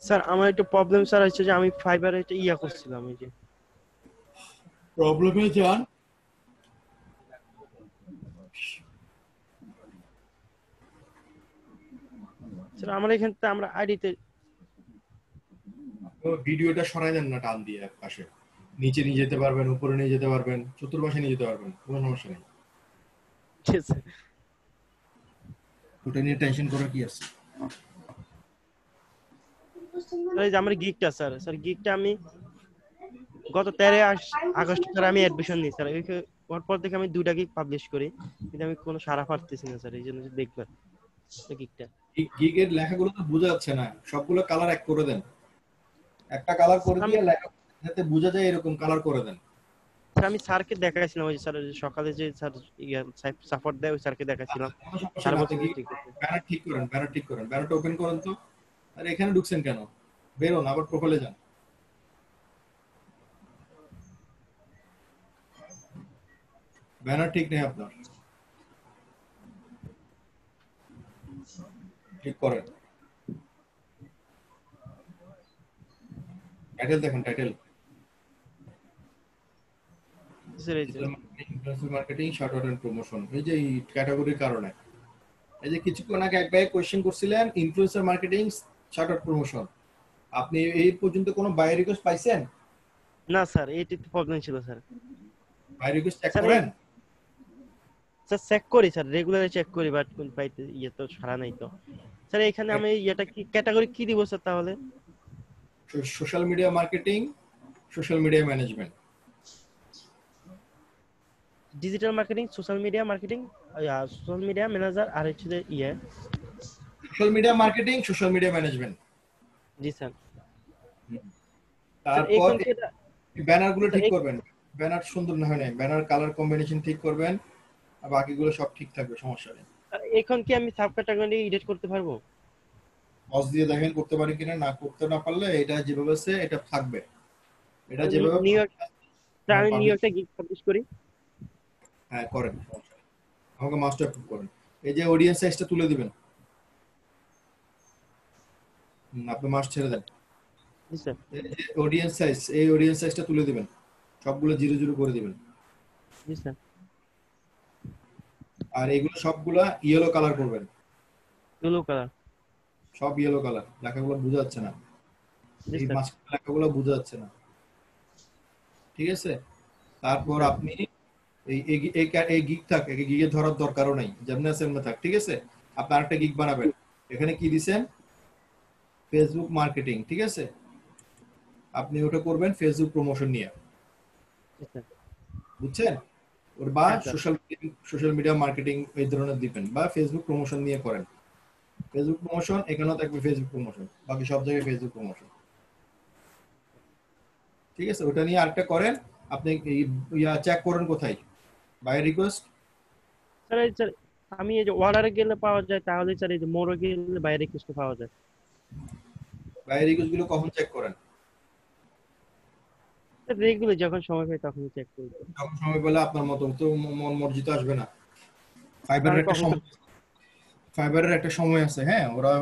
স্যার। আমার একটু প্রবলেম স্যার হচ্ছে যে আমি ফাইবারে এটা ইয়া করছিলাম, এই যে প্রবলেমে যান। স্যার আমার এখানে আমরা আইডিতে ভিডিওটা সরাই দেন না, টান দিয়ে এক পাশে, নিচে নিয়ে যেতে পারবেন, উপরে নিয়ে যেতে পারবেন, চতুর্পাশে নিয়ে যেতে পারবেন, কোনো সমস্যা নেই। ঠিক আছে, ওটা নিয়ে টেনশন করার কি আছে? এই যে আমার গিগটা স্যার গিগটা আমি গত 13 আগস্ট স্যার আমি অ্যাডমিশন নিই স্যার। ওর পর থেকে আমি 2টা গিগ পাবলিশ করি, কিন্তু আমি কোনো সাড়া পাচ্ছি না স্যার, এই জন্য দেখবেন গিগটা। গিগের লেখাগুলো তো বোঝা যাচ্ছে না, সবগুলো কালার এক করে দেন, একটা কালার করে দিয়ে লেখা যাতে বোঝা যায় এরকম কালার করে দেন। স্যার আমি স্যারকে দেখাইছিলাম, ওই স্যার সকালে যে স্যার সাপোর্ট দেয় ওই স্যারকে দেখাইছিলাম। স্যার বলছে ঠিক আছে। ব্যানার ঠিক করেন, ব্যানারটা ওপেন করেন তো। আর এখানে ঢুকছেন কেন? বেরোন, আবার প্রোফাইলে যান। ব্যানার ঠিক নেই আপনার, ঠিক করেন। টাইটেল দেখেন, title marketing short and promotion, এই যে ক্যাটাগরির কারণে এই যে কিছুক্ষণ আগে এক ভাই কোশ্চেন করছিলেন influencer marketing short and promotion, আপনি এই পর্যন্ত কোনো বাই রিকোয়েস্ট পাইছেন? না স্যার, এইটা তো প্রবলেম ছিল স্যার। বাই রিকোয়েস্ট চেক করেন? স্যার চেক করি স্যার, রেগুলারলি চেক করি, বাট কোন পাইতে ইয়ে তো সারা নাই তো স্যার। এখানে আমি এটা কি ক্যাটাগরি কি দিব স্যার তাহলে? Social media marketing, social media management, digital marketing, social media marketing, social media manager, আর হচ্ছে ইয়ে social media marketing, social media management. জি স্যার। তারপর ব্যানারগুলো ঠিক করবেন, ব্যানার সুন্দর না হয় না, ব্যানার কালার কম্বিনেশন ঠিক করবেন, আর বাকিগুলো সব ঠিক থাকবে, সমস্যা নেই। এখন কি আমি সাব ক্যাটাগরি এডিট করতে পারবো? পজ দিয়ে দেখেন করতে পারি কিনা, না করতে না পারলে এটা যেভাবে আছে এটা থাকবে, এটা যেভাবে নিউ ইয়র্ক আমি নিউ ইয়র্কে গিগ পাবলিশ করি। হ্যাঁ করেন, আমাকে মাস্টার অ্যাপ্রুভ করেন। এই যে অডিয়েন্স সাইজটা তুলে দিবেন, আপনি মাস্ট ছেড়ে দেন। জি স্যার। অডিয়েন্স সাইজ, এই অডিয়েন্স সাইজটা তুলে দিবেন, সবগুলো 0 করে দিবেন। জি স্যার। আর এগুলো সবগুলা ইয়েলো কালার করবেন। Yellow colour. সব ইয়েলো কালার, লেখাগুলো বোঝা যাচ্ছে না, জি এই স্যার। মাঝখানে লেখাগুলো বোঝা যাচ্ছে না, ঠিক আছে? তারপর আপনি এই গিগ থাক, এই গিগে ধরার দরকারও নাই, যেমন আছে এমনি থাক, ঠিক আছে? আপনি আরেকটা গিগ বানাবেন, এখানে কি দিছেন, ফেসবুক মার্কেটিং, ঠিক আছে? আপনি ওটা করবেন ফেসবুক প্রমোশন নিয়ে, বুঝছেন? ওর বা সোশ্যাল মিডিয়া মার্কেটিং এই ধরনের দিবেন, বা ফেসবুক প্রমোশন নিয়ে করেন। ফেসবুক প্রমোশন এখানেও থাকবে ফেসবুক প্রমোশন, বাকি সব জায়গায় ফেসবুক প্রমোশন, ঠিক আছে? ওটা নিয়ে আরেকটা করেন। আপনি চেক করেন কোথায়, বাই রিকোয়েস্ট। স্যার আমি এই যে অর্ডারে গেলে পাওয়া যায়, তাহলে স্যার এই যে মোড়ে গেলে বাইরে কিছু পাওয়া যায়। বাই রিকোয়েস্ট গুলো কখন চেক করেন? রেগুলার যখন সময় পাই তখন চেক করি। যখন সময় পেলে আপনার মতো তো মন মর্জিত আসবে না। ফাইবারের একটা সময় আছে, হ্যাঁ, ওরা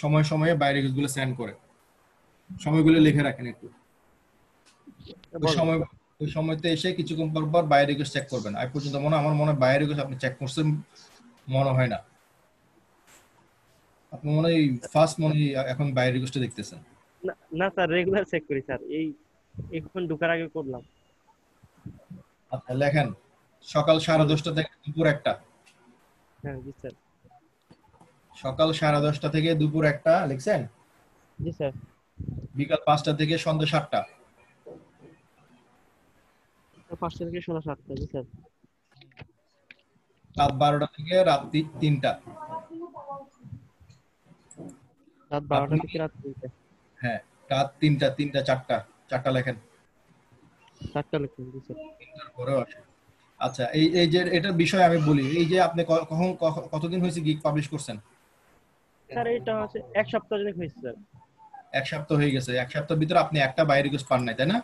সময় সময়ে বাইরে গুলো সেন্ড করে, সময়গুলো লিখে রাখেন একটু। ওই সময়তে এসে কিছুক্ষণ পর পর বাইরে রিকোয়েস্ট চেক করবেন। আজ পর্যন্ত আমার মনে হয় বাইরে রিকোয়েস্ট আপনি চেক করছেন মনে হয় না, আপনি মনে হয় ফার্স্ট মনে হয় এখন বাইরে রিকোয়েস্ট দেখতেছেন। না স্যার, রেগুলার চেক করি স্যার, এই এখন ঢোকার আগে করলাম। আচ্ছা লেখেন, সকাল 10:30 থেকে দুপুর 1টা। হ্যাঁ জি স্যার। সকাল 10:30 থেকে দুপুর 1টা লিখছেন? জি স্যার। বিকাল 5টা থেকে সন্ধ্যা 7টা। 5টা থেকে সন্ধ্যা 7টা, জি স্যার। রাত 12টা থেকে রাত 3টা। রাত 12টা থেকে রাত 3টা। হ্যাঁ, রাত 3টা 4টা লেখেন। 4টা লিখুন, জি স্যার। পরেও আসে। আচ্ছা, এই যে এটার বিষয় আমি বলি, এই যে আপনি কতদিন হয়েছে গিগ পাবলিশ করছেন? স্যার এটা হচ্ছে 1 সপ্তাহ জন্য হয়েছে স্যার। 1 সপ্তাহ হয়ে গেছে। 1 সপ্তাহের ভিতরে আপনি একটা বাই রিকোয়েস্ট পান নাই, তাই না?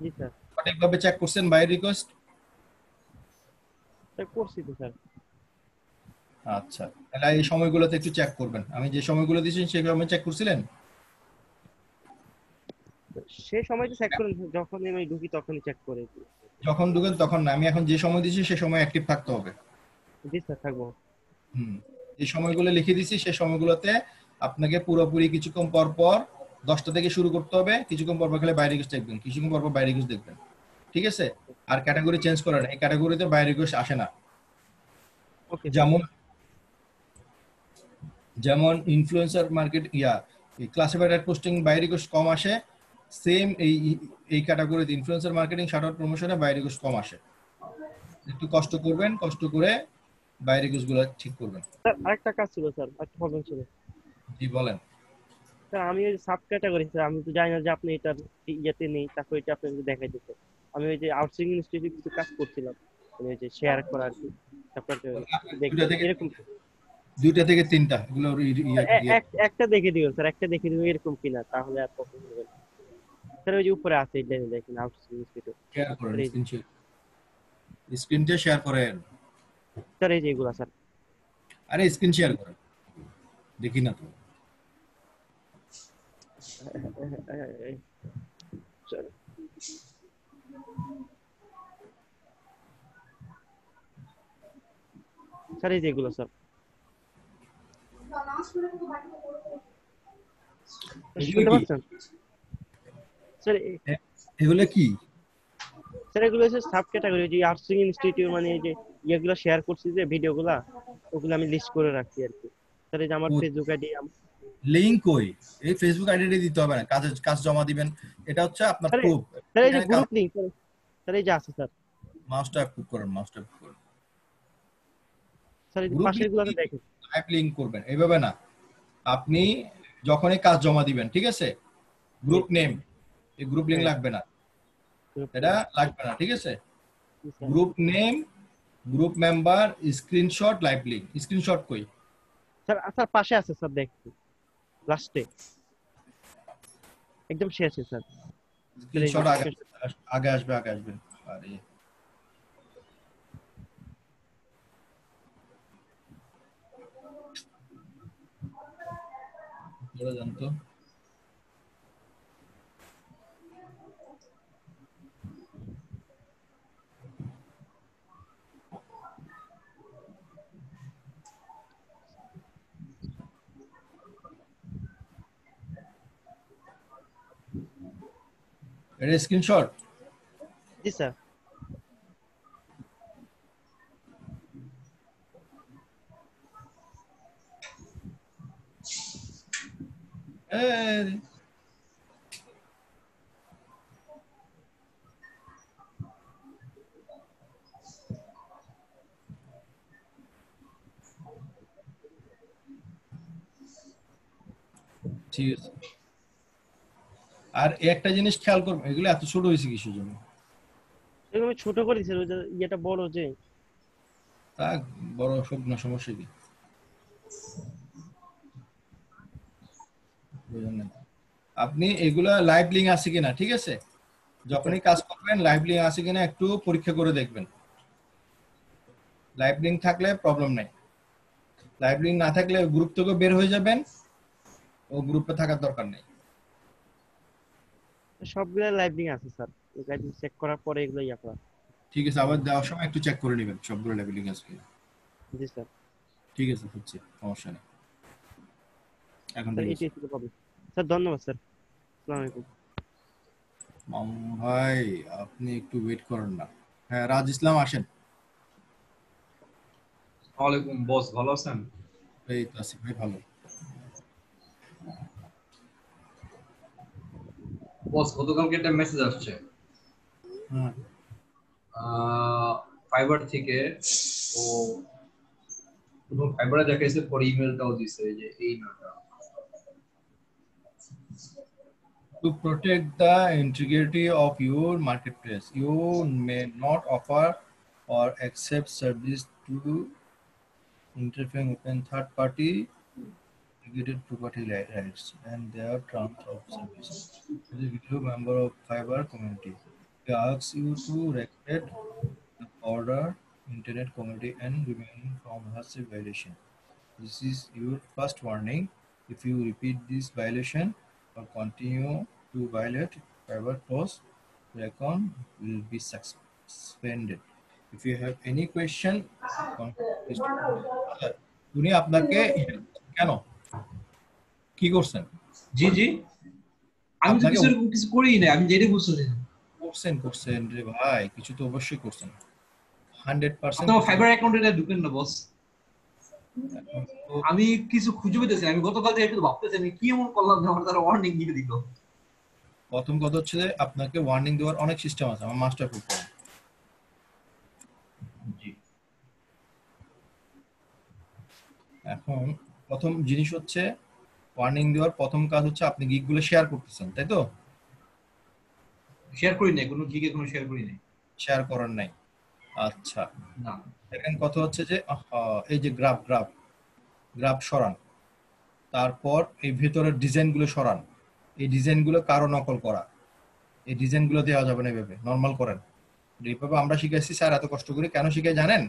জি স্যার। সঠিকভাবে চেক করছেন বাই রিকোয়েস্ট? চেক করছি তো স্যার। আচ্ছা, তাহলে এই সময়গুলোতে একটু চেক করবেন। আমি যে সময়গুলো দিয়েছি সেই সময় চেক করছিলেন? সেই সময়টা চেক করেন, যখন আমি ঢুকি তখনই চেক করে। যখন ঢুকেন তখন না, আমি এখন যে সময় দিয়েছি সেই সময় অ্যাক্টিভ থাকতে হবে। জি স্যার, থাকবো। এই সময়গুলো লিখে দিয়েছি, সেই সময়গুলোতে আপনাকে পুরোপুরি কিছুক্ষণ পর পর 10টা থেকে শুরু করতে হবে, কিছুক্ষণ পর পর খেলে বাই রিকোয়েস্ট দেখবেন, কিছুক্ষণ পর পর বাই রিকোয়েস্ট দেখবেন, ঠিক আছে? আর ক্যাটাগরি চেঞ্জ করেন, এই ক্যাটাগরিতে বাই রিকোয়েস্ট আসে না। যেমন influencer market classified ad posting buy request কম আসে, সেম এই ক্যাটাগরিতে ইনফ্লুয়েন্সার মার্কেটিং শাউট প্রমোশনে বাই রিকোয়েস্ট কম আসে। একটু কষ্ট করবেন, কষ্ট করে বাই রিকোয়েস্ট গুলো ঠিক করবেন। স্যার আরেকটা কাজ ছিল স্যার, একটা প্রবলেম ছিল। জি বলেন। স্যার আমি ওই সাব ক্যাটাগরি, স্যার আমি তো জানি না যে আপনি এটার ইয়েতে নেই, তারপর এটা আপনাকে দেখাই দিতে। আমি ওই যে আউটসোর্সিং ইনস্টিটিউটে কিছু কাজ করছিলাম, মানে ওই যে শেয়ার করা আর কি, তারপর এরকম 2টা থেকে 3টা এগুলো একটা দেখে দিও স্যার, একটা দেখে দিও এরকম কিনা, তাহলে আর প্রবলেম হবে না স্যার। ওই যে উপরে আছে এটা দেখেন, আউটসোর্সিং ইনস্টিটিউট। শেয়ার করেন, স্ক্রিনটা শেয়ার করেন স্যার। এই যে এগুলা স্যার। আরে স্ক্রিন শেয়ার করেন, দেখি না তো। স্যার এই যে এগুলো স্যার। শুনতে পাচ্ছেন স্যার? এগুলো কি স্যার? এগুলো হচ্ছে সাব ক্যাটাগরি, যে আউটসোর্সিং ইনস্টিটিউট, মানে এই যে ইয়েগুলো শেয়ার করছি যে ভিডিওগুলা, ওগুলো আমি লিস্ট করে রাখছি আর কি স্যার। এই যে আমার ফেসবুক আইডি লিংক কই? এই ফেসবুক আইডি দিতে হবে না, কাজ জমা দিবেন, এটা হচ্ছে আপনার প্রুফ। স্যার এই যে গ্রুপ লিংক স্যার, এই যে আছে স্যার। মাউসটা অ্যাপ্রুভ করেন, মাউসটা অ্যাপ্রুভ করেন স্যার। এই যে পাশেরগুলোতে দেখেন, টাইপ লিংক করবেন, এইভাবে না। আপনি যখনই কাজ জমা দিবেন, ঠিক আছে, গ্রুপ নেম, এই গ্রুপ লিংক লাগবে না, এটা লাগবে না, ঠিক আছে? Group name, group member, screenshot, live link. Screenshot কই স্যার? স্যার পাশে আছে স্যার, দেখছি লাস্টে একদম শেষে স্যার। স্ক্রিনশট আগে আসবে, আগে আসবেন। আরে বলে জানতো এটা স্ক্রিনশট? জি স্যার। ঠিক আছে। আর একটা জিনিস খেয়াল করবেন, এগুলো এত ছোট হয়েছে কিসের জন্য? এরকম ছোট করে দিয়েছে, ওই যে ইয়েটা বড় যে। তা বড় সব না, সমস্যা কি? আপনি এগুলা লাইভ লিংক আছে কিনা, ঠিক আছে, যখনই কাজ করবেন লাইভ লিংক আছে কিনা একটু পরীক্ষা করে দেখবেন। লাইভ লিংক থাকলে প্রবলেম নাই, লাইভ লিংক না থাকলে গ্রুপ থেকে বের হয়ে যাবেন, ও গ্রুপে থাকার দরকার নেই। সবগুলো লাইভ লিংক আছে স্যার, ওগুলো চেক করার পরে এগুলো ইয়া করা। ঠিক আছে, আবার দেওয়ার সময় একটু চেক করে নেবেন সবগুলো লাইভ লিংক আছে কিনা। জি স্যার। ঠিক আছে, হচ্ছে, সমস্যা নেই। এখন স্যার ধন্যবাদ স্যার। আসসালামু আলাইকুম। ভাই আপনি একটু ওয়েট করেন না। হ্যাঁ, রাজ ইসলাম আসেন। ওয়ালাইকুম বস, ভালো আছেন? এই তো আছি ভাই, ভালো। বস গতকালকে একটা মেসেজ আসছে ফাইবার থেকে, ও প্রথম ফাইবারে দেখাইছে, পরে ইমেলটাও দিছে যে এই ইমেলটা। To protect the integrity of your marketplace, you may not offer or accept service to interfering with third-party delegated property rights and their terms of service. As a video member of Fiverr community, we ask you to respect the broader internet community and refrain from massive violation. This is your first warning. If you repeat this violation or continue to violate, Fiverr post your account will be suspended. If you have any question, উনি আপনাকে কেন কি করছেন? জি জি, আমি তো কিছু করিই না, আমি যেটা বুঝতেছি। করছেন রে ভাই, কিছু তো অবশ্যই করছেন। 100% আপনার ফাইবার অ্যাকাউন্টে ঢুকেন না বস, আমি কিছু খুঁজে পেতেছি। আমি গতকাল থেকে একটু ভাবতেছি আমি কি এমন করলাম যে আমার তারা ওয়ার্নিং দিয়ে দিল। প্রথম কথা হচ্ছে যে আপনাকে ওয়ার্নিং দেওয়ার অনেক সিস্টেম আছে, আমার মাস্টার প্রুফ করেন। জি, এখন প্রথম জিনিস হচ্ছে ওয়ার্নিং দেওয়ার প্রথম কাজ হচ্ছে আপনি গিগগুলো শেয়ার করতেছেন, তাই তো? শেয়ার করি নাই, কোনো গিগে কোনো শেয়ার করি নাই। শেয়ার করেন নাই, আচ্ছা। না, সেকেন্ড কথা হচ্ছে যে এই যে গ্রাফ সরান, তারপর এই ভেতরের ডিজাইনগুলো সরান। এই ডিজাইনগুলো কারো নকল করা, এই ডিজাইনগুলো দেওয়া যাবে না, এভাবে নরমাল করেন। এইভাবে আমরা শিখাইছি স্যার, এত কষ্ট করে কেন শিখাই জানেন?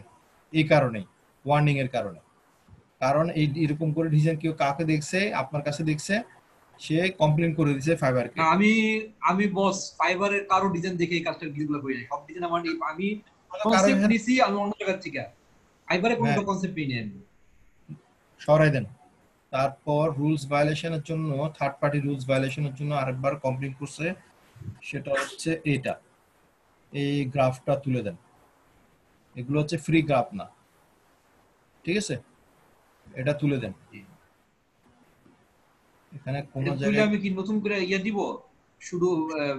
এই কারণেই, ওয়ার্নিং এর কারণে। কারণ এই এরকম করে ডিজাইন কেউ কাকে দেখছে, আপনার কাছে দেখছে, সে কমপ্লেইন করে দিয়েছে ফাইবারকে। আমি বস ফাইবারের কারো ডিজাইন দেখে এই কাজটা গিগুলো করি নাই। সব ডিজাইন আমার আমি কনসেপ্ট নিছি, আমি অন্য জায়গা থেকে ফাইবারে কোনো কনসেপ্ট নেই আমি। সরাই দেন। তারপর রুলস ভায়োলেশনের জন্য, থার্ড পার্টি রুলস ভায়োলেশনের জন্য আরেকবার কমপ্লেইন করছে, সেটা হচ্ছে এটা, এই গ্রাফটা তুলে দেন। এগুলো হচ্ছে ফ্রি গ্রাফ না, ঠিক আছে? এটা তুলে দেন। এখানে কোন জায়গায় আমি কি নতুন করে ইয়া দিব, শুধু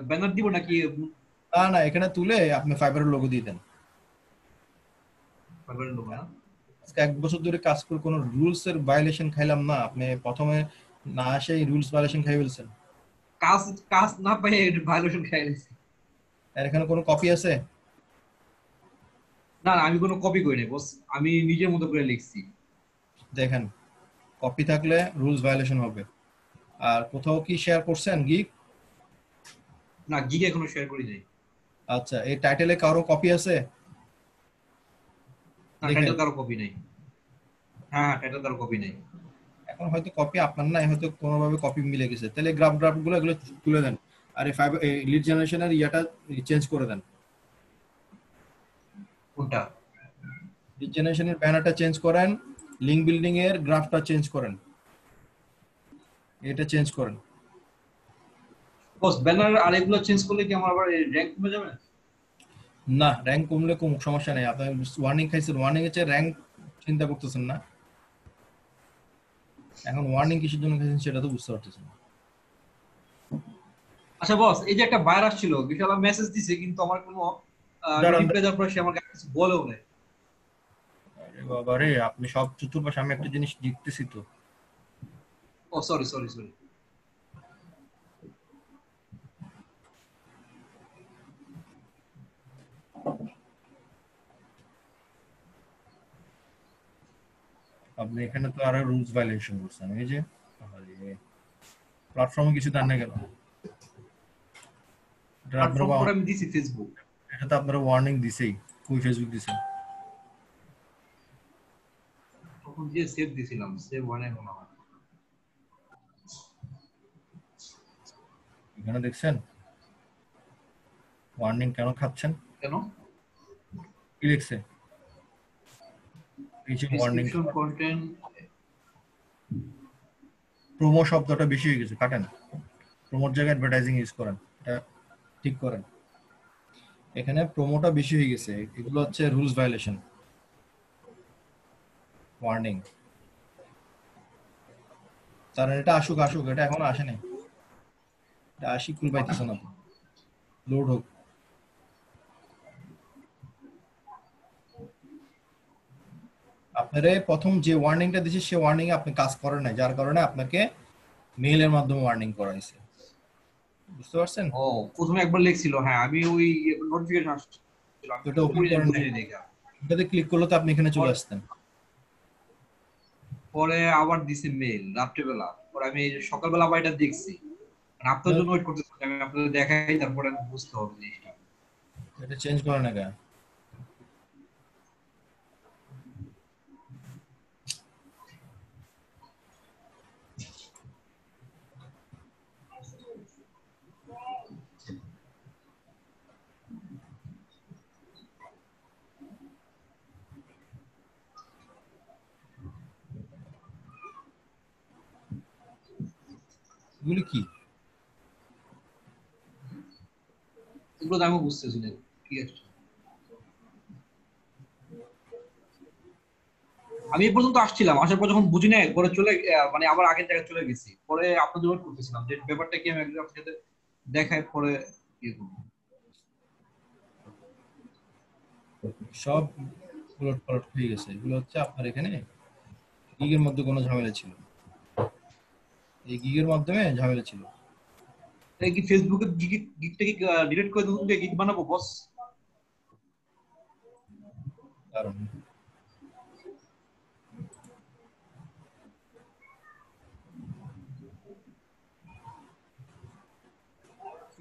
ব্যানার দিব নাকি? না, এখানে তুলে আপনি ফাইবারের লোগো দিয়ে দেন। ফাইবারের লোগো না? এক বছর ধরে কাজ করে কোনো রুলস এর ভায়োলেশন খাইলাম না, আপনি প্রথমে না আসে রুলস ভায়োলেশন খাই ফেলছেন। কাজ না পাই ভায়োলেশন খাই ফেলছি। আর এখানে কোনো কপি আছে? না, আমি কোনো কপি করি নাই বস, আমি নিজের মতো করে লিখছি। দেখেন, কপি থাকলে রুলস ভায়োলেশন হবে। আর কোথাও কি শেয়ার করছেন গিগ? না, গিগ এখনো শেয়ার করি নাই। আচ্ছা, এই টাইটেলে কারো কপি আছে? না, টাইটেল কারো কপি নাই। হ্যাঁ, টাইটেল কারো কপি নাই। এখন হয়তো কপি আপনার নাই, হয়তো কোনোভাবে কপি মিলে গেছে। তাহলে গ্রাফগুলো এগুলো তুলে দেন। আর এই ফাইবার লিড জেনারেশনের ইয়াটা চেঞ্জ করে দেন। কোনটা? লিড জেনারেশনের ব্যানারটা চেঞ্জ করেন, লিংক বিল্ডিং এর গ্রাফটা চেঞ্জ করেন, এটা চেঞ্জ করেন। বস ব্যানার আর এগুলো চেঞ্জ করলে কি আমার আবার র‍্যাঙ্ক কমে যাবে? না, র‍্যাঙ্ক কমলে কমুক, সমস্যা নেই। আপনার ওয়ার্নিং খাইছেন, ওয়ার্নিং এর চেয়ে র‍্যাঙ্ক চিন্তা করতেছেন না। এখন ওয়ার্নিং কিসের জন্য খাইছেন সেটা তো বুঝতে পারতেছেন না। আচ্ছা বস, এই যে একটা ভাইরাস ছিল, বিশাল মেসেজ দিছে কিন্তু আমার কোনো রিপ্লাই দেওয়ার পর সে আমাকে কিছু বলেও না। আরে বাবা রে, আপনি সব চতুর্পাশে আমি একটা জিনিস দেখতেছি তো। ও সরি সরি সরি। আপনি এখানে তো আরো রুলস ভায়োলেশন করছেন। এই যে প্ল্যাটফর্মে কিছু দেন না কেন? প্ল্যাটফর্ম করে আমি দিছি ফেসবুক। এটা তো আপনারা ওয়ার্নিং দিছেই। কোই ফেসবুক দিছেন? তখন যে সেভ দিছিলাম, সেভ ওয়ার্নিং মনে হয়। এখানে দেখছেন ওয়ার্নিং কেন খাচ্ছেন? কেন? কি লিখছে? এই যে ওয়ার্নিং কন্টেন্ট প্রোমো শব্দটা বেশি হয়ে গেছে, কাটেন। প্রোমোর জায়গায় অ্যাডভার্টাইজিং ইউজ করেন, এটা ঠিক করেন। এখানে প্রোমোটা বেশি হয়ে গেছে, এগুলো হচ্ছে রুলস ভায়োলেশন। ওয়ার্নিং স্যার, এটা আসুক আসুক, এটা এখনো আসে নাই। এটা আসি কুল পাইতেছে না তো, লোড হোক। আপনারে প্রথম যে ওয়ার্নিংটা দিছি সে ওয়ার্নিং এ আপনি কাজ করেন নাই, যার কারণে আপনাকে মেইলের মাধ্যমে ওয়ার্নিং করা হয়েছে। বুঝতে পারছেন? ও প্রথমে একবার লিখছিল, হ্যাঁ আমি ওই নোটিফিকেশন আসছিল, এটা ওপেন করেন নাই, এটাতে ক্লিক করলে তো আপনি এখানে চলে আসতেন। পরে আবার দিছি মেইল রাত্রিবেলা, পরে আমি সকালবেলা আবার এটা দেখছি, আপনার জন্য ওয়েট করতেছি, আমি আপনাদের দেখাই, তারপরে আমি বুঝতে হবে জিনিসটা। এটা চেঞ্জ করেন না কেন? এগুলো কি? এগুলো আমি বুঝতেছি না কি আছে। আমি এই পর্যন্ত আসছিলাম, আসার পর যখন বুঝি না, পরে চলে মানে আবার আগের জায়গায় চলে গেছি, পরে আপনাদের ওয়েট করতেছিলাম যে ব্যাপারটা কি আমি একদম আপনার সাথে দেখাই, পরে ইয়ে করব। সব উলট পালট হয়ে গেছে। এগুলো হচ্ছে আপনার এখানে গিগের মধ্যে কোনো ঝামেলা ছিল, এই গিগের মাধ্যমে ঝামেলা ছিল। এই কি ফেসবুকের গিগটা কি ডিলিট করে নতুন গিগ বানাবো বস? কারণ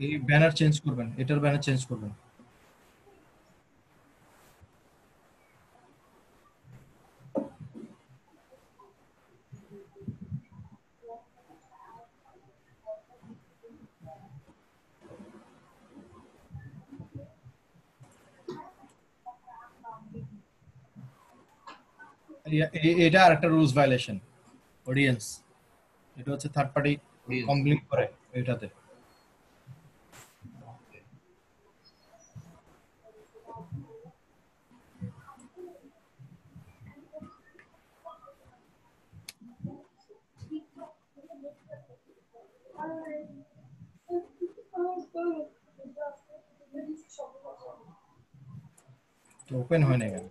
এই ব্যানার চেঞ্জ করবেন, এটার ব্যানার চেঞ্জ করবেন। এটা আরেকটা রুলস ভায়োলেশন, অডিয়েন্স। এটা হচ্ছে থার্ড পার্টি কমপ্লেইন করে এটাতে। তো ওপেন হয় না কেন?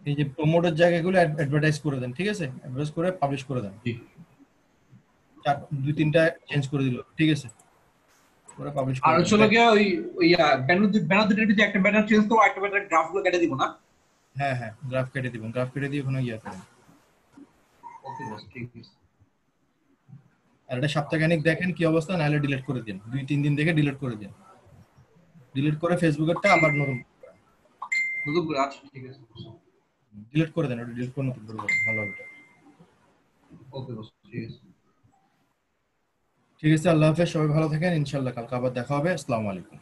এই যে প্রমোটের জায়গাগুলো অ্যাডভার্টাইজ করে দেন, ঠিক আছে? অ্যাডভার্টাইজ করে পাবলিশ করে দেন। দুই তিনটা চেঞ্জ করে দিল, ঠিক আছে? ওরা পাবলিশ আর হচ্ছে হলো গিয়ে ওই ব্যানার দুটোর ভিতরে একটা ব্যানার চেঞ্জ করব, একটা ব্যানার গ্রাফগুলো কেটে দিব না? হ্যাঁ হ্যাঁ, গ্রাফ কেটে দিবেন, গ্রাফ কেটে দিয়ে ওখানে ইয়া করেন। ওকে বস, ঠিক আছে। আর এটা সপ্তাহখানিক দেখেন কি অবস্থা, নাহলে ডিলিট করে দিন, 2-3 দিন দেখে ডিলিট করে দিন। ডিলিট করে ফেসবুকেরটা আবার নতুন করে, আচ্ছা ঠিক আছে, ডিলিট করে দেন, ওটা ডিলিট করে নতুন করে করেন, ভালো হবে। ওকে বস, ঠিক আছে। ঠিক আছে, আল্লাহ হাফেজ, সবাই ভালো থাকেন, ইনশাআল্লাহ কালকে আবার দেখা হবে। আসসালামু আলাইকুম।